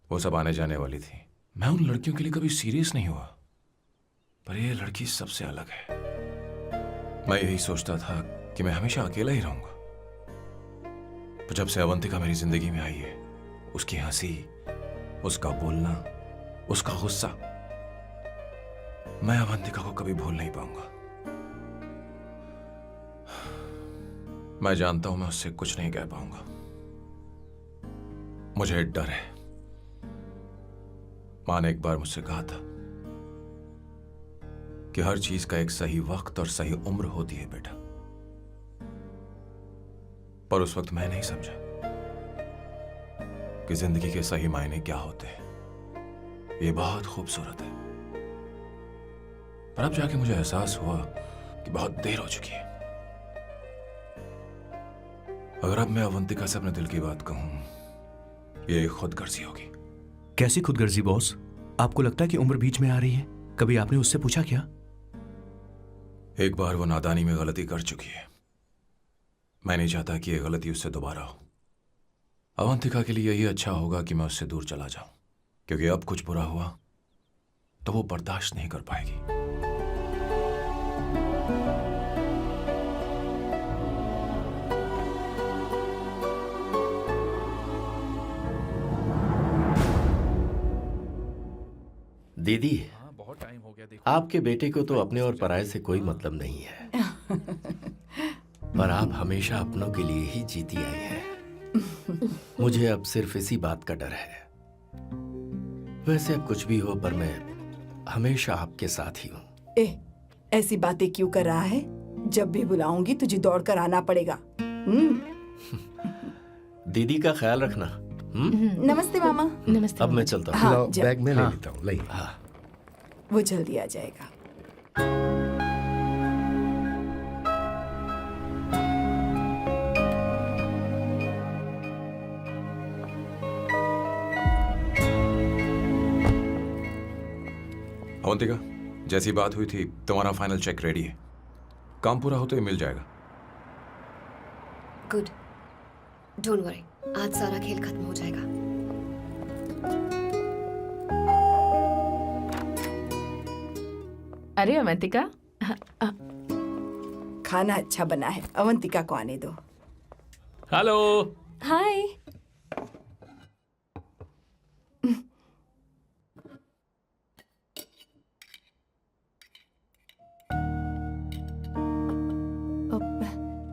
वो सब आने जाने वाली थी। मैं उन लड़कियों के लिए कभी सीरियस नहीं हुआ, पर ये लड़की सबसे अलग है। मैं यही सोचता था कि मैं हमेशा अकेला ही रहूंगा, पर जब से अवंतिका मेरी जिंदगी में आई है, उसकी हंसी, उसका बोलना, उसका गुस्सा, मैं अवंतिका को कभी भूल नहीं पाऊंगा। मैं जानता हूं मैं उससे कुछ नहीं कह पाऊंगा। मुझे डर है। मां ने एक बार मुझसे कहा था कि हर चीज का एक सही वक्त और सही उम्र होती है बेटा, पर उस वक्त मैं नहीं समझा कि जिंदगी के सही मायने क्या होते हैं। ये बहुत खूबसूरत है, पर अब जाके मुझे एहसास हुआ कि बहुत देर हो चुकी है। अगर अब मैं अवंतिका से अपने दिल की बात कहूं, ये एक खुदगर्जी होगी। कैसी खुदगर्जी बॉस? आपको लगता है कि उम्र बीच में आ रही है? कभी आपने उससे पूछा क्या? एक बार वो नादानी में गलती कर चुकी है। मैं नहीं चाहता कि ये गलती उससे दोबारा हो। अवंतिका के लिए यही अच्छा होगा कि मैं उससे दूर चला जाऊं, क्योंकि अब कुछ बुरा हुआ तो वो बर्दाश्त नहीं कर पाएगी। दीदी, बहुत टाइम हो गया, देखो। आपके बेटे को तो अपने और पराये से कोई मतलब नहीं है, पर आप हमेशा अपनों के लिए ही जीती आई हैं। मुझे अब सिर्फ इसी बात का डर है। वैसे अब कुछ भी हो, पर मैं हमेशा आपके साथ ही हूँ। ऐसी बातें क्यों कर रहा है? जब भी बुलाऊंगी तुझे दौड़ कर आना पड़ेगा। दीदी का ख्याल रखना। नमस्ते मामा। नमस्ते। अब मैं चलता हूँ। हाँ, लाओ, जा। बैग में ले हाँ। लेता हूँ। लाइए। हाँ। वो जल्दी आ जाएगा। अवंतिका, जैसी बात हुई थी, तुम्हारा फाइनल चेक रेडी है। काम पूरा हो तो ये मिल जाएगा। गुड, डोंट वरी, आज सारा खेल खत्म हो जाएगा। अरे अवंतिका, खाना अच्छा बना है, अवंतिका को आने दो। हेलो। हाय।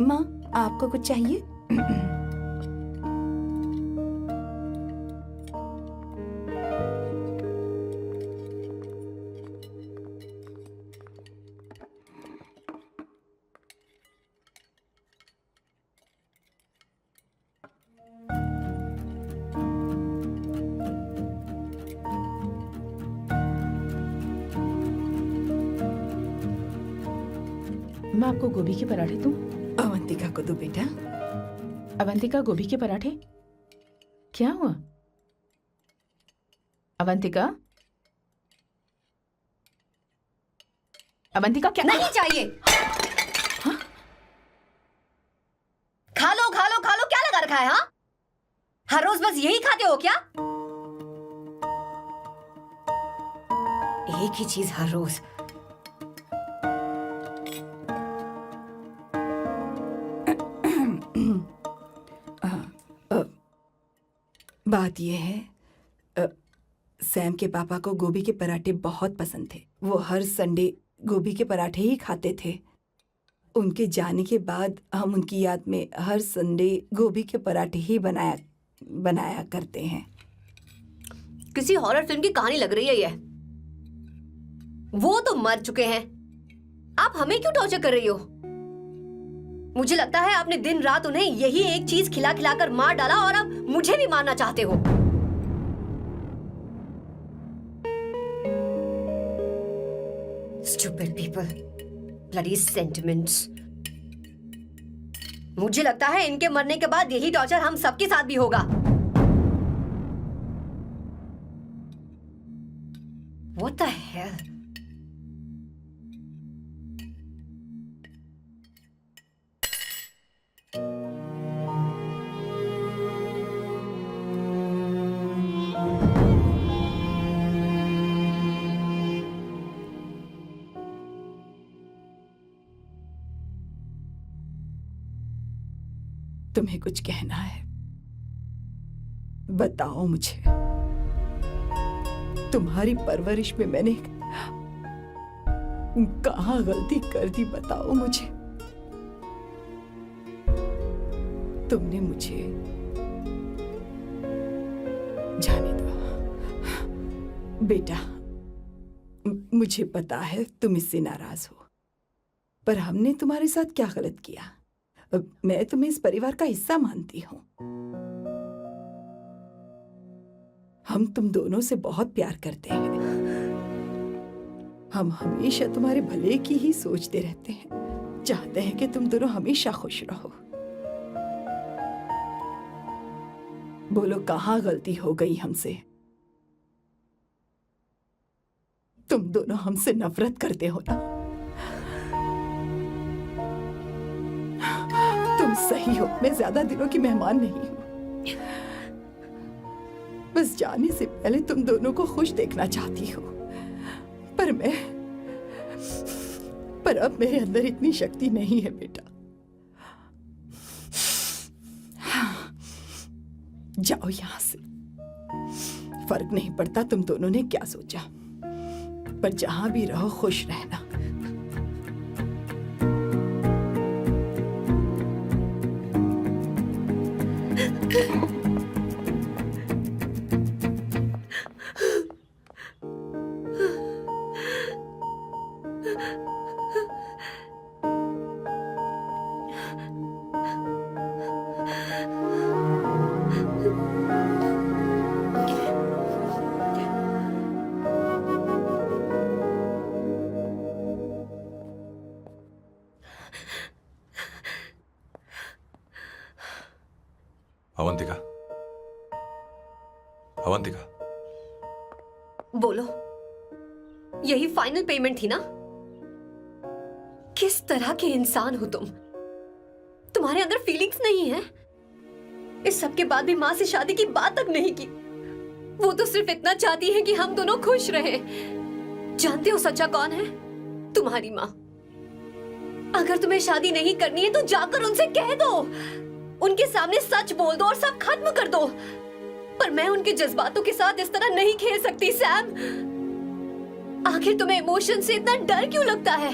माँ, आपको कुछ चाहिए? मैं आपको गोभी के पराठे दूं? अवंतिका को दो बेटा। अवंतिका, गोभी के पराठे? क्या हुआ अवंतिका? अवंतिका, क्या? नहीं चाहिए। खा लो खा लो खा लो, क्या लगा रखा है? हाँ, हर रोज बस यही खाते हो क्या? एक ही चीज हर रोज। बात यह है, सैम के पापा को गोभी के पराठे बहुत पसंद थे। वो हर संडे गोभी के पराठे ही खाते थे। उनके जाने के बाद हम उनकी याद में हर संडे गोभी के पराठे ही बनाया करते हैं। किसी हॉरर फिल्म की कहानी लग रही है ये। वो तो मर चुके हैं, आप हमें क्यों टॉर्चर कर रही हो? मुझे लगता है आपने दिन रात उन्हें यही एक चीज खिला खिला कर मार डाला और अब मुझे भी मारना चाहते हो। Stupid people, bloody sentiments. मुझे लगता है इनके मरने के बाद यही टॉर्चर हम सबके साथ भी होगा। What the hell? तुम्हें कुछ कहना है? बताओ मुझे, तुम्हारी परवरिश में मैंने कहाँ गलती कर दी? बताओ मुझे। तुमने मुझे जाने दो बेटा। मुझे पता है तुम इससे नाराज हो, पर हमने तुम्हारे साथ क्या गलत किया? मैं तुम्हें इस परिवार का हिस्सा मानती हूं। हम तुम दोनों से बहुत प्यार करते हैं। हम हमेशा तुम्हारे भले की ही सोचते रहते हैं, चाहते हैं कि तुम दोनों हमेशा खुश रहो। बोलो, कहाँ गलती हो गई हमसे? तुम दोनों हमसे नफरत करते हो ना? तुम सही हो, मैं ज्यादा दिनों की मेहमान नहीं हूं। बस जाने से पहले तुम दोनों को खुश देखना चाहती हूँ, पर अब मेरे अंदर इतनी शक्ति नहीं है बेटा। जाओ यहां से। फर्क नहीं पड़ता तुम दोनों ने क्या सोचा, पर जहां भी रहो खुश रहना। अवंतिका, अवंतिका, बोलो, यही फाइनल पेमेंट थी ना? किस तरह के इंसान हो तुम? तुम्हारे अंदर फीलिंग्स नहीं है? इस सब के बाद भी माँ से शादी की बात तक नहीं की। वो तो सिर्फ इतना चाहती है कि हम दोनों खुश रहें। जानते हो सच्चा कौन है? तुम्हारी माँ। अगर तुम्हें शादी नहीं करनी है तो जाकर उनसे कह दो, उनके सामने सच बोल दो और सब खत्म कर दो। पर मैं उनके जज्बातों के साथ इस तरह नहीं खेल सकती सैम। आखिर तुम्हें इमोशन से इतना डर क्यों लगता है?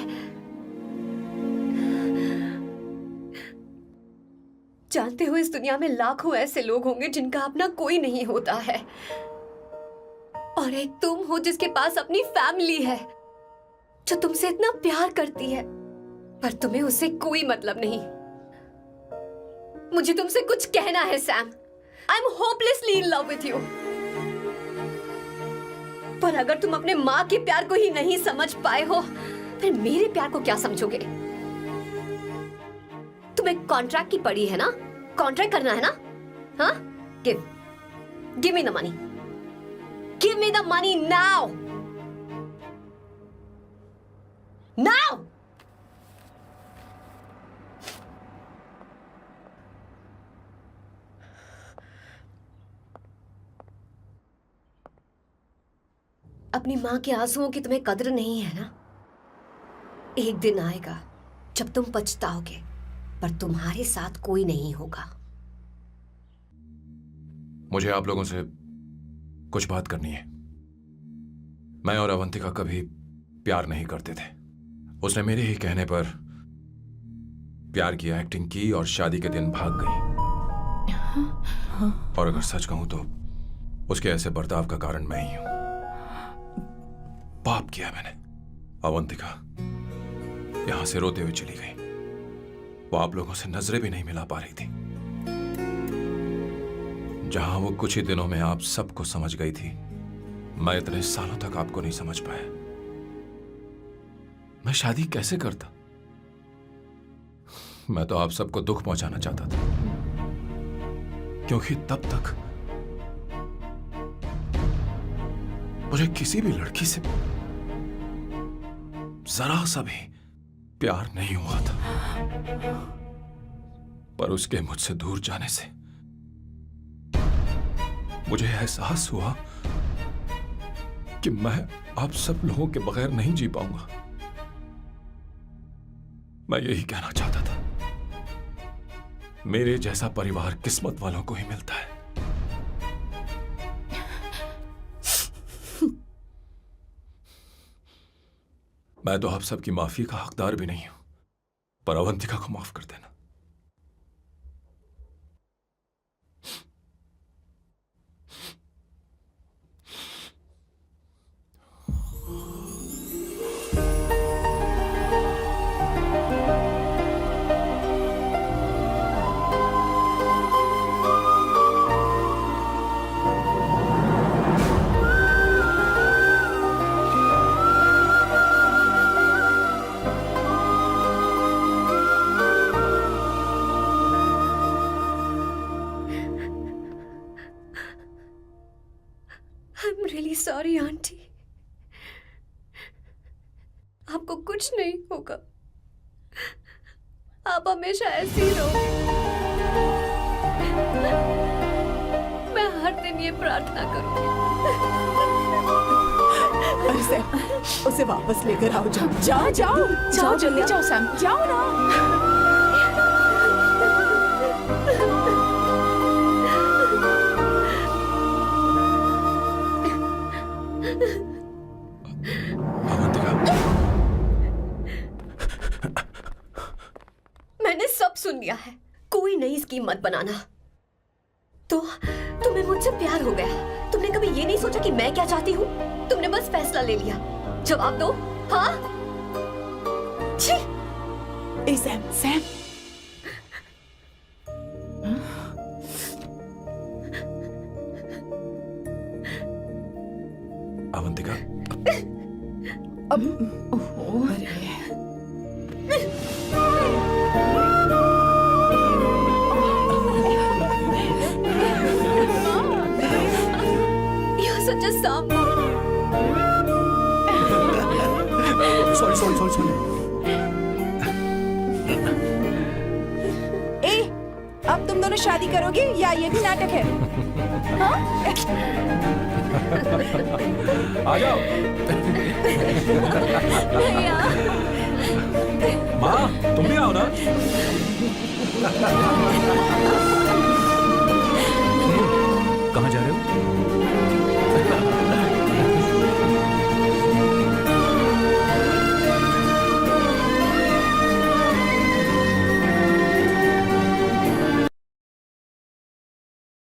जानते हो, इस दुनिया में लाखों ऐसे लोग होंगे जिनका अपना कोई नहीं होता है, और एक तुम हो जिसके पास अपनी फैमिली है, जो तुमसे इतना प्यार करती है, पर तुम्हें उससे कोई मतलब नहीं। मुझे तुमसे कुछ कहना है Sam. I am hopelessly in love with you. पर अगर तुम अपने माँ के प्यार को ही नहीं समझ पाए हो, फिर मेरे प्यार को क्या समझोगे? तुम्हें कॉन्ट्रैक्ट की पड़ी है ना? कॉन्ट्रैक्ट करना है ना? हाँ? Give me the money. Give me the money now. Now. अपनी माँ के आंसुओं की तुम्हें कद्र नहीं है ना? एक दिन आएगा जब तुम पछताओगे, पर तुम्हारे साथ कोई नहीं होगा। मुझे आप लोगों से कुछ बात करनी है। मैं और अवंतिका कभी प्यार नहीं करते थे। उसने मेरे ही कहने पर प्यार की एक्टिंग की और शादी के दिन भाग गई। और अगर सच कहूं तो उसके ऐसे बर्ताव का कारण मैं ही हूं। पाप किया मैंने। अवंतिका यहां से रोते हुए चली गई। वो आप लोगों से नजरें भी नहीं मिला पा रही थी। जहां वो कुछ ही दिनों में आप सबको समझ गई थी, मैं इतने सालों तक आपको नहीं समझ पाया। मैं शादी कैसे करता? मैं तो आप सबको दुख पहुंचाना चाहता था, क्योंकि तब तक मुझे किसी भी लड़की से जरा सा भी प्यार नहीं हुआ था। पर उसके मुझसे दूर जाने से मुझे एहसास हुआ कि मैं आप सब लोगों के बगैर नहीं जी पाऊंगा। मैं यही कहना चाहता था, मेरे जैसा परिवार किस्मत वालों को ही मिलता है। मैं तो आप सबकी माफी का हकदार भी नहीं हूं, पर अवंतिका को माफ कर देना। I'm really sorry, aunty. आपको कुछ नहीं होगा, आप हमेशा ऐसी ही रहो। मैं हर दिन ये प्रार्थना करूंगी। अरे सैम, उसे वापस लेकर आओ। जाओ जाओ जाओ जाओ जल्दी जाओ सैम। जाओ ना। अवंतिका, मैंने सब सुन लिया है। कोई नई स्कीम मत बनाना। तो तुम्हें मुझसे प्यार हो गया। तुमने कभी ये नहीं सोचा कि मैं क्या चाहती हूँ? तुमने बस फैसला ले लिया। जवाब दो। हाँ? छी! ए सैम, सैम। अवंतिका, अब अरे You're such a soft boy. Sorry. ए, अब तुम दोनों शादी करोगे या ये भी नाटक है? आ जाओ। माँ, तुम भी आओ ना।